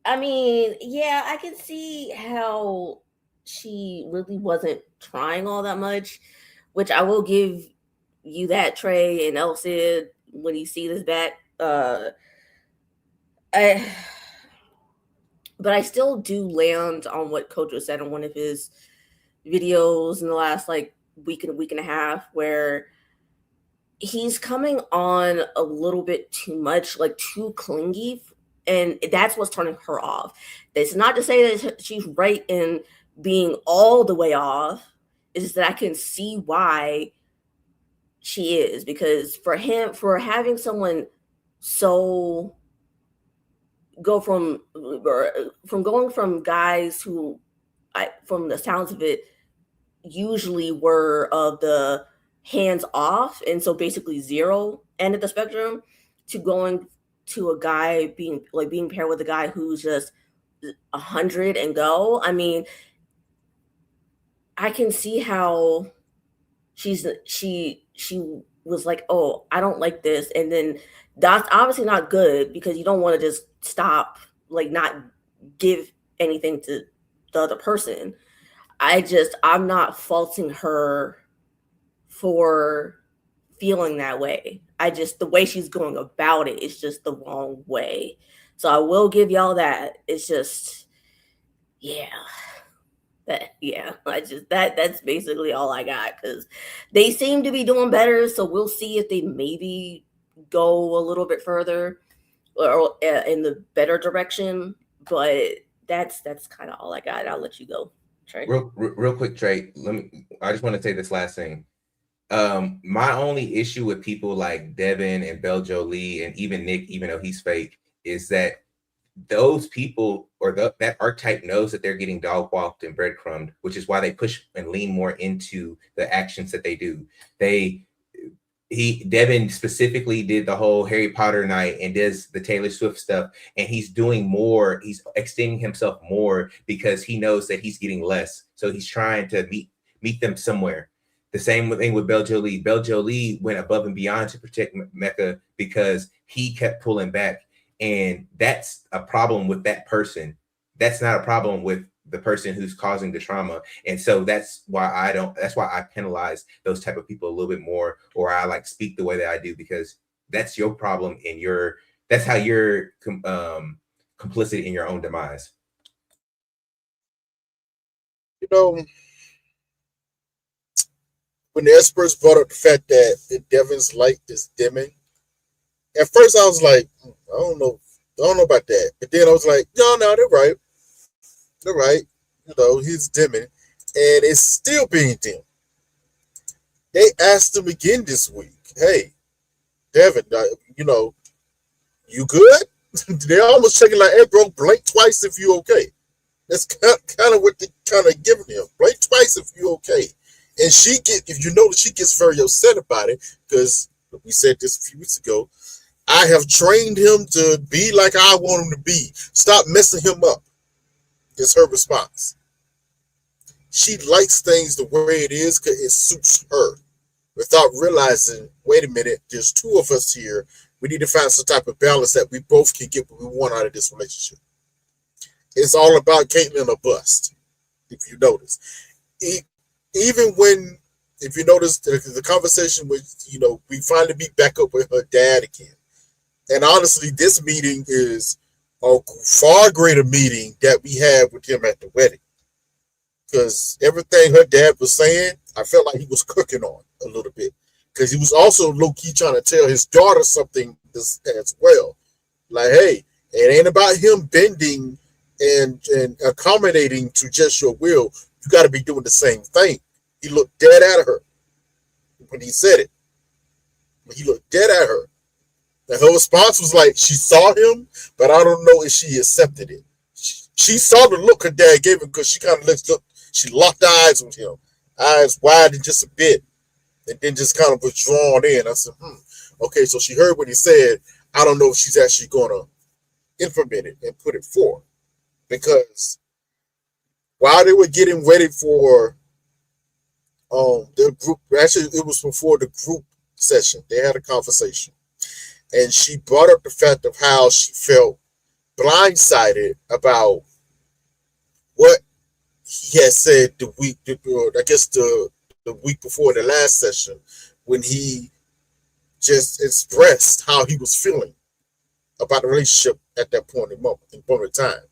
I mean, yeah, I can see how she really wasn't trying all that much, which I will give you that, Trey and Elsid, when you see this back. But I still do land on what Kojo said on one of his videos in the last like week and a half, where he's coming on a little bit too much, like too clingy, and that's what's turning her off. It's not to say that she's right in being all the way off. It's just that I can see why she is, because for having someone so go from going from guys who, from the sounds of it, usually were of the hands off, and so basically zero end of the spectrum, to going to a guy being paired with a guy who's just 100 and go. I mean, I can see how she was like, oh, I don't like this, and then that's obviously not good, because you don't want to just stop, like, not give anything to the other person. I'm not faulting her for feeling that way. The way she's going about it is just the wrong way. So I will give y'all that. It's just, yeah. That's basically all I got, because they seem to be doing better. So we'll see if they maybe go a little bit further or in the better direction. But that's kind of all I got. I'll let you go, Trey. Real quick, Trey. I just want to say this last thing. My only issue with people like Devin and Beljo-Lee and even Nick, even though he's fake, is that those people or that archetype knows that they're getting dog walked and breadcrumbed, which is why they push and lean more into the actions that they do. Devin specifically did the whole Harry Potter night and does the Taylor Swift stuff, and he's doing more. He's extending himself more because he knows that he's getting less. So he's trying to meet them somewhere. The same thing with Beljo-Lee. Beljo-Lee went above and beyond to protect Mecca because he kept pulling back. And that's a problem with that person. That's not a problem with the person who's causing the trauma. And so that's why I penalize those type of people a little bit more, or I like speak the way that I do, because that's your problem and that's how you're complicit in your own demise. You know, when the experts brought up the fact that Devin's light is dimming, at first I was like, I don't know about that. But then I was like, no, they're right. They're right. You know, he's dimming, and it's still being dim. They asked him again this week, hey, Devin, you good? They're almost checking like, hey, bro, blink twice if you okay. That's kind of what they kind of giving him. Blink twice if you okay. And if you notice, she gets very upset about it, because we said this a few weeks ago. I have trained him to be like I want him to be. Stop messing him up. Is her response. She likes things the way it is because it suits her, without realizing, wait a minute, there's two of us here. We need to find some type of balance that we both can get what we want out of this relationship. It's all about Caitlyn or bust, if you notice. Even when, if you notice, the conversation with, we finally meet back up with her dad again. And honestly, this meeting is a far greater meeting that we had with him at the wedding. Because everything her dad was saying, I felt like he was cooking on a little bit. Because he was also low-key trying to tell his daughter something as well. Like, hey, it ain't about him bending and accommodating to just your will. You got to be doing the same thing. He looked dead at her when he said it. He looked dead at her. And her response was like, she saw him, but I don't know if she accepted it. She saw the look her dad gave him, because she kind of she locked eyes with him. Eyes wide and just a bit. And then just kind of was drawn in. I said, okay, so she heard what he said. I don't know if she's actually going to implement it and put it forth. Because while they were getting ready for their group, actually it was before the group session, they had a conversation. And she brought up the fact of how she felt blindsided about what he had said the week before the last session, when he just expressed how he was feeling about the relationship at that point in time.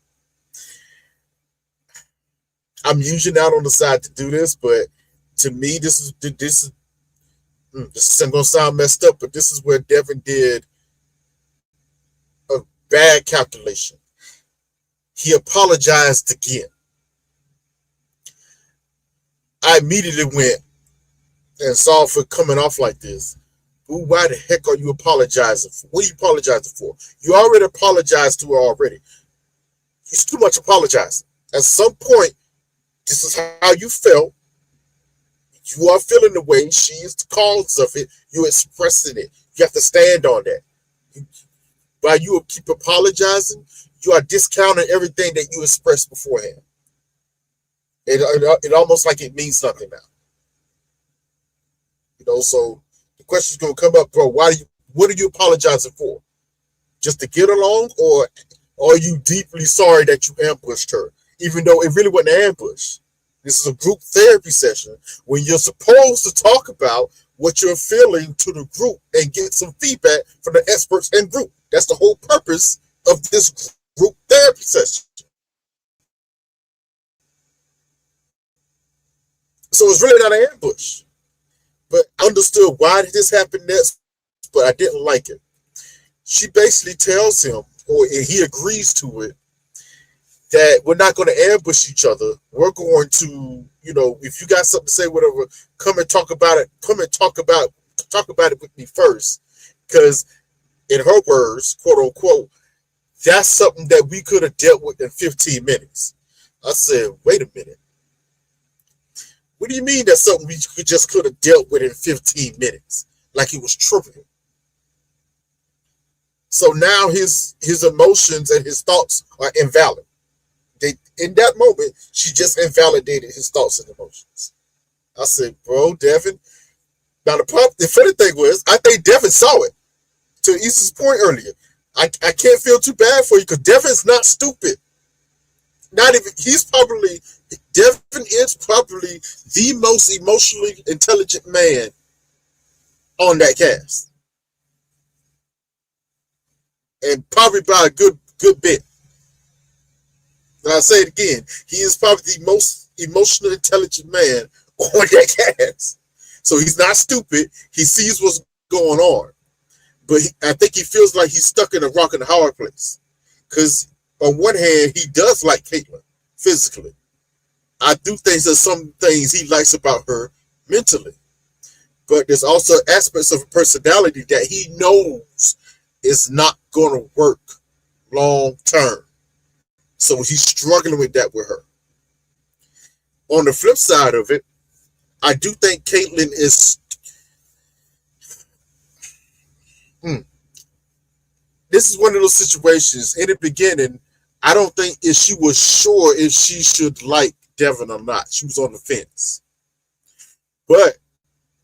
I'm usually not on the side to do this, but to me, this is going to sound messed up, but this is where Devin did a bad calculation. He apologized again. I immediately went, and sorry for coming off like this. Why the heck are you apologizing for? What are you apologizing for? You already apologized to her already. He's too much apologizing. At some point, this is how you felt. You are feeling the way. She is the cause of it. You're expressing it. You have to stand on that. While you keep apologizing, you are discounting everything that you expressed beforehand. It almost like it means something now. So the question's gonna come up, bro. What are you apologizing for? Just to get along, or are you deeply sorry that you ambushed her? Even though it really wasn't an ambush. This is a group therapy session when you're supposed to talk about what you're feeling to the group and get some feedback from the experts in group. That's the whole purpose of this group therapy session. So it's really not an ambush. But I understood why did this happen next, but I didn't like it. She basically tells him, or he agrees to it, that we're not going to ambush each other. We're going to, if you got something to say, whatever, come and talk about it. Come and talk about it with me first. Because in her words, quote unquote, that's something that we could have dealt with in 15 minutes. I said, wait a minute. What do you mean that's something we just could have dealt with in 15 minutes? Like it was trivial. So now his emotions and his thoughts are invalid. In that moment, she just invalidated his thoughts and emotions. I said, bro, Devin. Now the funny thing was, I think Devin saw it. To Issa's point earlier, I can't feel too bad for you because Devin's not stupid. Devin is probably the most emotionally intelligent man on that cast. And probably by a good bit. And I'll say it again, he is probably the most emotionally intelligent man on that cast. So he's not stupid. He sees what's going on. But I think he feels like he's stuck in a rock and a hard place. Because on one hand, he does like Caitlyn physically. I do think there's some things he likes about her mentally. But there's also aspects of her personality that he knows is not going to work long term. So he's struggling with that with her. On the flip side of it, I do think Caitlyn is... This is one of those situations, in the beginning, I don't think if she was sure if she should like Devin or not. She was on the fence. But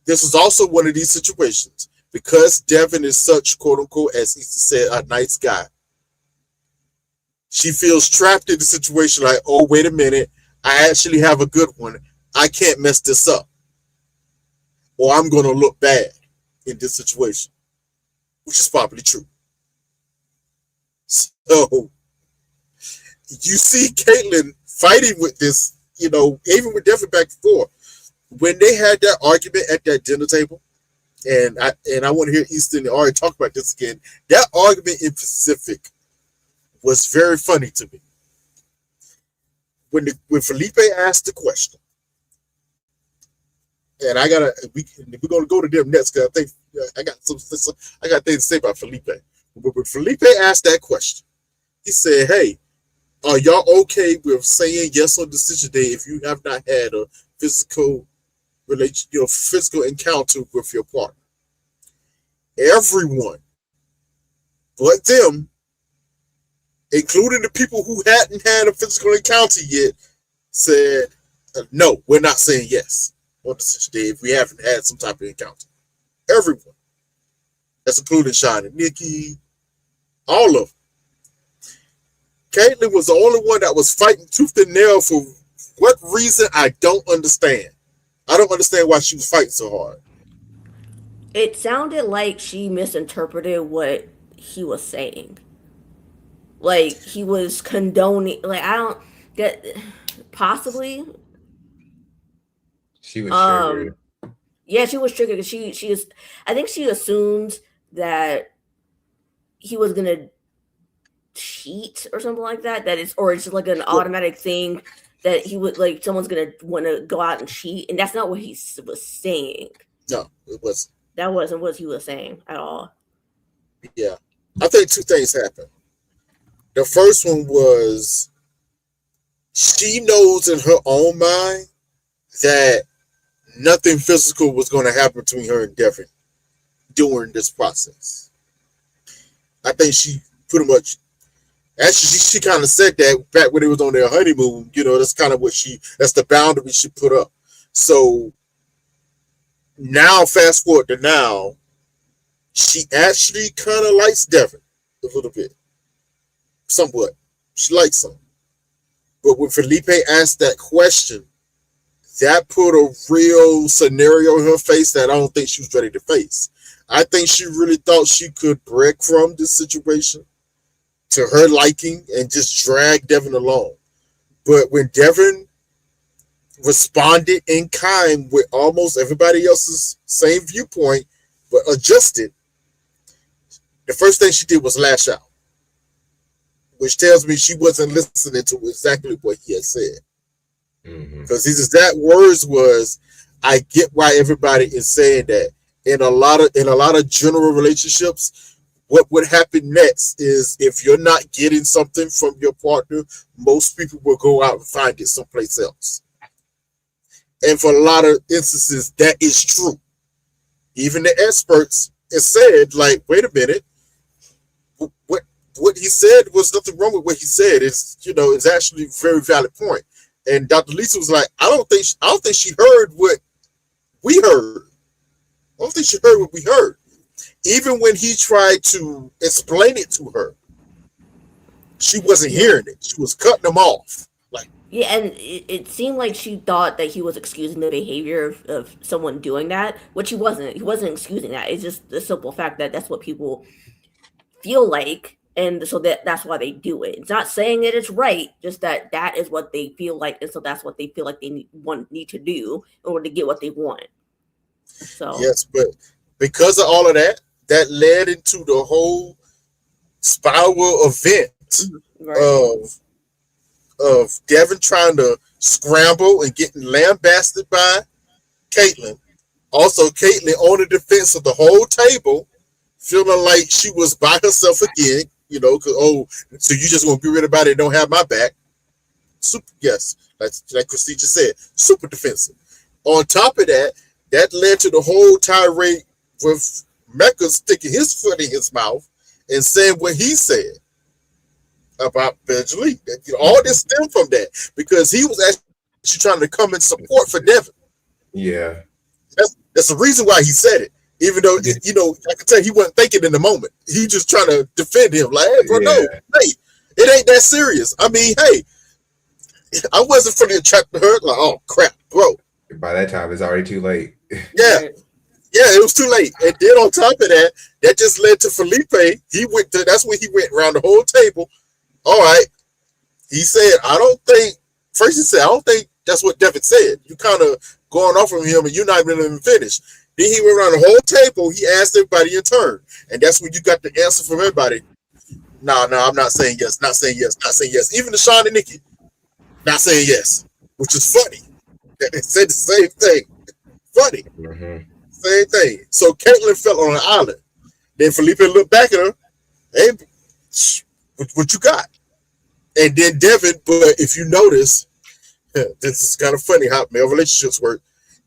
this is also one of these situations. Because Devin is such, quote unquote, as Issa said, a nice guy. She feels trapped in the situation like, oh, wait a minute. I actually have a good one. I can't mess this up. Or I'm going to look bad in this situation. Which is probably true. So, you see Caitlyn fighting with this, even with Devin back and forth. When they had that argument at that dinner table, and I want to hear Easton and Ari talk about this again, that argument in Pacific was very funny to me. When Felipe asked the question, and we're gonna go to them next because I think I got things to say about Felipe. But when Felipe asked that question, he said, "Hey, are y'all okay with saying yes on decision day if you have not had a physical physical encounter with your partner?" Everyone but them, including the people who hadn't had a physical encounter yet, said, no, we're not saying yes on decision day if we haven't had some type of encounter. Everyone. That's including Sean and Nikki, all of them. Caitlyn was the only one that was fighting tooth and nail for what reason I don't understand. I don't understand why she was fighting so hard. It sounded like she misinterpreted what he was saying. Like he was condoning. Like I don't get. Possibly. She was triggered. Yeah, she was triggered because she is. I think she assumed that he was gonna cheat or something like that. Or it's just like an automatic thing that he would like someone's gonna want to go out and cheat, and that's not what he was saying. No, it wasn't. That wasn't what he was saying at all. Yeah, I think two things happened. The first one was she knows in her own mind that nothing physical was going to happen between her and Devin during this process. I think she pretty much, actually, she kind of said that back when it was on their honeymoon. You know, that's kind of what that's the boundary she put up. So now, fast forward to now, she actually kind of likes Devin a little bit, somewhat. She likes him. But when Felipe asked that question, that put a real scenario in her face that I don't think she was ready to face. I think she really thought she could break from this situation to her liking and just drag Devin along. But when Devin responded in kind with almost everybody else's same viewpoint, but adjusted, the first thing she did was lash out, which tells me she wasn't listening to exactly what he had said. Because his exact words was, "I get why everybody is saying that." In a lot of general relationships, what would happen next is if you're not getting something from your partner, most people will go out and find it someplace else. And for a lot of instances, that is true. Even the experts have said, like, wait a minute, what he said was nothing wrong with what he said. It's actually a very valid point. And Dr. Lisa was like, I don't think she heard what we heard. I don't think she heard what we heard. Even when he tried to explain it to her, she wasn't hearing it. She was cutting him off. Like, yeah, and it seemed like she thought that he was excusing the behavior of someone doing that, which he wasn't. He wasn't excusing that. It's just the simple fact that that's what people feel like, and so that's why they do it. It's not saying that it's right, just that is what they feel like, and so that's what they feel like they need to do in order to get what they want. So yes, but because of all of that, that led into the whole spiral event of Devin trying to scramble and getting lambasted by Caitlyn. Also, Caitlyn on the defense of the whole table, feeling like she was by herself again. So you just want to be rid about it and don't have my back. Super, yes, like Christine just said, super defensive. On top of that, that led to the whole tirade with Mecca sticking his foot in his mouth and saying what he said about Benjamin. All this stemmed from that because he was actually trying to come in support for Devin. Yeah. That's the reason why he said it. Even though, I can tell he wasn't thinking in the moment. He just trying to defend him. Like, hey, bro, no, hey, it ain't that serious. I mean, hey, I wasn't fully attracted to her. Like, oh, crap, bro. By that time, it's already too late. Yeah, it was too late. And then on top of that, that just led to Felipe. That's when he went around the whole table. All right. He said, I don't think that's what Devin said. You kind of going off from him and you're not even finished. Then he went around the whole table. He asked everybody in turn. And that's when you got the answer from everybody. No, I'm not saying yes, not saying yes, not saying yes. Even the Sean and Nikki, not saying yes, which is funny. They said the same thing. Funny. Same thing. So Caitlyn fell on an island. Then Felipe looked back at her. Hey, what you got? And then Devin, but if you notice, this is kind of funny how male relationships work.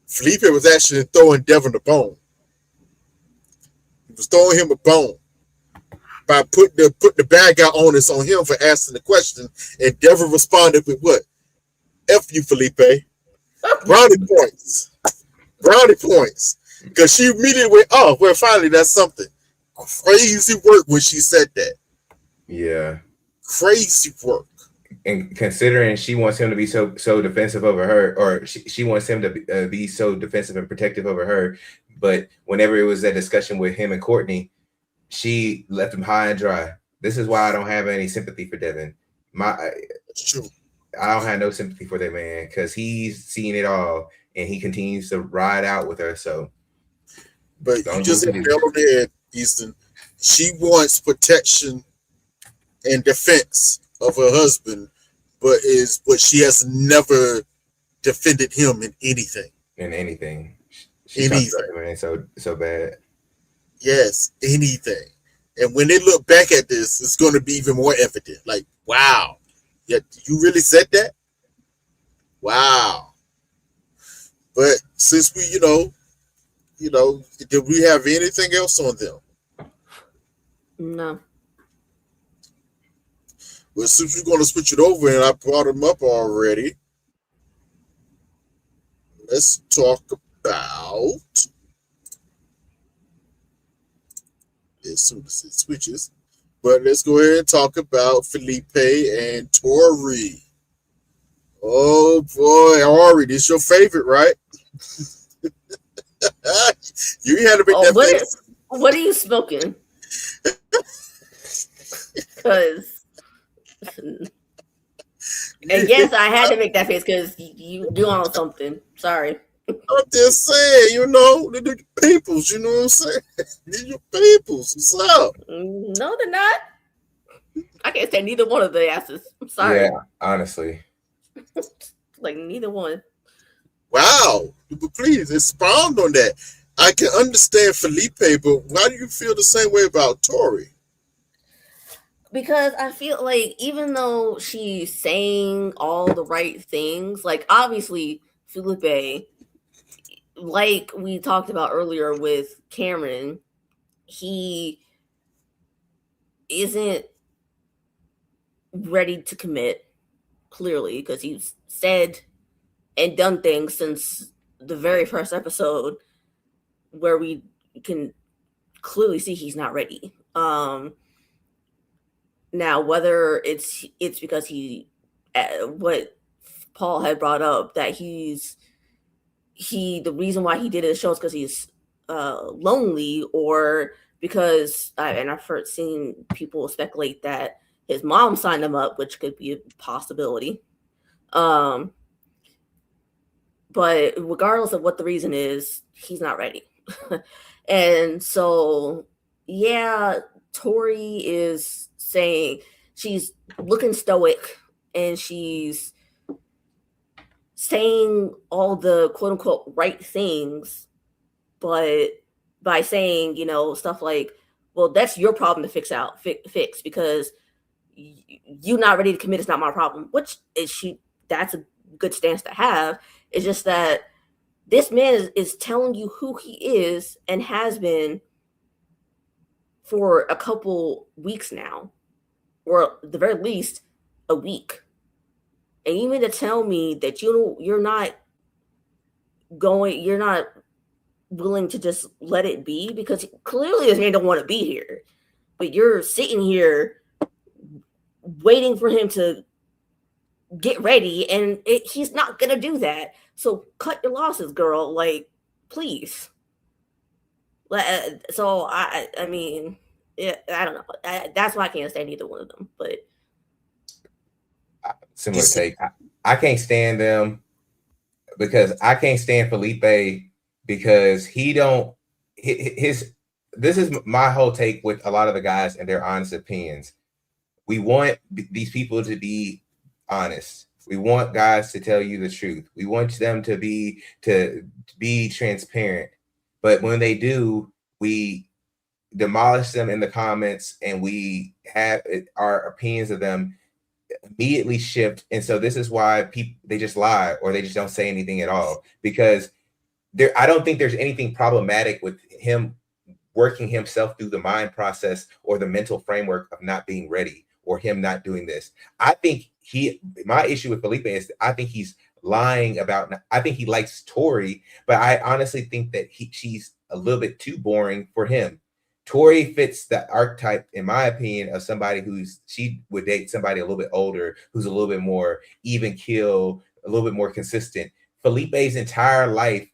Felipe was actually throwing Devin a bone. He was throwing him a bone by putting the bad guy onus on him for asking the question. And Devin responded with what? F you, Felipe. Brownie points. Brownie points. Because she immediately went, oh, well, finally, that's something. Crazy work when she said that. Yeah. Crazy work. And considering she wants him to be so defensive over her, or she wants him to be so defensive and protective over her, but whenever it was that discussion with him and Courtney, she left him high and dry. This is why I don't have any sympathy for Devin. It's true. I don't have no sympathy for that man because he's seen it all and he continues to ride out with her. So, but you just hit the nail on the head, Easton. She wants protection and defense of her husband, but she has never defended him in anything. In anything. She talks about him so bad. Yes, anything. And when they look back at this, it's going to be even more evident. Like, wow, yeah, you really said that? Wow. But since we, did we have anything else on them? No. Well, since we're going to switch it over, and I brought them up already, let's talk about. As soon as it switches, but let's go ahead and talk about Felipe and Tori. Oh boy, Ari, this your favorite, right? You had to make that face. What are you smoking? Because, and yes, I had to make that face because you do on something. Sorry. I'm just saying, the peoples, you know what I'm saying? These your peoples. What's up? No, they're not. I can't stand neither one of the asses. I'm sorry. Yeah, honestly. Like, neither one. Wow. But please expound on that. I can understand Felipe, but why do you feel the same way about Tori? Because I feel like even though she's saying all the right things, like, obviously, Felipe, like we talked about earlier with Cameron, he isn't ready to commit, clearly, because he's said and done things since the very first episode where we can clearly see he's not ready. Now, whether it's because what Paul had brought up, that the reason why he did the show is because he's lonely, or because and I've seen people speculate that his mom signed him up, which could be a possibility. But regardless of what the reason is, he's not ready. And so, yeah, Tori is saying, she's looking stoic and she's saying all the quote unquote right things, but by saying, stuff like, well, that's your problem to fix because you're not ready to commit. It's not my problem, which that's a good stance to have. It's just that this man is telling you who he is and has been for a couple weeks now, or at the very least a week. And you mean to tell me that you're not willing to just let it be? Because clearly this man don't want to be here, but you're sitting here waiting for him to get ready, and he's not gonna do that. So cut your losses, girl. Like, please. So I mean, yeah, I don't know. That's why I can't stand either one of them. But similar take. I can't stand them because I can't stand Felipe because this is my whole take with a lot of the guys and their honest opinions. We want these people to be honest. We want guys to tell you the truth. We want them to be transparent. But when they do, we demolish them in the comments, and we have our opinions of them immediately shift. And so this is why they just lie, or they just don't say anything at all, because I don't think there's anything problematic with him working himself through the mind process or the mental framework of not being ready, or him not doing this. I think my issue with Felipe is I think he's lying about, I think he likes Tori, but I honestly think that she's a little bit too boring for him. Tori fits the archetype, in my opinion, of somebody she would date somebody a little bit older, who's a little bit more even keel, a little bit more consistent. Felipe's entire life,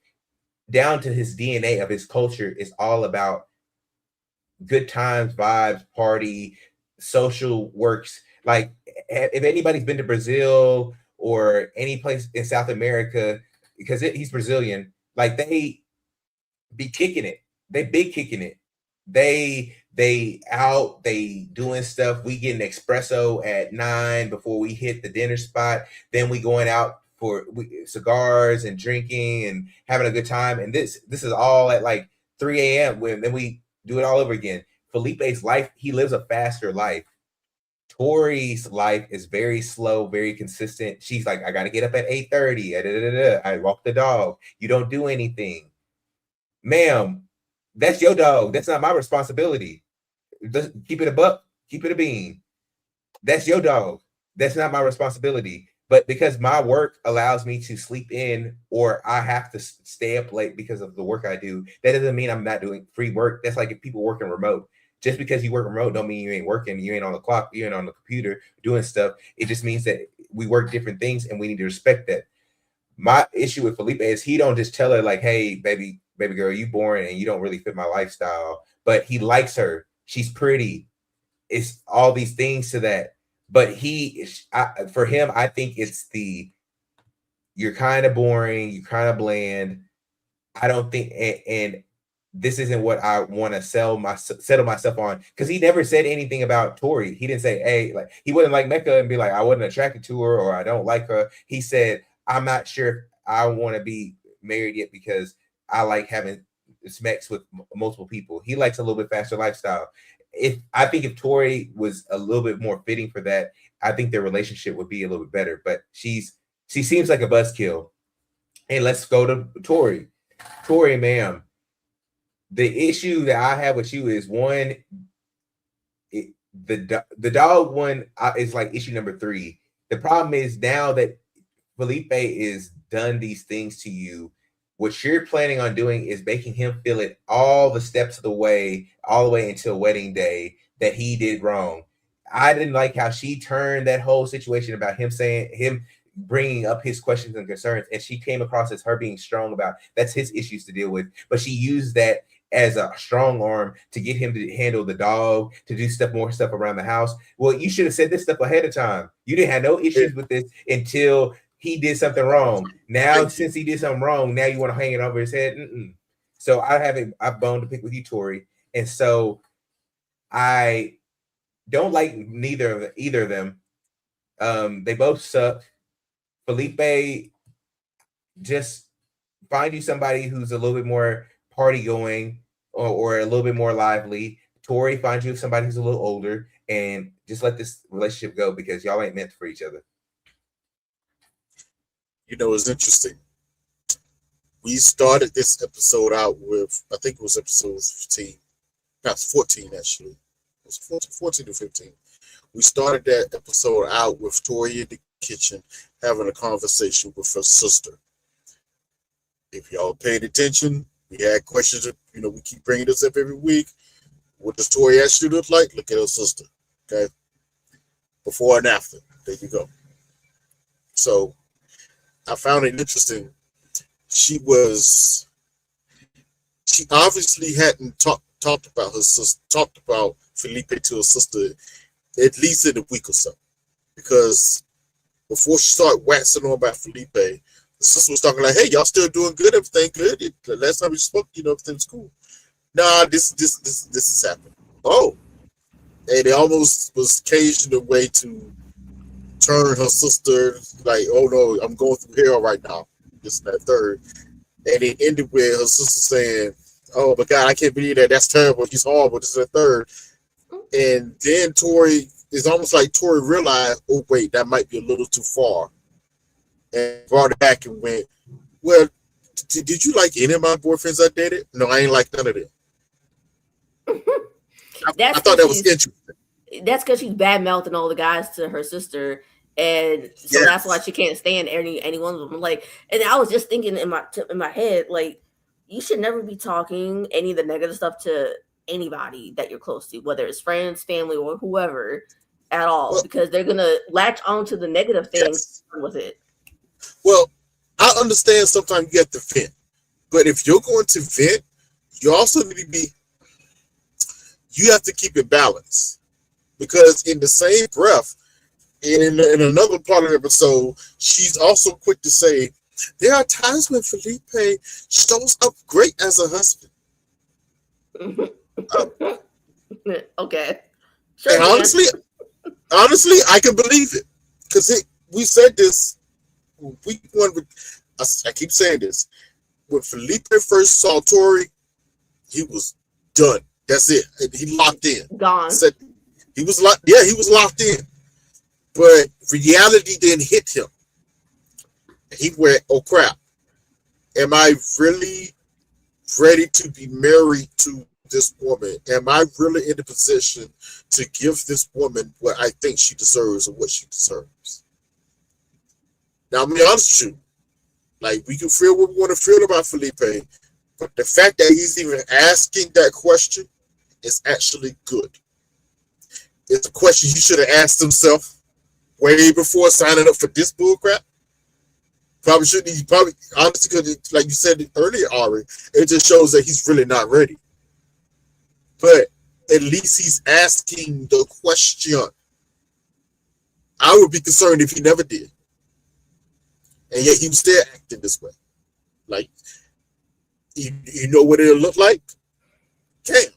down to his DNA of his culture, is all about good times, vibes, party, social works. Like, if anybody's been to Brazil or any place in South America, because he's Brazilian, like, they be kicking it. They big kicking it. They out, they doing stuff. We get an espresso at 9 before we hit the dinner spot. Then we going out for cigars and drinking and having a good time. And this is all at like 3 a.m. when then we do it all over again. Felipe's life, he lives a faster life. Tori's life is very slow, very consistent. She's like, I got to get up at 8:30. I walk the dog. You don't do anything. Ma'am, that's your dog. That's not my responsibility. Just keep it a buck. Keep it a bean. That's your dog. That's not my responsibility. But because my work allows me to sleep in, or I have to stay up late because of the work I do, that doesn't mean I'm not doing free work. That's like if people working remote. Just because you work remote don't mean you ain't working. You ain't on the clock. You ain't on the computer doing stuff. It just means that we work different things, and we need to respect that. My issue with Felipe is he don't just tell her like, "Hey, baby girl, you boring and you don't really fit my lifestyle." But he likes her. She's pretty. It's all these things to that. But for him, I think it's you're kind of boring. You're kind of bland. I don't think, and this isn't what I want to settle myself on, because he never said anything about Tori. He didn't say, hey, like he wouldn't like Mecca and be like, I wasn't attracted to her or I don't like her. He said, I'm not sure if I want to be married yet because I like having sex with multiple people. He likes a little bit faster lifestyle. I think if Tori was a little bit more fitting for that, I think their relationship would be a little bit better. But she seems like a buzzkill. And let's go to Tori. Tori, ma'am. The issue that I have with you is one, the dog one is like issue number 3. The problem is now that Felipe is done these things to you, what you're planning on doing is making him feel it all the steps of the way, all the way until wedding day, that he did wrong. I didn't like how she turned that whole situation about him bringing up his questions and concerns, and she came across as her being strong about that's his issues to deal with, but she used that as a strong arm to get him to handle the dog, to do more stuff around the house. Well, you should have said this stuff ahead of time. You didn't have no issues with this until he did something wrong. Now, since he did something wrong, now you want to hang it over his head. So I have a bone to pick with you, Tori, and so I don't like either of them. They both suck. Felipe, just find you somebody who's a little bit more party going or a little bit more lively. Tori, find you somebody who's a little older, and just let this relationship go, because y'all ain't meant for each other. You know, it's interesting. We started this episode out with, I think it was episode 15, perhaps 14 actually. It was 14 to 15. We started that episode out with Tori in the kitchen having a conversation with her sister. If y'all paid attention, we had questions. We keep bringing this up every week. What does Tori actually look like? Look at her sister. Okay, before and after. There you go. So I found it interesting. She obviously hadn't talked about her sister, talked about Felipe to her sister at least in a week or so, because before she started waxing on about Felipe, the sister was talking like, "Hey, y'all still doing good? Everything good? The last time we spoke, everything's cool." Nah, this is happening. Oh, and it almost was occasioned a way to turn her sister like, "Oh no, I'm going through hell right now." This and that third, and it ended with her sister saying, "Oh my God, I can't believe that. That's terrible. He's horrible." This and that third, and then Tori, it's almost like Tori realized, "Oh wait, that might be a little too far," and brought it back and went, "Well, did you like any of my boyfriends I dated? No, I ain't like none of them." I thought that was interesting. That's because she's bad mouthing all the guys to her sister, and so that's why she can't stand any one of them. Like, and I was just thinking in my head, like, you should never be talking any of the negative stuff to anybody that you're close to, whether it's friends, family, or whoever at all, because they're gonna latch onto the negative things with it. Well, I understand sometimes you have to vent, but if you're going to vent, you also need to you have to keep it balanced, because in the same breath, in another part of the episode, she's also quick to say, there are times when Felipe shows up great as a husband. Okay. Sure, And Dan. honestly, I can believe it because we said this week one. I keep saying this. When Felipe first saw Tori, he was done. That's it. He locked in. Gone. Said he was locked. Yeah, he was locked in. But reality didn't hit him. He went, "Oh crap! Am I really ready to be married to this woman? Am I really in the position to give this woman what I think she deserves or what she deserves?" Now, I'm be honest with you. Like, we can feel what we want to feel about Felipe, but the fact that he's even asking that question is actually good. It's a question he should have asked himself way before signing up for this bullcrap. Probably shouldn't. He probably, honestly, because like you said earlier, Ari, it just shows that he's really not ready. But at least he's asking the question. I would be concerned if he never did. And yet he was still acting this way. Like, you know what it'll look like? Cam.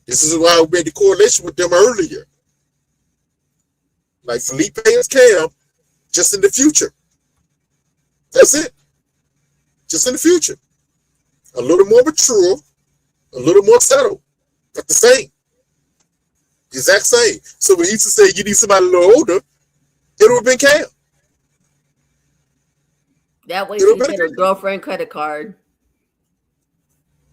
This is why I made the correlation with them earlier. Like Felipe and Cam, just in the future. That's it. Just in the future. A little more mature, a little more settled, but the same. The exact same. So when he used to say you need somebody a little older, it would have been Cam. That way It'll she be get her girlfriend credit card.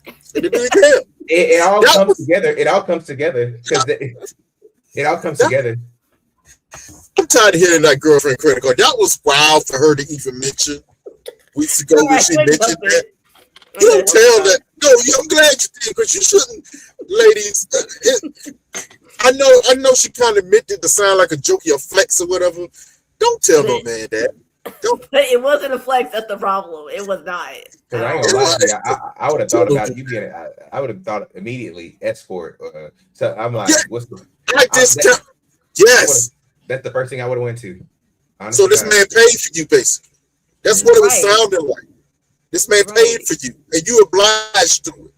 It would have been Cam. It all That comes was- together. It all comes together because it all comes together. I'm tired of hearing that girlfriend credit card. That was wild for her to even mention weeks ago when she mentioned that. You don't tell that. No, I'm glad you did, because you shouldn't, ladies. I know she kind of meant it to sound like a jokey or flex or whatever. Don't tell no man that. Don't. But it wasn't a flex. That's the problem. It was not. Because I ain't gonna lie to you, I would have thought about you being. I would have thought immediately escort. So I'm like, Yeah. what's the? I just tell. Yes. That's the first thing I would have went to. So this man paid for you, basically. That's what it was Right. sounding like. This man Right. paid for you, and you obliged to it.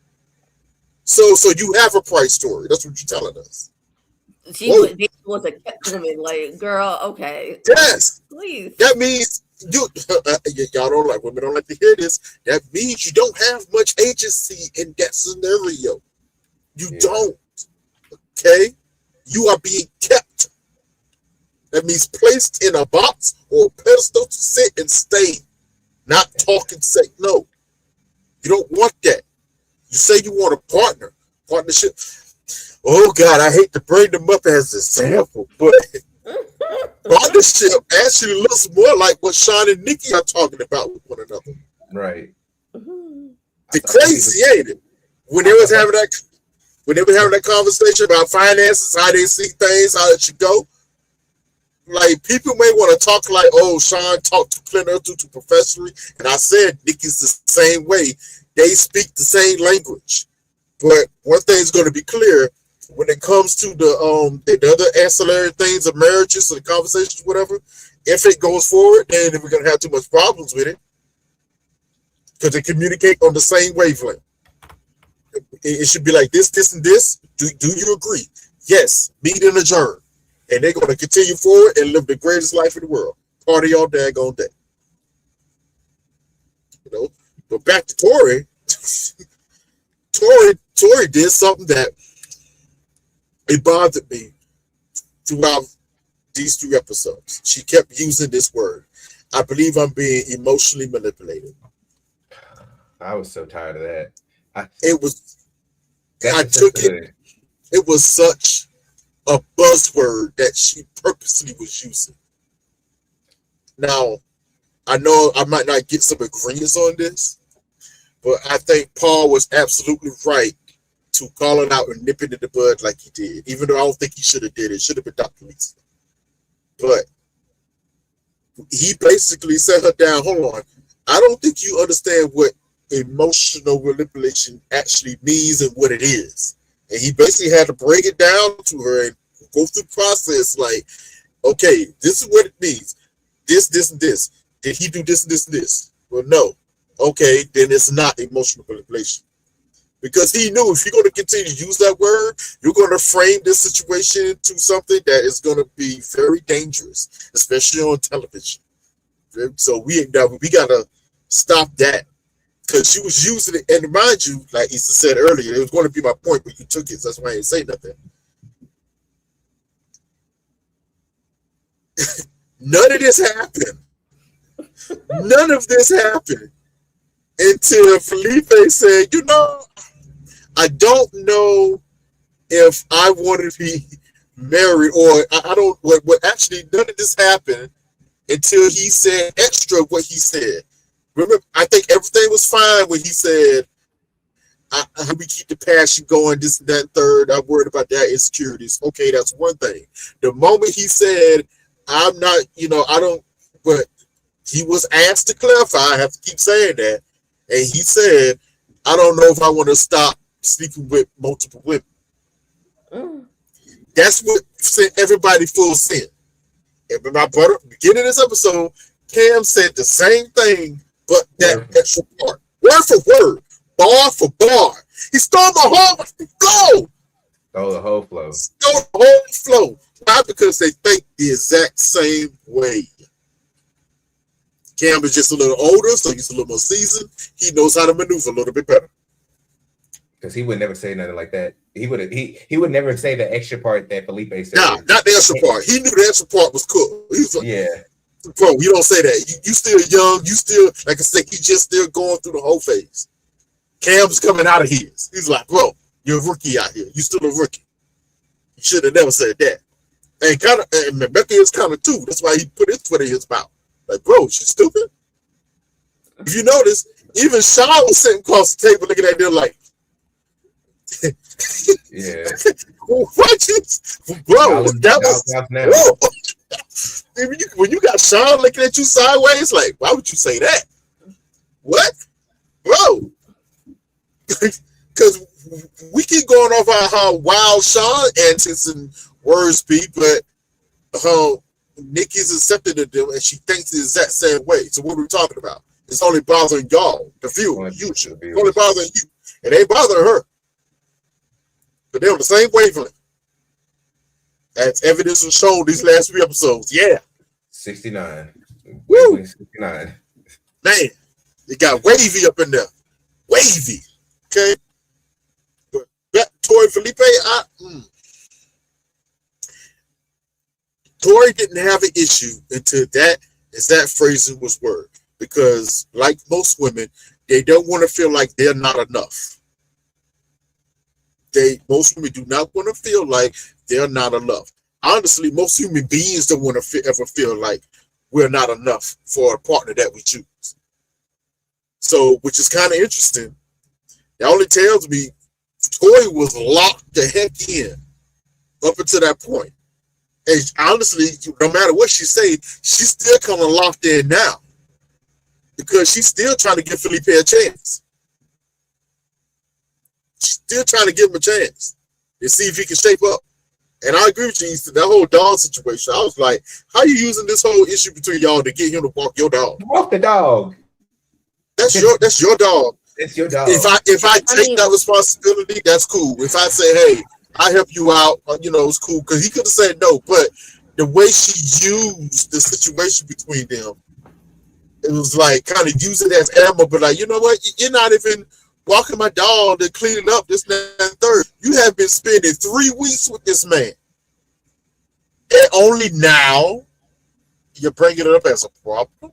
So you have a price story. That's what you're telling us. She was a kept woman. Like, girl, okay. Yes. Please. That means you y'all don't like women don't like to hear this. That means you don't have much agency in that scenario. You don't. Okay? You are being kept. That means placed in a box or a pedestal to sit and stay. Not talk and say no. You don't want that. You say you want a partnership. Oh God, I hate to bring them up as an example, but partnership actually looks more like what Sean and Nikki are talking about with one another. Right. The crazy, ain't it? When they was having that conversation about finances, how they see things, how it should go. Like, people may want to talk like, oh, Sean talked to Clinton too professionally, and I said Nikki's the same way. They speak the same language. But one thing's going to be clear: when it comes to the other ancillary things of marriages or the conversations, whatever, if it goes forward, then we're going to have too much problems with it, because they communicate on the same wavelength. It should be like this, and this. Do you agree? Yes. Meet and adjourn. And they're going to continue forward and live the greatest life in the world. Party all daggone day. You know? But back to Tori. Tori did something that it bothered me throughout these 2 episodes. She kept using this word. I believe I'm being emotionally manipulated. I was so tired of that. It was such a buzzword that she purposely was using. Now, I know I might not get some agreements on this, but I think Paul was absolutely right to call it out and nip it in the bud like he did, even though I don't think he should have did it. It should have been Dr. Lisa. But he basically set her down. Hold on. I don't think you understand what emotional manipulation actually means and what it is. And he basically had to break it down to her and go through the process like, okay, this is what it means. This, and this. Did he do this, and this, and this? Well, no. Okay, then it's not emotional manipulation. because he knew if you're going to continue to use that word, you're going to frame this situation to something that is going to be very dangerous, especially on television. So we got to stop that, because she was using it. And mind you, like Issa said earlier, it was going to be my point, but you took it. So that's why I didn't say nothing. None of this happened. None of this happened until Felipe said, I don't know if I want to be married, or I don't. What actually, none of this happened until he said extra what he said. Remember, I think everything was fine when he said, how we keep the passion going, this, that, third. I'm worried about that insecurities. Okay, that's one thing. The moment he said, I'm not, I don't, but he was asked to clarify, I have to keep saying that. And he said, I don't know if I want to stop sleeping with multiple women. That's what sent everybody full sin. And my brother, beginning of this episode, Cam said the same thing, but that extra part. Word for word, bar for bar. He stole my whole flow. Stole the whole flow. Stole the whole flow. Why? Because they think the exact same way. Cam is just a little older, so he's a little more seasoned. He knows how to maneuver a little bit better. Because he would never say nothing like that. He would never say the extra part that Felipe said. Nah, not the extra part. He knew the extra part was cool. He was like, yeah. Bro, you don't say that. You still young. You still, like I said, he just still going through the whole phase. Cam's coming out of his. He's like, bro, you're a rookie out here. You still a rookie. You should have never said that. And Rebecca is kind of too. That's why he put his foot in his mouth. Like, bro, she's stupid. If you notice, even Sean was sitting across the table looking at them like, yeah. What you, bro? That was when you got Sean looking at you sideways, like, why would you say that? What, bro? Because we keep going off how wild Sean antics and words be, but Nikki's accepted of them and she thinks the exact same way. So what are we talking about? It's only bothering y'all, the viewer, you. It's only bothering you. It ain't bothering her. But they're on the same wavelength. As evidence was shown these last 3 episodes. Yeah. 69. Woo! 69. Man, it got wavy up in there. Wavy. Okay? But back to Tori Felipe, Tori didn't have an issue until that phrasing was word. Because like most women, they don't want to feel like they're not enough. Most women do not want to feel like they're not enough. Honestly, most human beings don't want to ever feel like we're not enough for a partner that we choose. So, which is kind of interesting. That only tells me Tori was locked the heck in up until that point. And honestly, no matter what she said, she's still kind of locked in now. Because she's still trying to give Felipe a chance. She's still trying to give him a chance and see if he can shape up. And I agree with you, Easton, that whole dog situation. I was like, how are you using this whole issue between y'all to get him to walk your dog? Walk the dog. That's your dog. It's your dog. If I take that responsibility, that's cool. If I say, hey, I help you out, it's cool. Because he could have said no, but the way she used the situation between them, it was like kind of use it as ammo, but like, you know what? You're not even walking my dog to clean it up, this, that, and third. You have been spending 3 weeks with this man. And only now you're bringing it up as a problem?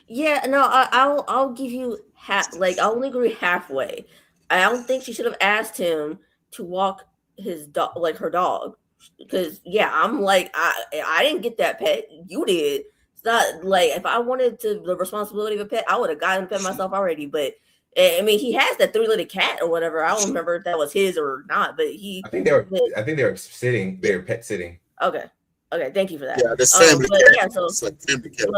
Yeah, no, I'll give you half. Like, I'll only agree halfway. I don't think she should have asked him to walk his dog, like her dog, because I'm like, I didn't get that pet. You did. It's not like if I wanted the responsibility of a pet, I would have gotten a pet myself already. But I mean, he has that 3-legged cat or whatever. I don't remember if that was his or not. But I think they were sitting. They were pet sitting. Okay. Thank you for that. Yeah, that's family cat. Yeah, so it's like family cat.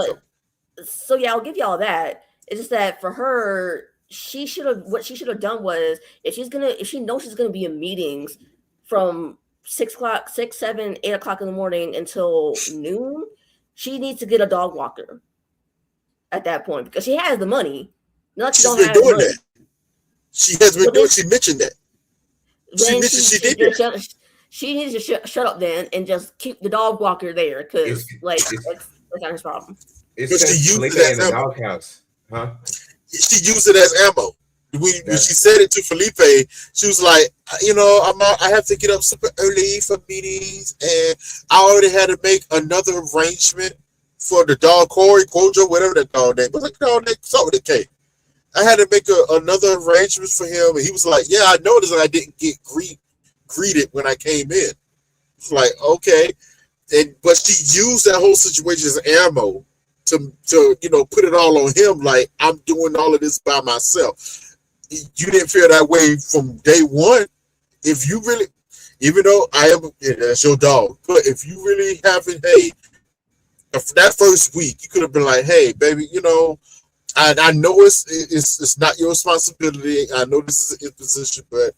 So yeah, I'll give you all that. It's just that for her, what she should have done was if she knows she's gonna be in meetings from 6, 7, 8 o'clock in the morning until noon, she needs to get a dog walker at that point because she has the money. Not she She's don't been have doing money. that. She has been But doing. then, She mentioned that. She then mentioned she did just that. she needs to shut up then and just keep the dog walker there It's because like it's that's not his problem. it's But she because used Felipe it in as the ammo. doghouse, huh? She used it as ammo. When she That's said it to Felipe, she was like, I have to get up super early for meetings, and I already had to make another arrangement for the dog Corey, Kojo, whatever that dog name. What's that dog name? Something with a K. I had to make another arrangement for him, and he was like, "Yeah, I noticed that I didn't get greeted when I came in." It's like, okay, but she used that whole situation as ammo to put it all on him. Like, I'm doing all of this by myself. You didn't feel that way from day one. If you really, even though that's your dog, but if you really haven't, hey, that first week, you could have been like, hey, baby, I know it's not your responsibility. I know this is an imposition, but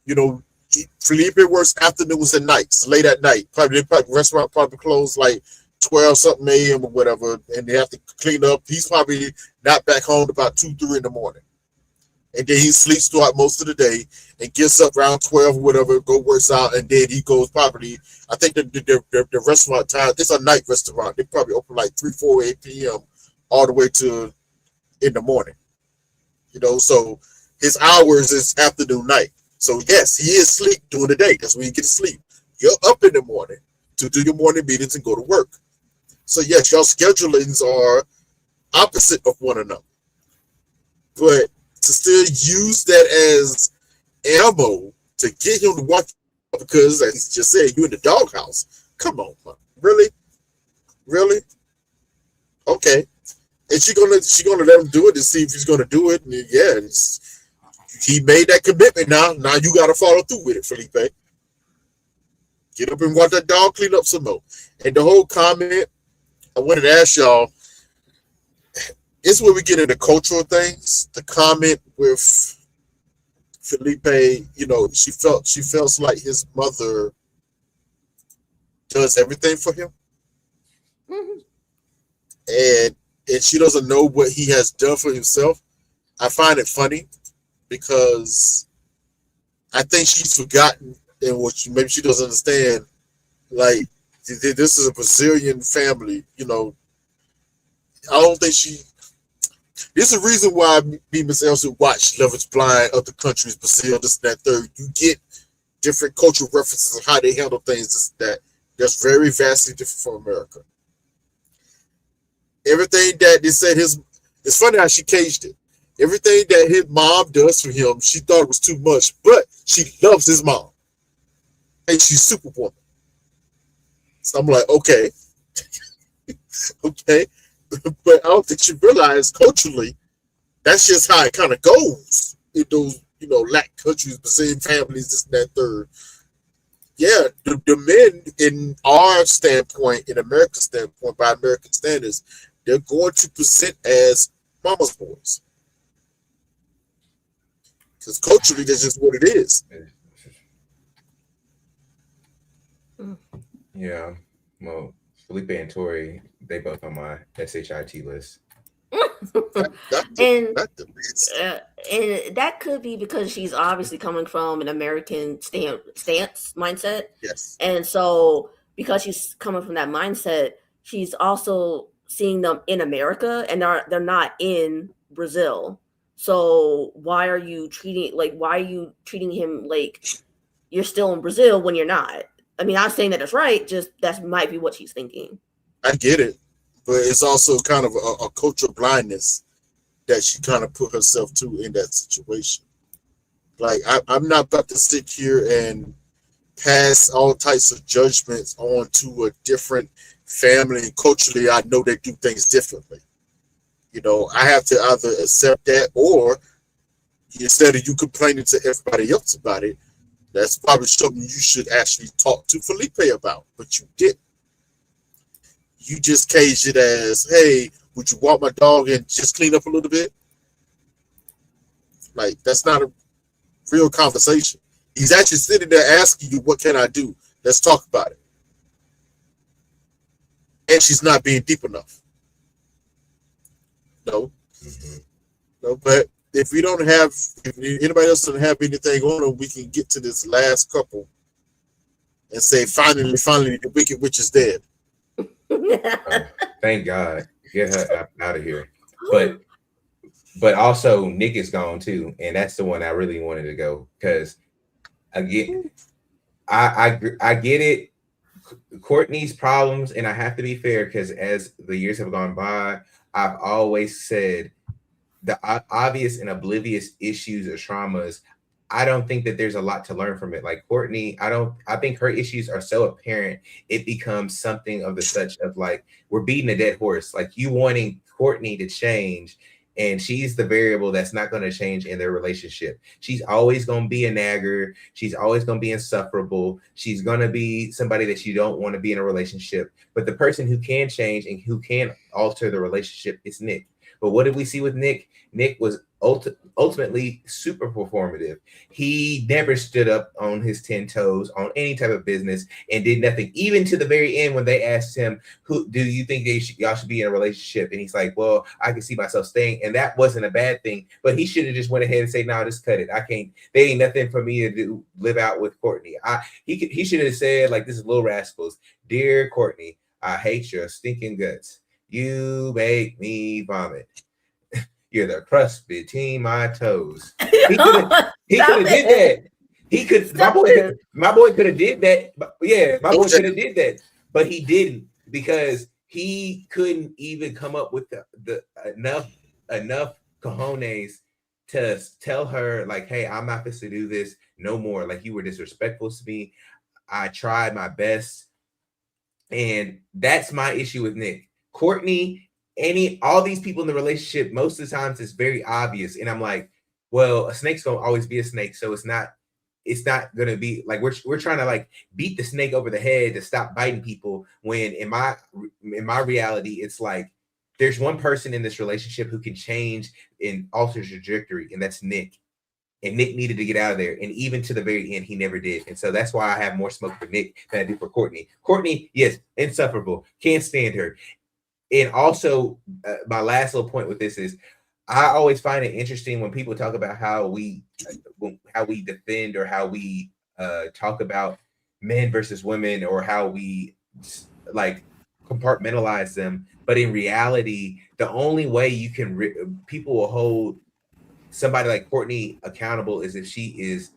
you know, Felipe works afternoons and nights, late at night. Probably restaurant probably closed like 12 something a.m. or whatever, and they have to clean up. He's probably not back home about 2-3 in the morning. And then he sleeps throughout most of the day and gets up around 12 or whatever, go works out, and then he goes probably, I think the restaurant time, it's a night restaurant. They probably open like 3, 4, 8 p.m. all the way to in the morning. So his hours is afternoon, night. So yes, he is asleep during the day. That's when you get to sleep. You're up in the morning to do your morning meetings and go to work. So yes, your schedulings are opposite of one another. But to still use that as ammo to get him to walk, because as he just said, you in the doghouse. Come on, man. Really? Okay. And she gonna let him do it and see if he's gonna do it. And yeah, he made that commitment now. Now you gotta follow through with it, Felipe. Get up and watch that dog clean up some more. And the whole comment, I wanted to ask y'all, it's where we get into cultural things. The comment with Felipe, she felt like his mother does everything for him. Mm-hmm. And she doesn't know what he has done for himself. I find it funny because I think she's forgotten, and maybe she doesn't understand. Like, this is a Brazilian family, I don't think she. There's a reason why me, Miss Elsie, watch Love Is Blind, other countries, Brazil, this, that, third. You get different cultural references of how they handle things. This, that. That's very vastly different from America. Everything that they said it's funny how she caged it. Everything that his mom does for him, she thought it was too much, but she loves his mom. And she's Superwoman. So I'm like, okay. Okay. But I don't think she realized culturally, that's just how it kind of goes in those, Latin countries, Brazilian families, this and that third. Yeah, the men in our standpoint, in America's standpoint, by American standards, they're going to present as mama's boys. Because culturally, that's just what it is. Yeah. Well, Felipe and Tori, they both on my SHIT list. And Not the least. and that could be because she's obviously coming from an American stance mindset, Yes. and so because she's coming from that mindset, she's also seeing them in America, and they're not in Brazil. So why are you treating him like you're still in Brazil when you're not? I mean, I'm saying that it's right, just that might be what she's thinking. I get it. But it's also kind of a cultural blindness that she kind of put herself to in that situation. Like, I'm not about to sit here and pass all types of judgments on to a different family. And culturally, I know they do things differently. I have to either accept that, or instead of you complaining to everybody else about it, that's probably something you should actually talk to Felipe about. But you didn't. You just caged it as, hey, would you walk my dog and just clean up a little bit? Like, that's not a real conversation. He's actually sitting there asking you, what can I do? Let's talk about it. And she's not being deep enough. No. Mm-hmm. No, but if we don't have, if anybody else doesn't have anything on them, we can get to this last couple and say, finally, the Wicked Witch is dead. Thank God, get her out of here. But also Nick is gone too, and that's the one I really wanted to go because again, I get it. Courtney's problems, and I have to be fair because as the years have gone by, I've always said the obvious and oblivious issues or traumas. I don't think that there's a lot to learn from it. Like Courtney, I think her issues are so apparent, it becomes something of the such of like, we're beating a dead horse. Like you wanting Courtney to change, and she's the variable that's not going to change in their relationship. She's always going to be a nagger. She's always going to be insufferable. She's going to be somebody that you don't want to be in a relationship. But the person who can change and who can alter the relationship is Nick. But what did we see with Nick? Nick was ultimately super performative. He never stood up on his 10 toes on any type of business and did nothing, even to the very end when they asked him, "Who do you think y'all should be in a relationship?" And he's like, "Well, I can see myself staying." And that wasn't a bad thing, but he should have just went ahead and said, "No, just cut it. I can't. There ain't nothing for me to do. Live out with Courtney." He should have said, like, this is Little Rascals, "Dear Courtney, I hate your stinking guts. You make me vomit. You're the crust between my toes." He could have did that. He could. My boy could have did that. Yeah, my boy could have did that, but he didn't because he couldn't even come up with the enough cojones to tell her like, "Hey, I'm not supposed to do this no more. Like you were disrespectful to me. I tried my best," and that's my issue with Nick. Courtney. All these people in the relationship, most of the times it's very obvious. And I'm like, well, a snake's gonna always be a snake. So it's not gonna be like we're trying to like beat the snake over the head to stop biting people. When in my reality, it's like there's one person in this relationship who can change and alter trajectory, and that's Nick. And Nick needed to get out of there. And even to the very end, he never did. And so that's why I have more smoke for Nick than I do for Courtney. Courtney, yes, insufferable. Can't stand her. And also, my last little point with this is, I always find it interesting when people talk about how we defend or how we talk about men versus women or how we like compartmentalize them. But in reality, the only way you can people will hold somebody like Courtney accountable is if she is,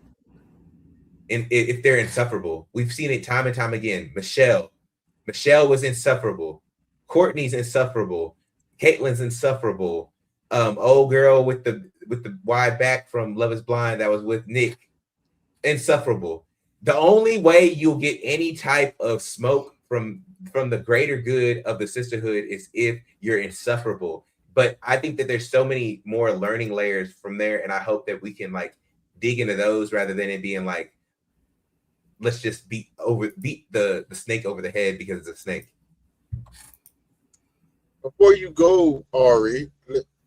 if they're insufferable. We've seen it time and time again. Michelle was insufferable. Courtney's insufferable. Caitlin's insufferable. Old girl with the wide back from Love Is Blind that was with Nick, insufferable. The only way you'll get any type of smoke from the greater good of the sisterhood is if you're insufferable. But I think that there's so many more learning layers from there, and I hope that we can like dig into those rather than it being like, let's just beat the snake over the head because it's a snake. Before you go, Ari,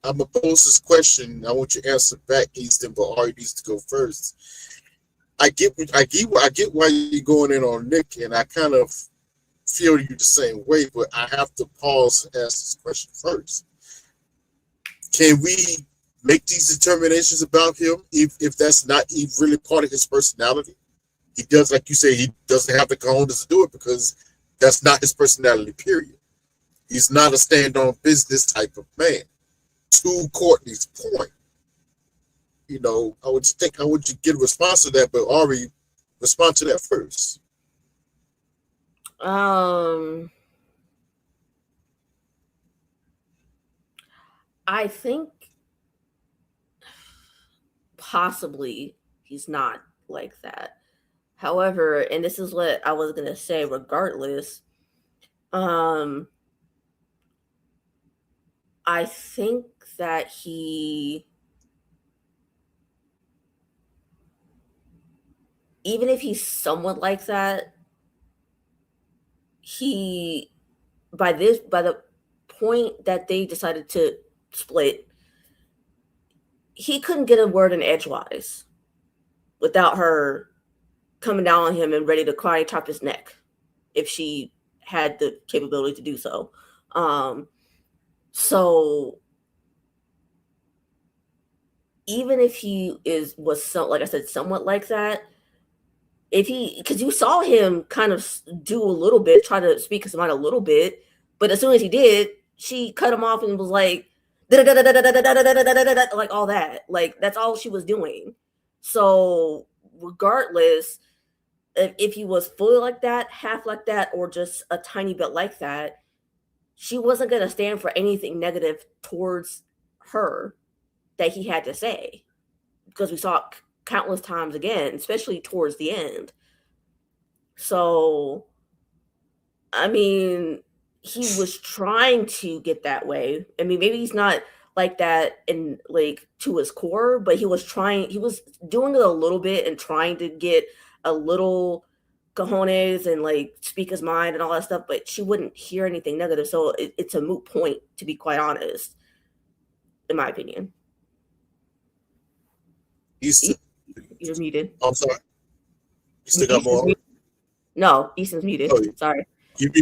I'm gonna pose this question. I want you to answer back, Easton, but Ari needs to go first. I get why you're going in on Nick, and I kind of feel you the same way. But I have to pause and ask this question first. Can we make these determinations about him if that's not really part of his personality? He does, like you say, he doesn't have the cojones to do it because that's not his personality. Period. He's not a stand-on business type of man. To Courtney's point, I would you get a response to that, but Ari, respond to that first. I think possibly he's not like that. However, and this is what I was gonna say, regardless, I think that even if he's somewhat like that, by the point that they decided to split, he couldn't get a word in edgewise without her coming down on him and ready to karate chop his neck if she had the capability to do so. So even if he was so, like I said, somewhat like that, because you saw him kind of do a little bit, try to speak his mind a little bit, but as soon as he did, she cut him off and was like, like all that. Like that's all she was doing. So regardless, if he was fully like that, half like that, or just a tiny bit like that, she wasn't going to stand for anything negative towards her that he had to say, because we saw it countless times again, especially towards the end. So, I mean, he was trying to get that way. I mean, maybe he's not like that in like to his core, but he was doing it a little bit and trying to get a little cojones and like speak his mind and all that stuff, but she wouldn't hear anything negative. So it's a moot point, to be quite honest, in my opinion. Easton, You're muted. I'm sorry. You still got more? No, Easton's muted. Oh, yeah. Sorry.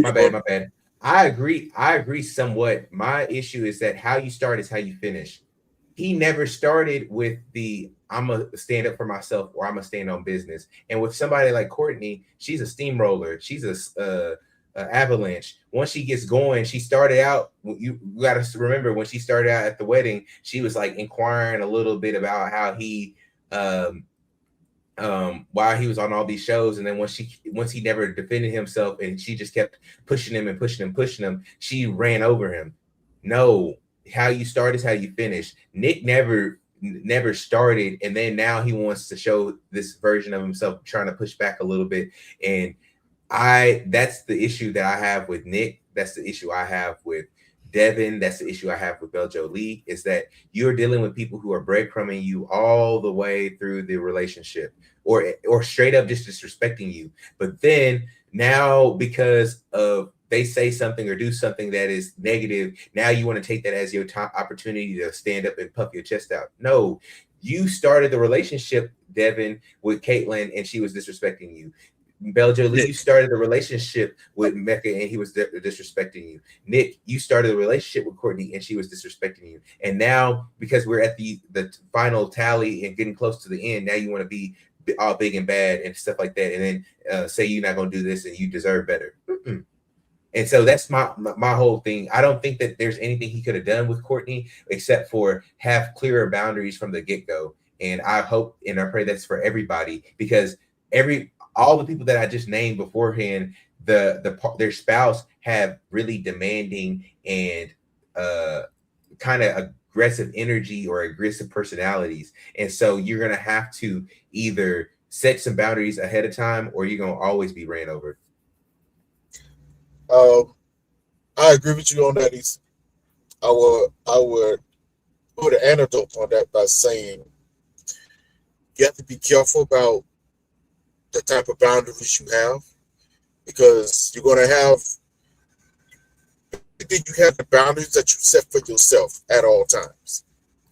My bad. I agree somewhat. My issue is that how you start is how you finish. He never started with the I'm gonna stand up for myself or I'm gonna stand on business. And with somebody like Courtney, she's a steamroller. She's a avalanche. Once she gets going, she started out. You got to remember when she started out at the wedding, she was like inquiring a little bit about how he while he was on all these shows, and then once he never defended himself and she just kept pushing him, she ran over him. No, how you start is how you finish. Nick never started, and then now he wants to show this version of himself, trying to push back a little bit. And that's the issue that I have with Nick. That's the issue I have with Devin. That's the issue I have with Beljo Lee, is that you're dealing with people who are breadcrumbing you all the way through the relationship, or straight up just disrespecting you. But then now, because of they say something or do something that is negative, now you want to take that as your opportunity to stand up and puff your chest out. No, you started the relationship, Devin, with Caitlyn, and she was disrespecting you. Beljo Lee, you started the relationship with Mecca and he was disrespecting you. Nick, you started the relationship with Courtney and she was disrespecting you. And now, because we're at the final tally and getting close to the end, now you want to be all big and bad and stuff like that, and then say you're not going to do this and you deserve better. Mm-mm. And so that's my whole thing. I don't think that there's anything he could have done with Courtney except for have clearer boundaries from the get-go. And I hope and I pray that's for everybody, because all the people that I just named beforehand, their spouse have really demanding and kind of aggressive energy or aggressive personalities. And so you're going to have to either set some boundaries ahead of time or you're going to always be ran over. I agree with you on that. I would put an antidote on that by saying you have to be careful about the type of boundaries you have, because you're going to have the boundaries that you set for yourself at all times.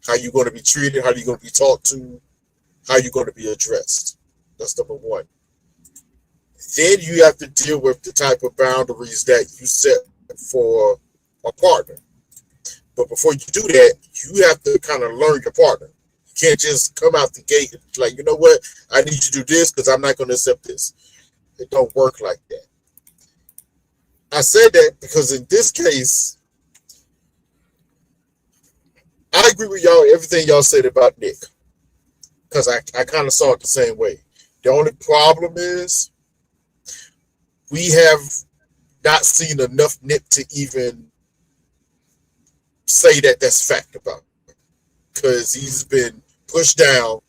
How you're going to be treated, how you're going to be talked to, how you're going to be addressed. That's number one. Then you have to deal with the type of boundaries that you set for a partner. But before you do that, you have to kind of learn your partner. You can't just come out the gate and like, you know what, I need you to do this because I'm not going to accept this. It don't work like that. I said that because in this case, I agree with y'all, everything y'all said about Nick, because I kind of saw it the same way. The only problem is we have not seen enough Nick to even say that that's fact about him, because he's been pushed down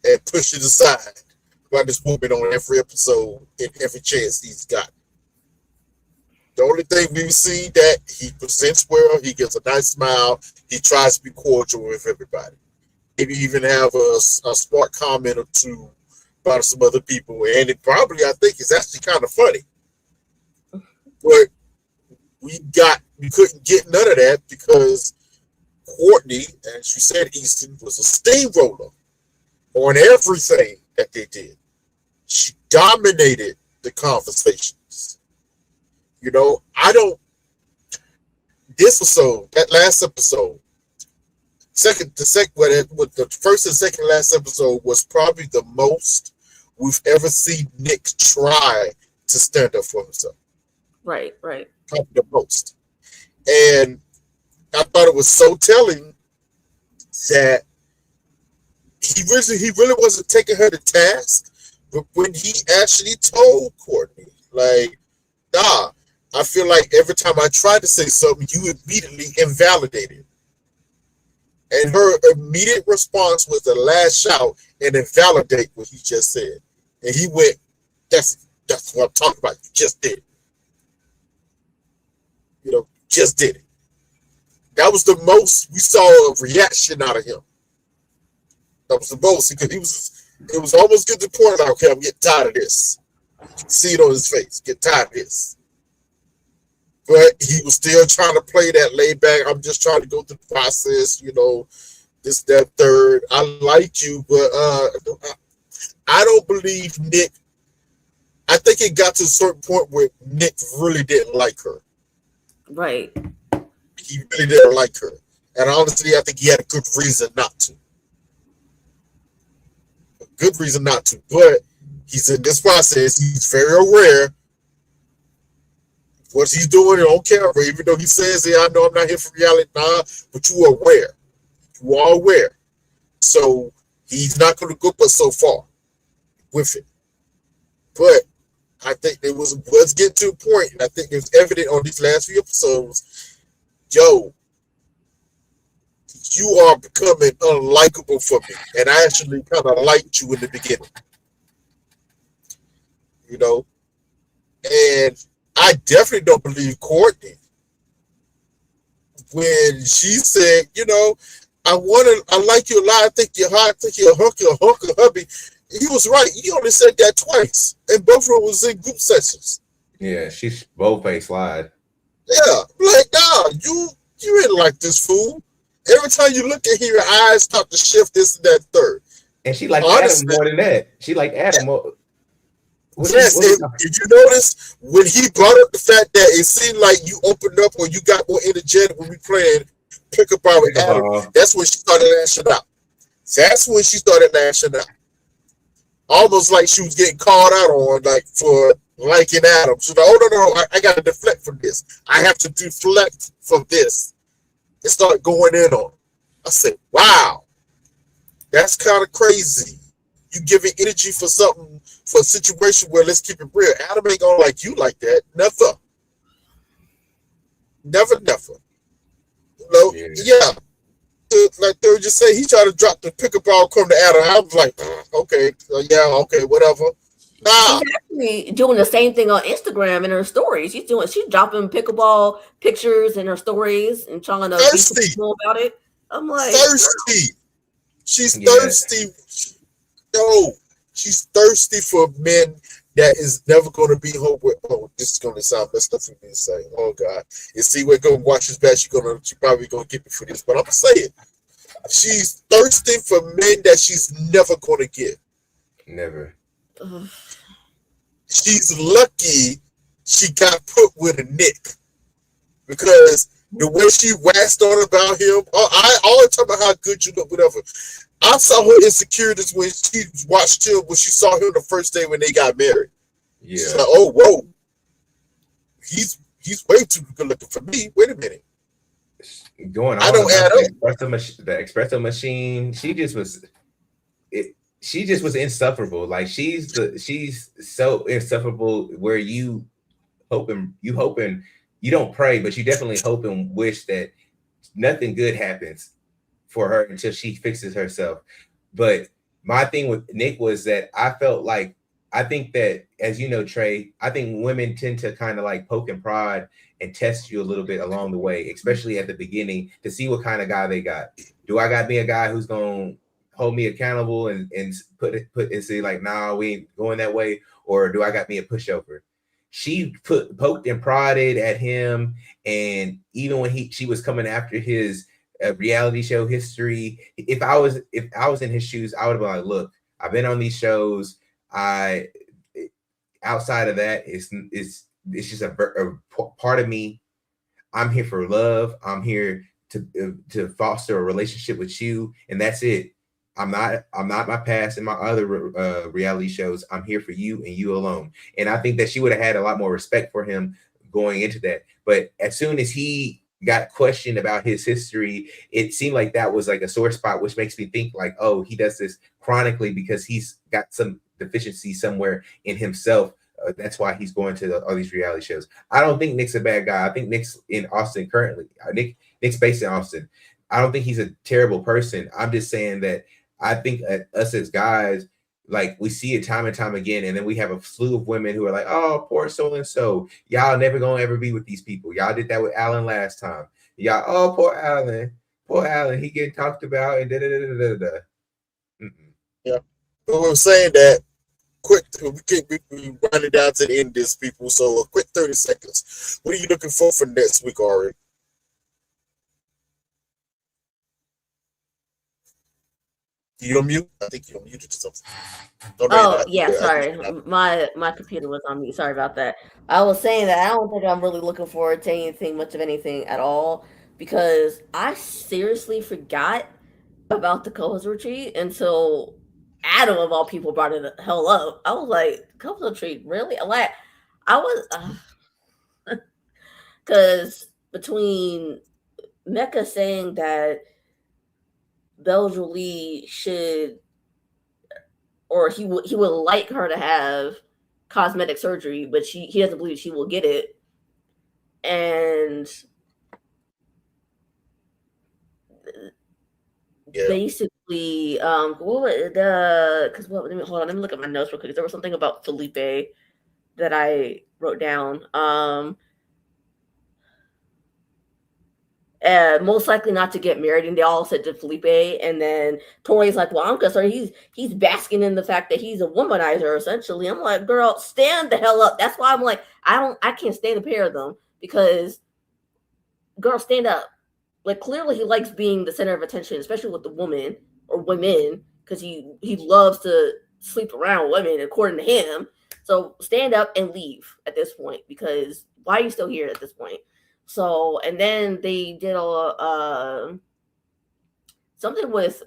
and pushed aside by this woman on every episode and every chance he's got. The only thing we've seen that he presents well, he gives a nice smile, he tries to be cordial with everybody. Maybe even have a smart comment or two about some other people, and it probably, I think, is actually kind of funny. But we couldn't get none of that because Courtney, as you said, Easton, was a steamroller on everything that they did. She dominated the conversations. You know, that last episode, the first and second last episode was probably the most we've ever seen Nick try to stand up for himself. Right. Probably the most. And I thought it was so telling that he really wasn't taking her to task, but when he actually told Courtney, like, nah, I feel like every time I tried to say something, you immediately invalidated. And her immediate response was to lash out and invalidate what he just said. And he went, that's what I'm talking about. You just did it. Just did it. That was the most we saw a reaction out of him. That was the most, because it was almost getting to the point like, okay, I'm getting tired of this. You can see it on his face. Get tired of this. But he was still trying to play that laid back. I'm just trying to go through the process, this, that, third. I like you, but I don't believe Nick. I think it got to a certain point where Nick really didn't like her. Right. He really didn't like her. And honestly, I think he had a good reason not to. A good reason not to. But he's in this process. He's very aware of what he's doing on camera, even though he says, I know I'm not here for reality, but you are aware. You are aware. So he's not going to go but so far with it. But I think it was getting to a point, and I think it was evident on these last few episodes, yo, you are becoming unlikable for me. And I actually kind of liked you in the beginning. And I definitely don't believe Courtney when she said, I like you a lot. I think you're hot. I think you're a hunk of hubby. He was right. He only said that twice, and both of them was in group sessions. Yeah, she's bold-faced lied. Yeah, like, nah, you ain't like this fool. Every time you look at him, your eyes start to shift this and that third. And she liked Adam more than that. She liked Adam more. Yes, did you notice when he brought up the fact that it seemed like you opened up or you got more energetic when we played pickleball with Adam? That's when she started lashing out. Almost like she was getting called out on, like, for liking Adam. She's like, oh, no, I got to deflect from this. I have to deflect from this. And start going in on. I said, wow, that's kind of crazy. You giving energy for something, for a situation where, let's keep it real, Adam ain't gonna like you like that. Never. Yeah. Like they would just say, he tried to drop the pickleball, come to Adam. I was like, okay, whatever. Nah. She's actually doing the same thing on Instagram in her stories. She's dropping pickleball pictures in her stories and trying to be cool about it. I'm like, thirsty. She's thirsty. No, she's thirsty for men that is never going to be home with. Oh, this is going to sound messed up for me to say. Oh God, and see, we're going to watch this back. She probably going to get me for this, but I'm gonna say it. She's thirsty for men that she's never going to get. Never. She's lucky she got put with a Nick, because the way she waxed on about him, I always talk about how good you look, whatever. I saw her insecurities when she watched him, when she saw him the first day when they got married. Yeah. She's like, oh, whoa. He's way too good looking for me. Wait a minute. Going on, I don't add up. The espresso machine, she just was insufferable. Like, she's so insufferable where you hoping you don't pray, but you definitely hope and wish that nothing good happens for her until she fixes herself. But my thing with Nick was that I think that, as you know, Trey, I think women tend to kind of like poke and prod and test you a little bit along the way, especially at the beginning, to see what kind of guy they got. Do I got me a guy who's going to hold me accountable and put and say like, nah, we ain't going that way? Or do I got me a pushover? She poked and prodded at him. And even when she was coming after his reality show history, if I was in his shoes, I would have been like, look, I've been on these shows. Outside of that, it's just a part of me. I'm here for love. I'm here to foster a relationship with you, and that's it. I'm not my past and my other reality shows. I'm here for you and you alone. And I think that she would have had a lot more respect for him going into that. But as soon as he got questioned about his history, it seemed like that was like a sore spot, which makes me think like, oh, he does this chronically because he's got some deficiency somewhere in himself. That's why he's going to all these reality shows. I don't think Nick's a bad guy. I think Nick's in Austin currently. Nick's based in Austin. I don't think he's a terrible person. I'm just saying that I think us as guys, like we see it time and time again, and then we have a slew of women who are like, "Oh, poor so and so. Y'all never gonna ever be with these people. Y'all did that with Alan last time. Y'all, oh, poor Alan. He getting talked about and da da da da da." Yeah, but we're saying that quick. We run it down to the end of this, people. So a quick 30 seconds. What are you looking for next week, Ari? You on mute? I think you're muted or something. Oh yeah, sorry. My computer was on mute. Sorry about that. I was saying that I don't think I'm really looking forward to anything, much of anything at all, because I seriously forgot about the couples retreat until Adam of all people brought it the hell up. I was like, couples retreat, really? Like, I was, because between Mecca saying that Beljolie should, or he would like her to have cosmetic surgery, but he doesn't believe she will get it, and basically, what was the? Because what? Hold on, let me look at my notes real quick. There was something about Felipe that I wrote down. Most likely not to get married, and they all said to Felipe, and then Tori's like, well, I'm concerned he's basking in the fact that he's a womanizer, essentially. I'm like, girl, stand the hell up. That's why I'm like, I can't stand the pair of them, because girl, stand up. Like, clearly he likes being the center of attention, especially with the woman or women, because he loves to sleep around women, according to him. So stand up and leave at this point, because why are you still here at this point? So, and then they did something with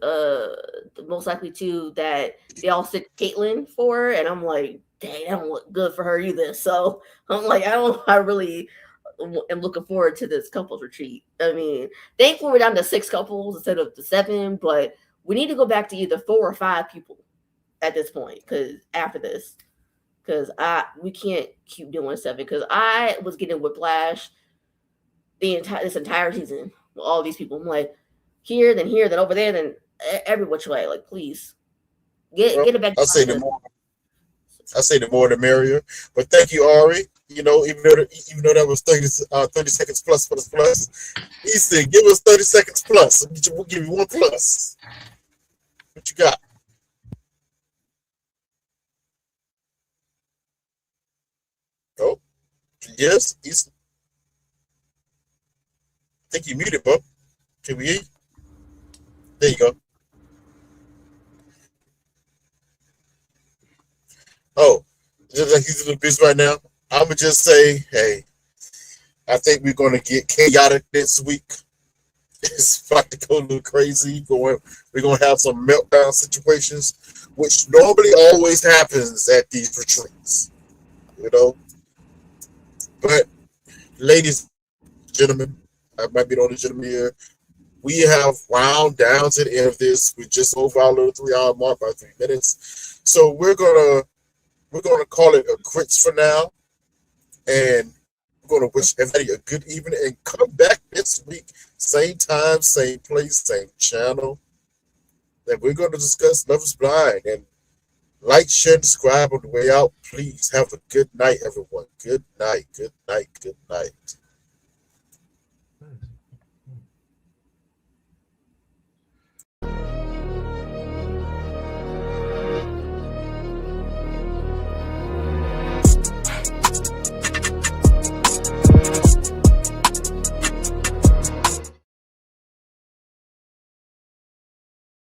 most likely too that they all sit Caitlyn for, and I'm like, dang, that don't look good for her either. So I'm like, I really am looking forward to this couples retreat. I mean, thankfully we're down to 6 couples instead of the 7, but we need to go back to either 4 or 5 people at this point, because after this, because we can't keep doing 7, because I was getting whiplash this entire season with all these people. I'm like, here, then over there, then every which way. Like, please get it back. I say the more the merrier. But thank you, Ari. You know, even though that was 30 seconds plus. He said, give us 30 seconds plus. We'll give you 1 plus. What you got? Oh, yes, he's. I think you muted, bro. Can we hear you? There you go. Oh, just like he's a little busy right now. I'm gonna just say, hey, I think we're gonna get chaotic this week. It's about to go a little crazy. We're gonna have some meltdown situations, which normally always happens at these retreats. You know, but ladies, gentlemen, I might be the only gentleman here. We have wound down to the end of this. We're just over our little 3-hour mark by 3 minutes. So we're gonna call it a quits for now, and we're gonna wish everybody a good evening and come back next week, same time, same place, same channel. And we're gonna discuss Love is Blind. And like, share, and subscribe on the way out. Please have a good night, everyone. Good night. Good night. Good night.